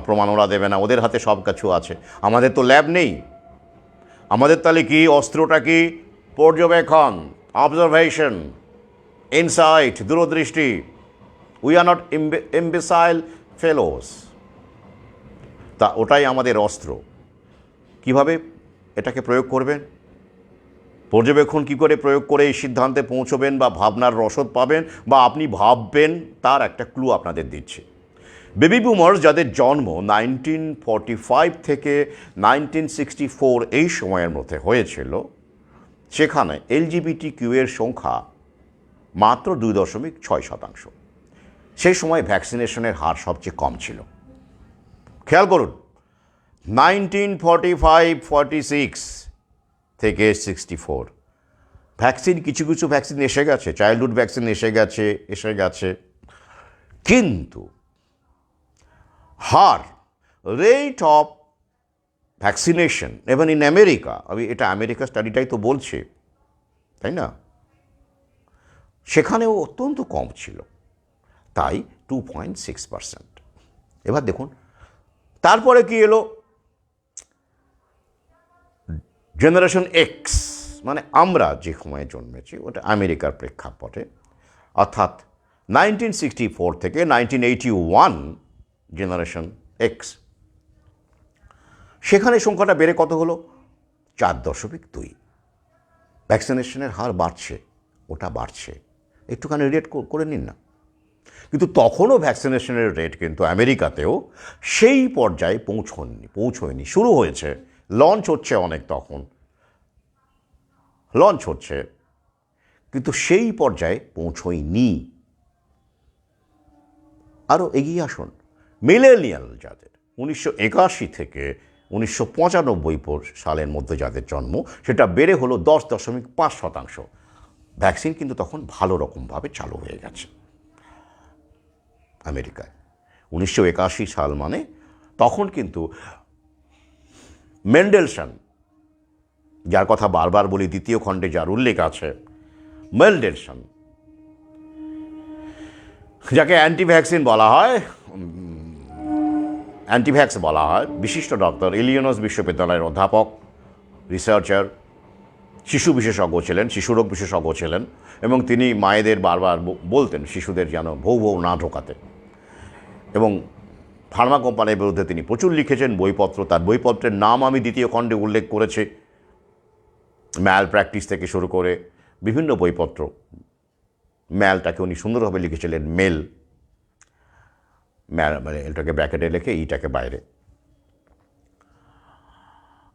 প্রমাণ ওরা দেবে না, ওদের হাতে সব কিছু আছে, আমাদের তো ল্যাব নেই। আমাদের তাহলে কি অস্ত্রটা? কি পর্যবেক্ষণ, অবজারভেশন, ইনসাইট, দূরদৃষ্টি। We are not imbecile fellows. তা ওটাই আমাদের অস্ত্র। কিভাবে এটাকে প্রয়োগ করবেন? পর্যবেক্ষণ কি করে প্রয়োগ করে এই সিদ্ধান্তে পৌঁছবেন বা ভাবনার রসদ পাবেন বা আপনি ভাববেন, তার একটা ক্লু আপনাদের দিচ্ছি। বেবি বুমার্স যাদের জন্ম 1945 থেকে 1964 এই সময়ের মধ্যে হয়েছিল, সেখানে LGBTQ এর সংখ্যা মাত্র 2.6%। সেই সময় ভ্যাকসিনেশনের হার সবচেয়ে কম ছিল। খেয়াল করুন, 1945-46 থেকে 64 ভ্যাকসিন, কিছু কিছু ভ্যাকসিন এসে গেছে, চাইল্ডহুড ভ্যাকসিন এসে গেছে, কিন্তু হার, rate of vaccination even in America, আমি এটা আমেরিকা স্টাডিটাই তো বলছি, তাই না, সেখানেও অত্যন্ত কম ছিল, তাই 2.6%। এবার দেখুন, তারপরে কি এলো? জেনারেশন এক্স, মানে আমরা যে সময়ে জন্মেছি, ওটা আমেরিকার প্রেক্ষাপটে, অর্থাৎ 1964 থেকে 1981 জেনারেশন এক্স, সেখানে সংখ্যাটা বেড়ে কত হলো? 4.2। ভ্যাকসিনেশনের হার বাড়ছে, ওটা বাড়ছে, একটুখানি রেট করে নিন না। কিন্তু তখনও ভ্যাকসিনেশনের রেট কিন্তু আমেরিকাতেও সেই পর্যায়ে পৌঁছয়নি। শুরু হয়েছে, লঞ্চ হচ্ছে অনেক, তখন লঞ্চ হচ্ছে কিন্তু সেই পর্যায়ে পৌঁছয়নি। আরও এগিয়ে আসুন, মিলেনিয়াল যাদের 1981 থেকে 1995 সালের মধ্যে যাদের জন্ম, সেটা বেড়ে হলো 10.5%। ভ্যাকসিন কিন্তু তখন ভালো রকমভাবে চালু হয়ে গেছে আমেরিকায়। 1981 সাল মানে তখন কিন্তু মেন্ডেলসন, যার কথা বারবার বলি, দ্বিতীয় খণ্ডে যার উল্লেখ আছে, মেন্ডেলসন, যাকে অ্যান্টিভ্যাকসিন বলা হয়, অ্যান্টিভ্যাক্স বলা হয়, বিশিষ্ট ডক্টর, ইলিনয়েস বিশ্ববিদ্যালয়ের অধ্যাপক, রিসার্চার, শিশু বিশেষজ্ঞ ছিলেন, শিশুরোগ বিশেষজ্ঞ ছিলেন, এবং তিনি মায়েদের বারবার বলতেন শিশুদের যেন ভৌ না ঢোকাতে। এবং ফার্মা কোম্পানির বিরুদ্ধে তিনি প্রচুর লিখেছেন বইপত্র। তার বইপত্রের নাম আমি দ্বিতীয় খণ্ডে উল্লেখ করেছি, ম্যাল প্র্যাকটিস থেকে শুরু করে বিভিন্ন বইপত্র। ম্যালটাকে উনি সুন্দরভাবে লিখেছিলেন মেল, ম্যাল মানে এটাকে ব্র্যাকেটে লেখে, ইটাকে বাইরে।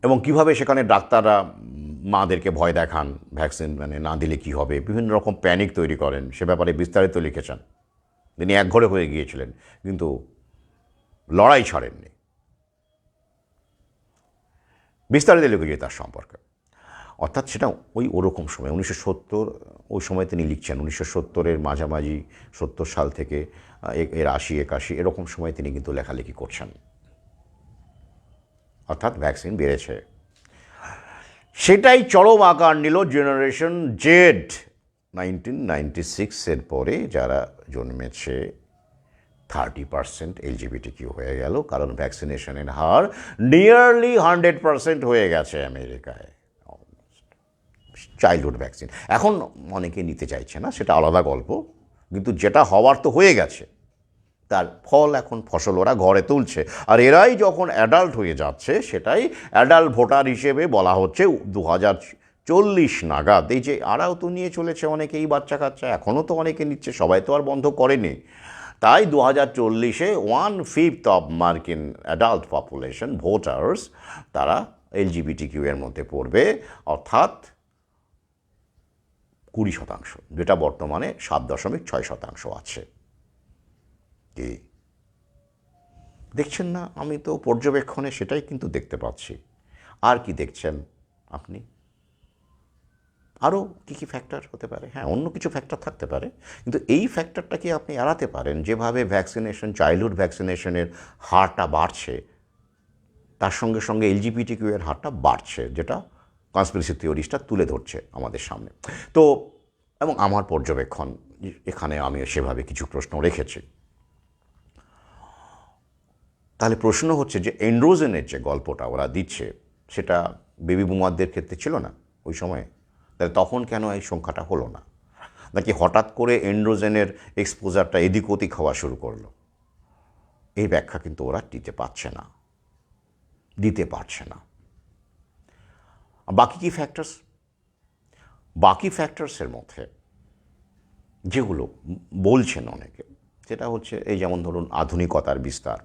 এবং কিভাবে সেখানে ডাক্তাররা মাদেরকে ভয় দেখান, ভ্যাকসিন মানে না দিলে কি হবে, বিভিন্ন রকম প্যানিক তৈরি করেন, সে ব্যাপারে বিস্তারিত লিখেছেন। তিনি একঘরে হয়ে গিয়েছিলেন, কিন্তু লড়াই ছাড়েননি, বিস্তারিত লিখেছে তার সম্পর্কে। অর্থাৎ সেটা ওরকম সময় 1970, ওই সময় তিনি লিখছেন 1970-এর মাঝামাঝি, 70 সাল থেকে এর 80-81 এরকম সময় তিনি কিন্তু লেখালেখি করছেন। অর্থাৎ ভ্যাকসিন বেড়েছে। সেটাই চরম আকার নিল জেনারেশন জেড। 1996-এর পরে যারা জন্মেছে 30% LGBTQ হয়ে গেল, কারণ ভ্যাকসিনেশনের হার নিয়ারলি 100% হয়ে গেছে আমেরিকায়। চাইল্ডহুড ভ্যাকসিন এখন অনেকে নিতে চাইছে না, সেটা আলাদা গল্প, কিন্তু যেটা হওয়ার তো হয়ে গেছে, তার ফল এখন ফসল ওরা ঘরে তুলছে। আর এরাই যখন অ্যাডাল্ট হয়ে যাচ্ছে, সেটাই অ্যাডাল্ট ভোটার হিসেবে বলা হচ্ছে 2040 নাগাদ। এই যে আরাও তো নিয়ে চলেছে অনেকেই, বাচ্চা কাচ্চা এখনও তো অনেকে নিচ্ছে, সবাই তো আর বন্ধ করেনি। তাই 2040-এ 1/5 অফ মার্কিন অ্যাডাল্ট পপুলেশন ভোটার্স তারা LGBTQ এর মধ্যে পড়বে, অর্থাৎ 20%, যেটা বর্তমানে 7.6% আছে। কি দেখছেন না? আমি তো পর্যবেক্ষণে সেটাই কিন্তু দেখতে পাচ্ছি। আর কি দেখছেন আপনি? আরও কী ফ্যাক্টর হতে পারে? হ্যাঁ, অন্য কিছু ফ্যাক্টর থাকতে পারে, কিন্তু এই ফ্যাক্টরটাকে আপনি এড়াতে পারেন। যেভাবে ভ্যাকসিনেশন, চাইল্ডহুড ভ্যাকসিনেশনের হারটা বাড়ছে, তার সঙ্গে সঙ্গে LGBTQ এর হারটা বাড়ছে, যেটা কনস্পিরেসি থিওরিস্টটা তুলে ধরছে আমাদের সামনে। তো এবং আমার পর্যবেক্ষণ, এখানে আমি সেভাবে কিছু প্রশ্ন রেখেছি। তাহলে প্রশ্ন হচ্ছে যে এন্ড্রোজেনের যে গল্পটা ওরা দিচ্ছে, সেটা বেবি বুমারদের ক্ষেত্রে ছিল না ওই সময়ে, তাহলে তখন কেন এই সংখ্যাটা হলো না? নাকি হঠাৎ করে এন্ড্রোজেনের এক্সপোজারটা এদিক ওদিক হওয়া শুরু করলো? এই ব্যাখ্যা কিন্তু ওরা দিতে পারছে না। বাকি কি ফ্যাক্টরস? বাকি ফ্যাক্টরসের মধ্যে যেগুলো বলছেন অনেকে, সেটা হচ্ছে এই যেমন ধরুন আধুনিকতার বিস্তার।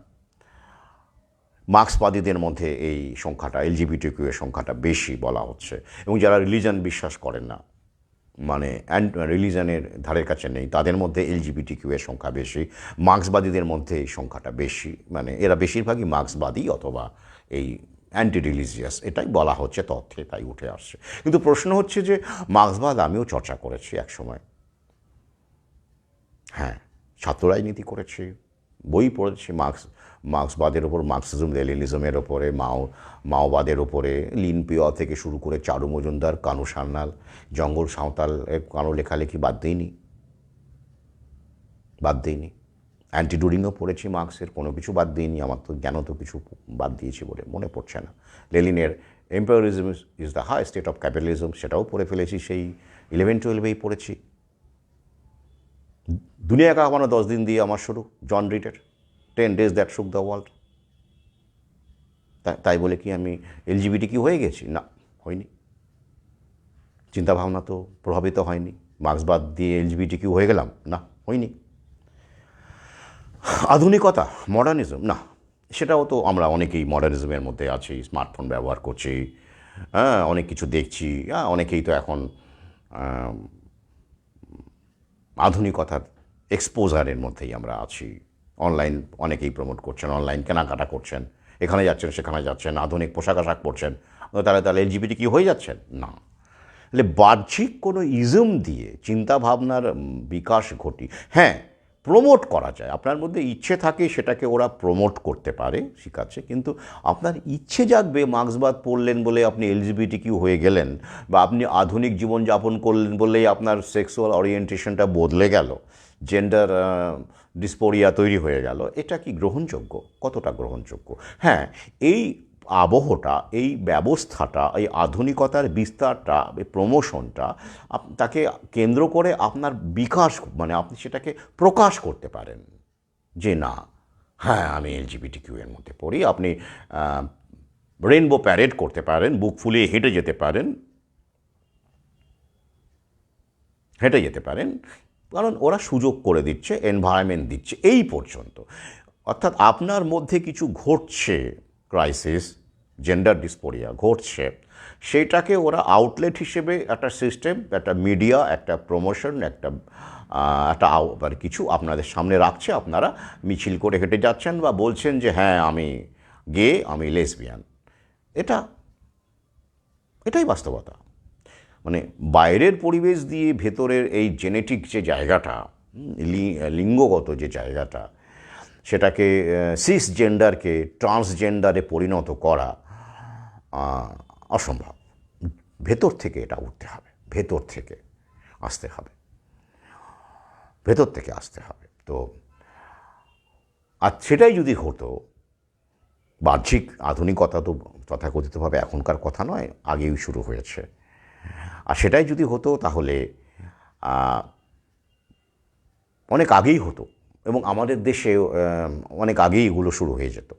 মার্ক্সবাদীদের মধ্যে এই সংখ্যাটা, LGBTQ এর সংখ্যাটা বেশি বলা হচ্ছে, এবং যারা রিলিজন বিশ্বাস করেন না, মানে রিলিজনের ধারের কাছে নেই, তাদের মধ্যে LGBTQ এর সংখ্যা বেশি। মার্ক্সবাদীদের মধ্যে এই সংখ্যাটা বেশি, মানে এরা বেশিরভাগই মার্ক্সবাদী অথবা এই অ্যান্টি রিলিজিয়াস, এটাই বলা হচ্ছে তথ্যে, তাই উঠে আসছে। কিন্তু প্রশ্ন হচ্ছে যে মার্ক্সবাদ আমিও চর্চা করেছি এক সময়, হ্যাঁ, ছাত্র রাজনীতি করেছি, বই পড়েছি মার্ক্সবাদের ওপর, মার্ক্সিজম লেনিনিজমের ওপরে, মাওবাদের ওপরে, লিন পিওয়া থেকে শুরু করে চারু মজুমদার, কানু সান্যাল, জঙ্গল সাঁওতাল, কারো লেখালেখি বাদ দিইনি। অ্যান্টি ডুরিংও পড়েছি মার্ক্সের, কোনো কিছু বাদ দিইনি। আমার তো জ্ঞান তো কিছু বাদ দিয়েছি বলে মনে পড়ছে না। লেনিনের imperialism is the high state of capitalism, সেটাও পড়ে ফেলেছি, সেই 11-12-এই পড়েছি। দুনিয়া কাঁপানো 10 দিন দিয়ে আমার শুরু, জন রিডের 10 days দ্যাট শুক দ্য ওয়ার্ল্ড। তাই বলে কি আমি LGBTQ হয়ে গেছি? না, হয়নি। চিন্তাভাবনা তো প্রভাবিত হয়নি। মার্ক্সবাদ দিয়ে LGBTQ হয়ে গেলাম? না, হয়নি। আধুনিকতা, মডার্নিজম, না, সেটাও তো আমরা অনেকেই মডার্নিজমের মধ্যে আছি, স্মার্টফোন ব্যবহার করছি, হ্যাঁ, অনেক কিছু দেখছি, অনেকেই তো এখন আধুনিকতার এক্সপোজারের মধ্যেই আমরা আছি। অনলাইন অনেকেই প্রমোট করছেন, অনলাইন কেনাকাটা করছেন, এখানে যাচ্ছেন সেখানে যাচ্ছেন, আধুনিক পোশাক আশাক পরছেন, তাহলে এলজিবিটি কি হয়ে যাচ্ছেন না। তাহলে বাহ্যিক কোনো ইজম দিয়ে চিন্তাভাবনার বিকাশ ঘটি, হ্যাঁ প্রমোট করা যায়, আপনার মধ্যে ইচ্ছে থাকে সেটাকে ওরা প্রমোট করতে পারে, শিখাচ্ছে। কিন্তু আপনার ইচ্ছে জাগবে, মার্ক্সবাদ পড়লেন বলে আপনি এলজিবিটি কিউ হয়ে গেলেন, বা আপনি আধুনিক জীবনযাপন করলেন বলেই আপনার সেক্সুয়াল ওরিয়েন্টেশনটা বদলে গেল, জেন্ডার ডিসপোরিয়া তৈরি হয়ে গেল, এটা কি গ্রহণযোগ্য? কতটা গ্রহণযোগ্য? হ্যাঁ, এই আবহটা, এই ব্যবস্থাটা, এই আধুনিকতার বিস্তারটা, এই প্রমোশনটা তাকে কেন্দ্র করে আপনার বিকাশ, মানে আপনি সেটাকে প্রকাশ করতে পারেন যে না, হ্যাঁ আমি এলজিবিটি কিউ এর মধ্যে পড়ি। আপনি রেইনবো প্যারেড করতে পারেন, বুক ফুলিয়ে হেঁটে যেতে পারেন, কারণ ওরা সুযোগ করে দিচ্ছে, এনভায়রনমেন্ট দিচ্ছে এই পর্যন্ত। অর্থাৎ আপনার মধ্যে কিছু ঘটছে, ক্রাইসিস, জেন্ডার ডিসপোরিয়া ঘটছে, সেইটাকে ওরা আউটলেট হিসেবে একটা সিস্টেম, একটা মিডিয়া, একটা প্রমোশন, একটা আবার কিছু আপনাদের সামনে রাখছে। আপনারা মিছিল করে হেঁটে যাচ্ছেন বা বলছেন যে হ্যাঁ আমি গে, আমি লেসবিয়ান। এটাই বাস্তবতা। মানে বাইরের পরিবেশ দিয়ে ভেতরের এই জেনেটিক যে জায়গাটা, লিঙ্গগত যে জায়গাটা, সেটাকে সিস জেন্ডারকে ট্রান্সজেন্ডারে পরিণত করা অসম্ভব। ভেতর থেকে এটা উঠতে হবে, ভেতর থেকে আসতে হবে। তো আর সেটাই যদি হতো, বাহ্যিক আধুনিকতা তো তথাকথিতভাবে এখনকার কথা নয়, আগেই শুরু হয়েছে, আর সেটাই যদি হতো তাহলে অনেক আগেই হতো এবং আমাদের দেশে অনেক আগেই এগুলো শুরু হয়ে যেত।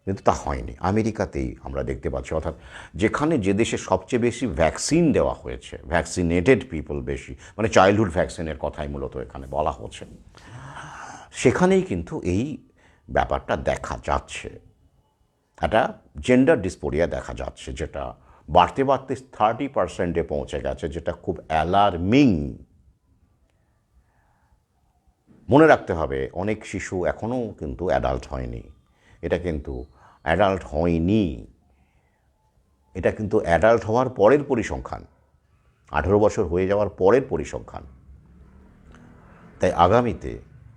কিন্তু তা হয়নি। আমেরিকাতেই আমরা দেখতে পাচ্ছি, অর্থাৎ যেখানে, যে দেশে সবচেয়ে বেশি ভ্যাকসিন দেওয়া হয়েছে, ভ্যাকসিনেটেড পিপল বেশি, মানে চাইল্ডহুড ভ্যাকসিনের কথাই মূলত এখানে বলা হচ্ছে, সেখানেই কিন্তু এই ব্যাপারটা দেখা যাচ্ছে। একটা জেন্ডার ডিসপোরিয়া দেখা যাচ্ছে, যেটা বাড়তে 30% পৌঁছে গেছে, যেটা খুব অ্যালার্মিং। মনে রাখতে হবে, অনেক শিশু এখনও কিন্তু অ্যাডাল্ট হয়নি। এটা কিন্তু অ্যাডাল্ট হওয়ার পরের পরিসংখ্যান, 18 বছর হয়ে যাওয়ার পরের পরিসংখ্যান। তাই আগামীতে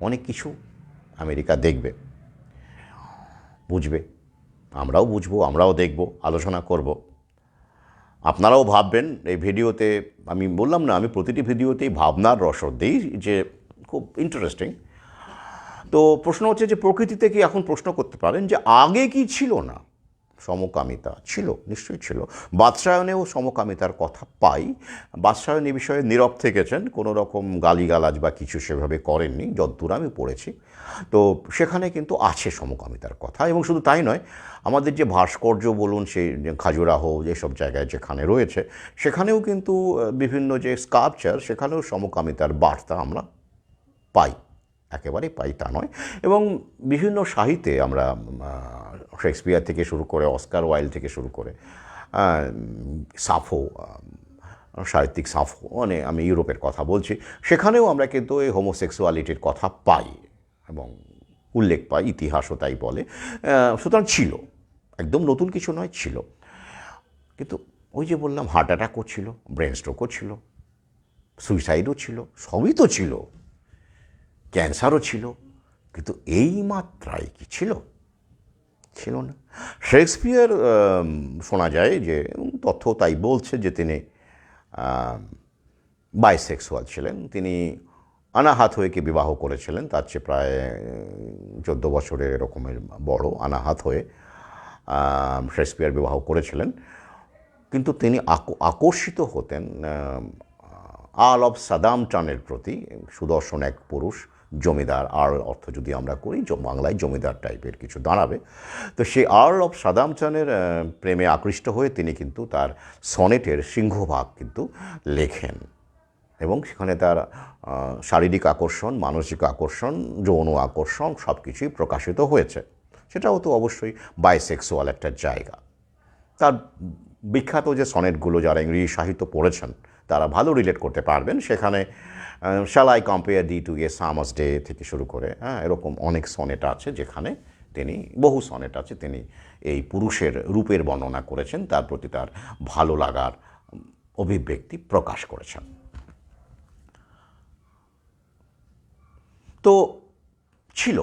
অনেক কিছু আমেরিকা দেখবে, বুঝবে, আমরাও বুঝবো, আমরাও দেখব, আলোচনা করব। আপনারাও ভাববেন। এই ভিডিওতে আমি বললাম না, আমি প্রতিটি ভিডিওতেই ভাবনার রসদ দিই, যে খুব ইন্টারেস্টিং। তো প্রশ্ন হচ্ছে যে প্রকৃতিতে কি, এখন প্রশ্ন করতে পারেন যে আগে কি ছিল না? সমকামিতা ছিল, নিশ্চয়ই ছিল। বাদশায়নেও সমকামিতার কথা পাই। বাদশায়ন এ বিষয়ে নীরব থেকেছেন, কোনো রকম গালিগালাজ বা কিছু সেভাবে করেননি, যতদূর আমি পড়েছি। তো সেখানে কিন্তু আছে সমকামিতার কথা। এবং শুধু তাই নয়, আমাদের যে ভাস্কর্য বলুন, সেই খাজুরাহো যেসব জায়গায় যেখানে রয়েছে, সেখানেও কিন্তু বিভিন্ন যে স্কাল্পচার, সেখানেও সমকামিতার বার্তা আমরা পাই, একেবারেই পাই তা নয়। এবং বিভিন্ন সাহিত্যে আমরা শেক্সপিয়ার থেকে শুরু করে, অস্কার ওয়াইল্ড থেকে শুরু করে, সাফো, সাহিত্যিক সাফো, মানে আমি ইউরোপের কথা বলছি, সেখানেও আমরা কিন্তু এই হোমোসেক্সুয়ালিটির কথা পাই এবং উল্লেখ পাই, ইতিহাসও তাই বলে। সুতরাং ছিল, একদম নতুন কিছু নয়, ছিল। কিন্তু ওই যে বললাম, হার্ট অ্যাটাকও ছিল, ব্রেন স্ট্রোকও ছিল, সুইসাইডও ছিল, সবই তো ছিল, ক্যান্সারও ছিল। কিন্তু এই মাত্রায় কি ছিল? ছিল না। শেক্সপিয়ার, শোনা যায় যে, তথ্য তাই বলছে যে তিনি বাইসেক্সুয়াল ছিলেন। তিনি আনা হাথওয়েকে বিবাহ করেছিলেন, তার চেয়ে প্রায় 14 বছরের এরকমের বড় আনা হাথওয়ে শেক্সপিয়ার বিবাহ করেছিলেন। কিন্তু তিনি আকর্ষিত হতেন আর্ল অফ সাদামটনের প্রতি। সুদর্শন এক পুরুষ, জমিদার, আর্ল অর্থ যদি আমরা করি বাংলায় জমিদার টাইপের কিছু দাঁড়াবে। তো সেই আর্ল অফ সাদামটনের প্রেমে আকৃষ্ট হয়ে তিনি কিন্তু তার সনেটের সিংহভাগ কিন্তু লেখেন, এবং সেখানে তার শারীরিক আকর্ষণ, মানসিক আকর্ষণ, যৌন আকর্ষণ সব কিছুই প্রকাশিত হয়েছে। সেটাও তো অবশ্যই বাইসেক্সুয়াল একটা জায়গা। তার বিখ্যাত যে সনেটগুলো, যারা ইংরেজি সাহিত্য পড়েছেন তারা ভালো রিলেট করতে পারবেন। সেখানে shall I compare thee to a summer's day থেকে শুরু করে, হ্যাঁ, এরকম অনেক সনেট আছে যেখানে তিনি, বহু সনেট আছে, তিনি এই পুরুষের রূপের বর্ণনা করেছেন, তার প্রতি তার ভালো লাগার অভিব্যক্তি প্রকাশ করেছেন। তো ছিল,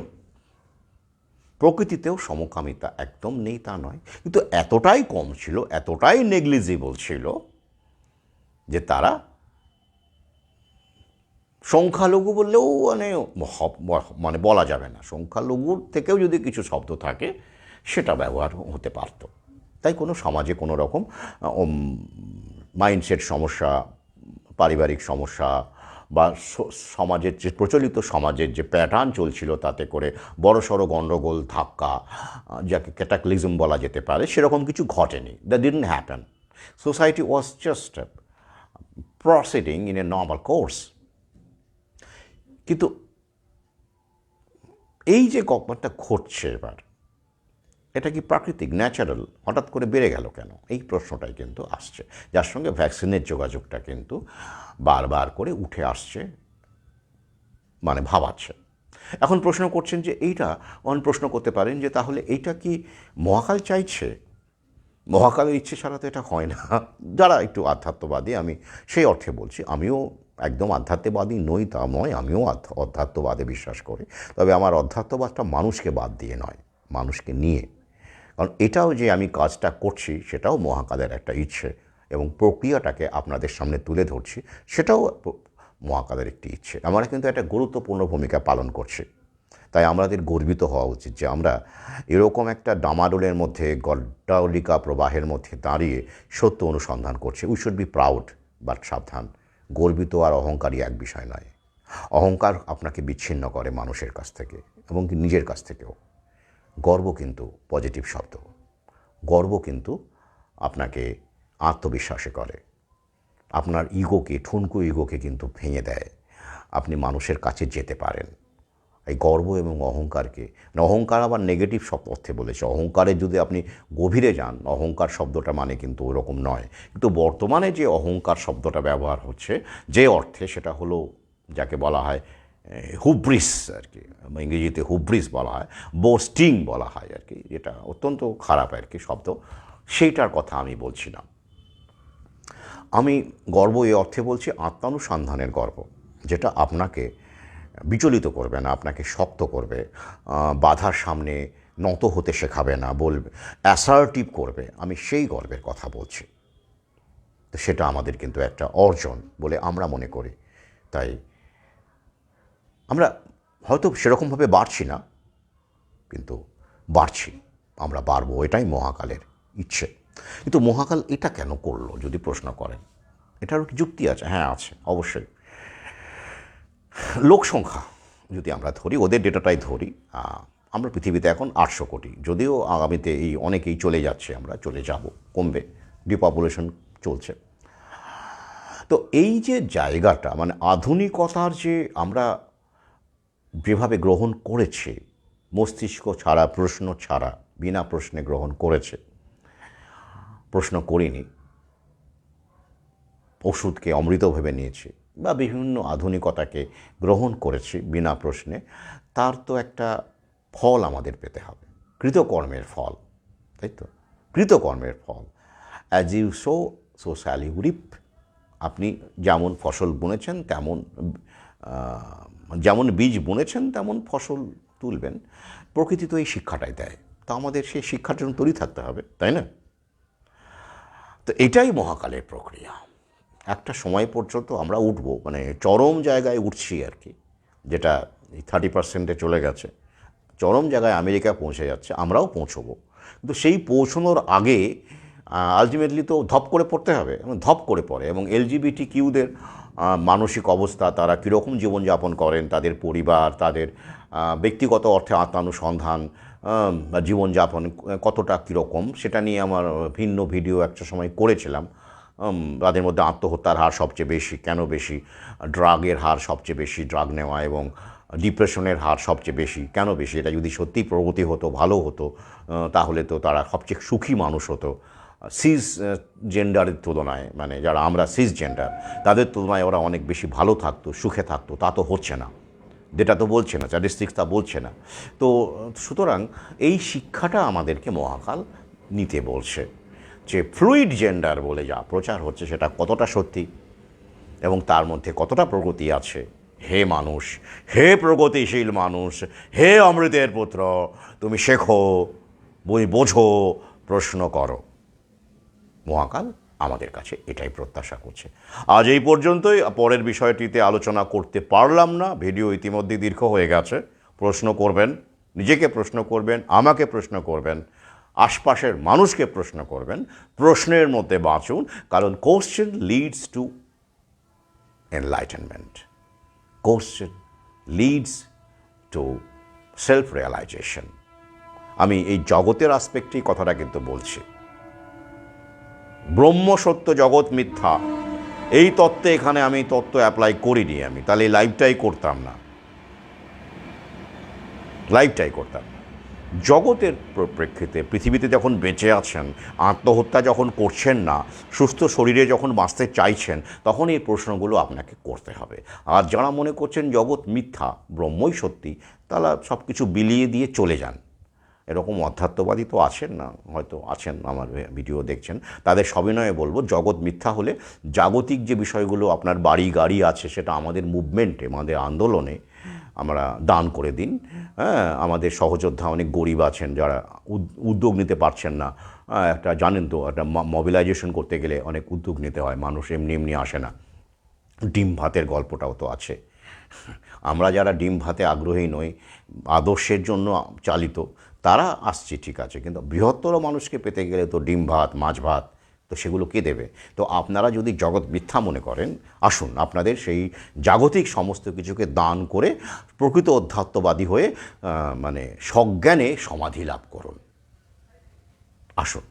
প্রকৃতিতেও সমকামিতা একদম নেই তা নয়, কিন্তু এতটাই কম ছিল, এতটাই নেগলিজিবল ছিল যে তারা সংখ্যালঘু বললেও মানে বলা যাবে না, সংখ্যালঘুর থেকেও যদি কিছু শব্দ থাকে সেটা ব্যবহার হতে পারত। তাই কোনো সমাজে কোনো রকম মাইন্ডসেট সমস্যা, পারিবারিক সমস্যা বা সমাজের যে প্রচলিত সমাজের যে প্যাটার্ন চলছিল তাতে করে বড়সড় গণ্ডগোল, ধাক্কা, যাকে ক্যাটাক্লিজম বলা যেতে পারে, সেরকম কিছু ঘটেনি। That didn't happen. Society was just proceeding in a normal course. কিন্তু এই যে ব্যাপারটা ঘটছে এবার, এটা কি প্রাকৃতিক, ন্যাচারাল, হঠাৎ করে বেড়ে গেল কেন, এই প্রশ্নটাই কিন্তু আসছে, যার সঙ্গে ভ্যাকসিনের যোগাযোগটা কিন্তু বারবার করে উঠে আসছে, মানে ভাবাচ্ছে। এখন প্রশ্ন করছেন যে এইটা, প্রশ্ন করতে পারেন যে তাহলে এইটা কি মহাকাল চাইছে? মহাকালের ইচ্ছে ছাড়া তো এটা হয় না। যারা একটু আধ্যাত্মবাদী, আমি সেই অর্থে বলছি, আমিও একদম আধ্যাত্মবাদী নই তা নয়, আমিও অধ্যাত্মবাদে বিশ্বাস করি, তবে আমার অধ্যাত্মবাদটা মানুষকে বাদ দিয়ে নয়, মানুষকে নিয়ে। কারণ এটাও যে আমি কাজটা করছি সেটাও মহাকালের একটা ইচ্ছে, এবং প্রক্রিয়াটাকে আপনাদের সামনে তুলে ধরছি সেটাও মহাকালের একটি ইচ্ছে। আমরা কিন্তু একটা গুরুত্বপূর্ণ ভূমিকা পালন করছি। তাই আমাদের গর্বিত হওয়া উচিত যে আমরা এরকম একটা ডামাডোলের মধ্যে, গড্ডালিকা প্রবাহের মধ্যে দাঁড়িয়ে সত্য অনুসন্ধান করছি। We should be proud, but সাবধান, গর্বিত আর অহংকারী এক বিষয় নয়। অহংকার আপনাকে বিচ্ছিন্ন করে মানুষের কাছ থেকে এবং নিজের কাছ থেকেও। গর্ব কিন্তু পজিটিভ শব্দ, গর্ব কিন্তু আপনাকে আত্মবিশ্বাসে করে, আপনার ইগোকে, ঠুনকো ইগোকে কিন্তু ভেঙে দেয়, আপনি মানুষের কাছে যেতে পারেন। এই গর্ব এবং অহংকারকে, অহংকার আবার নেগেটিভ অর্থে বলেছে, অহংকারে যদি আপনি গভীরে যান, অহংকার শব্দটা মানে কিন্তু ওরকম নয়। কিন্তু বর্তমানে যে অহংকার শব্দটা ব্যবহার হচ্ছে যে অর্থে, সেটা হলো যাকে বলা হয় হুব্রিস আর কি, ইংরেজিতে হুব্রিস বলা হয়, বোস্টিং বলা হয় আর কি, যেটা অত্যন্ত খারাপ আর কি শব্দ, সেইটার কথা আমি বলছি না। আমি গর্ব এই অর্থে বলছি আত্মানুসন্ধানের গর্ব, যেটা আপনাকে বিচলিত করবে না, আপনাকে শক্ত করবে, বাধার সামনে নত হতে শেখাবে না, বলবে, অ্যাসার্টিভ করবে, আমি সেই গর্বের কথা বলছি। তো সেটা আমাদের কিন্তু একটা অর্জন বলে আমরা মনে করি। তাই আমরা হয়তো সেরকমভাবে বাড়ছি না, কিন্তু বাড়ছি, আমরা বাড়বো, এটাই মহাকালের ইচ্ছে। কিন্তু মহাকাল এটা কেন করলো যদি প্রশ্ন করেন, এটারও কি যুক্তি আছে? হ্যাঁ আছে, অবশ্যই। লোক সংখ্যা যদি আমরা ধরি, ওদের ডেটাটাই ধরি, আমরা পৃথিবীতে এখন 800 কোটি, যদিও আগামীতে এই অনেকেই চলে যাচ্ছে, আমরা চলে যাব, কমবে, ডিপপুলেশন চলছে। তো এই যে জায়গাটা, মানে আধুনিকতার যে আমরা যেভাবে গ্রহণ করেছি, মস্তিষ্ক ছাড়া, প্রশ্ন ছাড়া, বিনা প্রশ্নে গ্রহণ করেছে, প্রশ্ন করিনি, ওষুধকে অমৃত ভেবে নিয়েছি, বা বিভিন্ন আধুনিকতাকে গ্রহণ করেছি বিনা প্রশ্নে, তার তো একটা ফল আমাদের পেতে হবে, কৃতকর্মের ফল, তাই তো? কৃতকর্মের ফল। As you sow, so shall you reap. আপনি যেমন ফসল বুনেছেন তেমন, যেমন বীজ বুনেছেন তেমন ফসল তুলবেন। প্রকৃতি তো এই শিক্ষাটাই দেয়, তো আমাদের সেই শিক্ষার জন্য তৈরি থাকতে হবে, তাই না? তো এটাই মহাকালের প্রক্রিয়া। একটা সময় পর্যন্ত আমরা উঠবো, মানে চরম জায়গায় উঠছি আর কি, যেটা 30% চলে গেছে, চরম জায়গায় আমেরিকা পৌঁছে যাচ্ছে, আমরাও পৌঁছবো। কিন্তু সেই পৌঁছানোর আগে আলটিমেটলি তো ধপ করে পড়তে হবে, এবং ধপ করে পড়ে। এবং LGBTQ-দের মানসিক অবস্থা, তারা কীরকম জীবনযাপন করেন, তাদের পরিবার, তাদের ব্যক্তিগত অর্থে আত্মানুসন্ধান, জীবনযাপন কতটা কীরকম, সেটা নিয়ে আমার ভিন্ন ভিডিও একটা সময় করেছিলাম। তাদের মধ্যে আত্মহত্যার হার সবচেয়ে বেশি, কেন বেশি? ড্রাগের হার সবচেয়ে বেশি, ড্রাগ নেওয়া, এবং ডিপ্রেশনের হার সবচেয়ে বেশি, কেন বেশি? এটা যদি সত্যিই প্রগতি হতো, ভালো হতো, তাহলে তো তারা সবচেয়ে সুখী মানুষ হতো। সিজ জেন্ডারের তুলনায়, মানে যারা আমরা সিজ জেন্ডার তাদের তুলনায় ওরা অনেক বেশি ভালো থাকতো, সুখে থাকতো, তা তো হচ্ছে না, যেটা তো বলছে না, স্ট্যাটিস্টিক্স তা বলছে না। তো সুতরাং এই শিক্ষাটা আমাদেরকে মহাকাল নিতে বলছে, যে ফ্লুইড জেন্ডার বলে যা প্রচার হচ্ছে সেটা কতটা সত্যি এবং তার মধ্যে কতটা প্রগতি আছে। হে মানুষ, হে প্রগতিশীল মানুষ, হে অমৃতের পুত্র, তুমি শেখো, বোঝো, প্রশ্ন করো। মহাকাল আমাদের কাছে এটাই প্রত্যাশা করছে। আজ এই পর্যন্তই, পরের বিষয়টিতে আলোচনা করতে পারলাম না, ভিডিও ইতিমধ্যে দীর্ঘ হয়ে গেছে। প্রশ্ন করবেন, নিজেকে প্রশ্ন করবেন, আমাকে প্রশ্ন করবেন, আশপাশের মানুষকে প্রশ্ন করবেন, প্রশ্নের মধ্যে বাঁচুন, কারণ question leads to enlightenment, question leads to self realisation. আমি এই জগতের আসপেক্টেই কথাটা কিন্তু বলছি। ব্রহ্ম সত্য, জগৎ মিথ্যা, এই তত্ত্বে এখানে আমি তত্ত্ব অ্যাপ্লাই করিনি, আমি তাহলে এই লাইভটাই করতাম না, লাইভটাই করতাম না। জগতের প্রেক্ষিতে পৃথিবীতে যখন বেঁচে আছেন, আত্মহত্যা যখন করছেন না, সুস্থ শরীরে যখন বাঁচতে চাইছেন, তখন এই প্রশ্নগুলো আপনাকে করতে হবে। আর যারা মনে করছেন জগৎ মিথ্যা, ব্রহ্মই সত্যি, তারা সব কিছু বিলিয়ে দিয়ে চলে যান। এরকম অধ্যাত্মবাদী তো আছেন না, হয়তো আছেন, আমার ভিডিও দেখছেন, তাদের সবিনয়ে বলবো, জগৎ মিথ্যা হলে জাগতিক যে বিষয়গুলো আপনার বাড়ি গাড়ি আছে, সেটা আমাদের মুভমেন্টে, আমাদের আন্দোলনে আমরা দান করে দিন। হ্যাঁ, আমাদের সহযোদ্ধা অনেক গরিব আছেন যারা উদ্যোগ নিতে পারছেন না। একটা জানেন তো, একটা মোবিলাইজেশন করতে গেলে অনেক উদ্যোগ নিতে হয়, মানুষ এমনি এমনি আসে না। ডিম ভাতের গল্পটাও তো আছে। আমরা যারা ডিম ভাতে আগ্রহী নই, আদর্শের জন্য চালিত, তারা আসছে ঠিক আছে, কিন্তু বৃহত্তর মানুষকে পেতে গেলে তো ডিম ভাত, মাছ ভাত, তো সেগুলো কে দেবে? তো আপনারা যদি জগৎ মিথ্যা মনে করেন, আসুন আপনাদের সেই জাগতিক সমস্ত কিছুকে দান করে প্রকৃত অধ্যাত্মবাদী হয়ে মানে সজ্ঞানে সমাধি লাভ করুন। আসুন,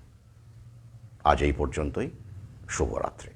আজ এই পর্যন্তই। শুভরাত্রি।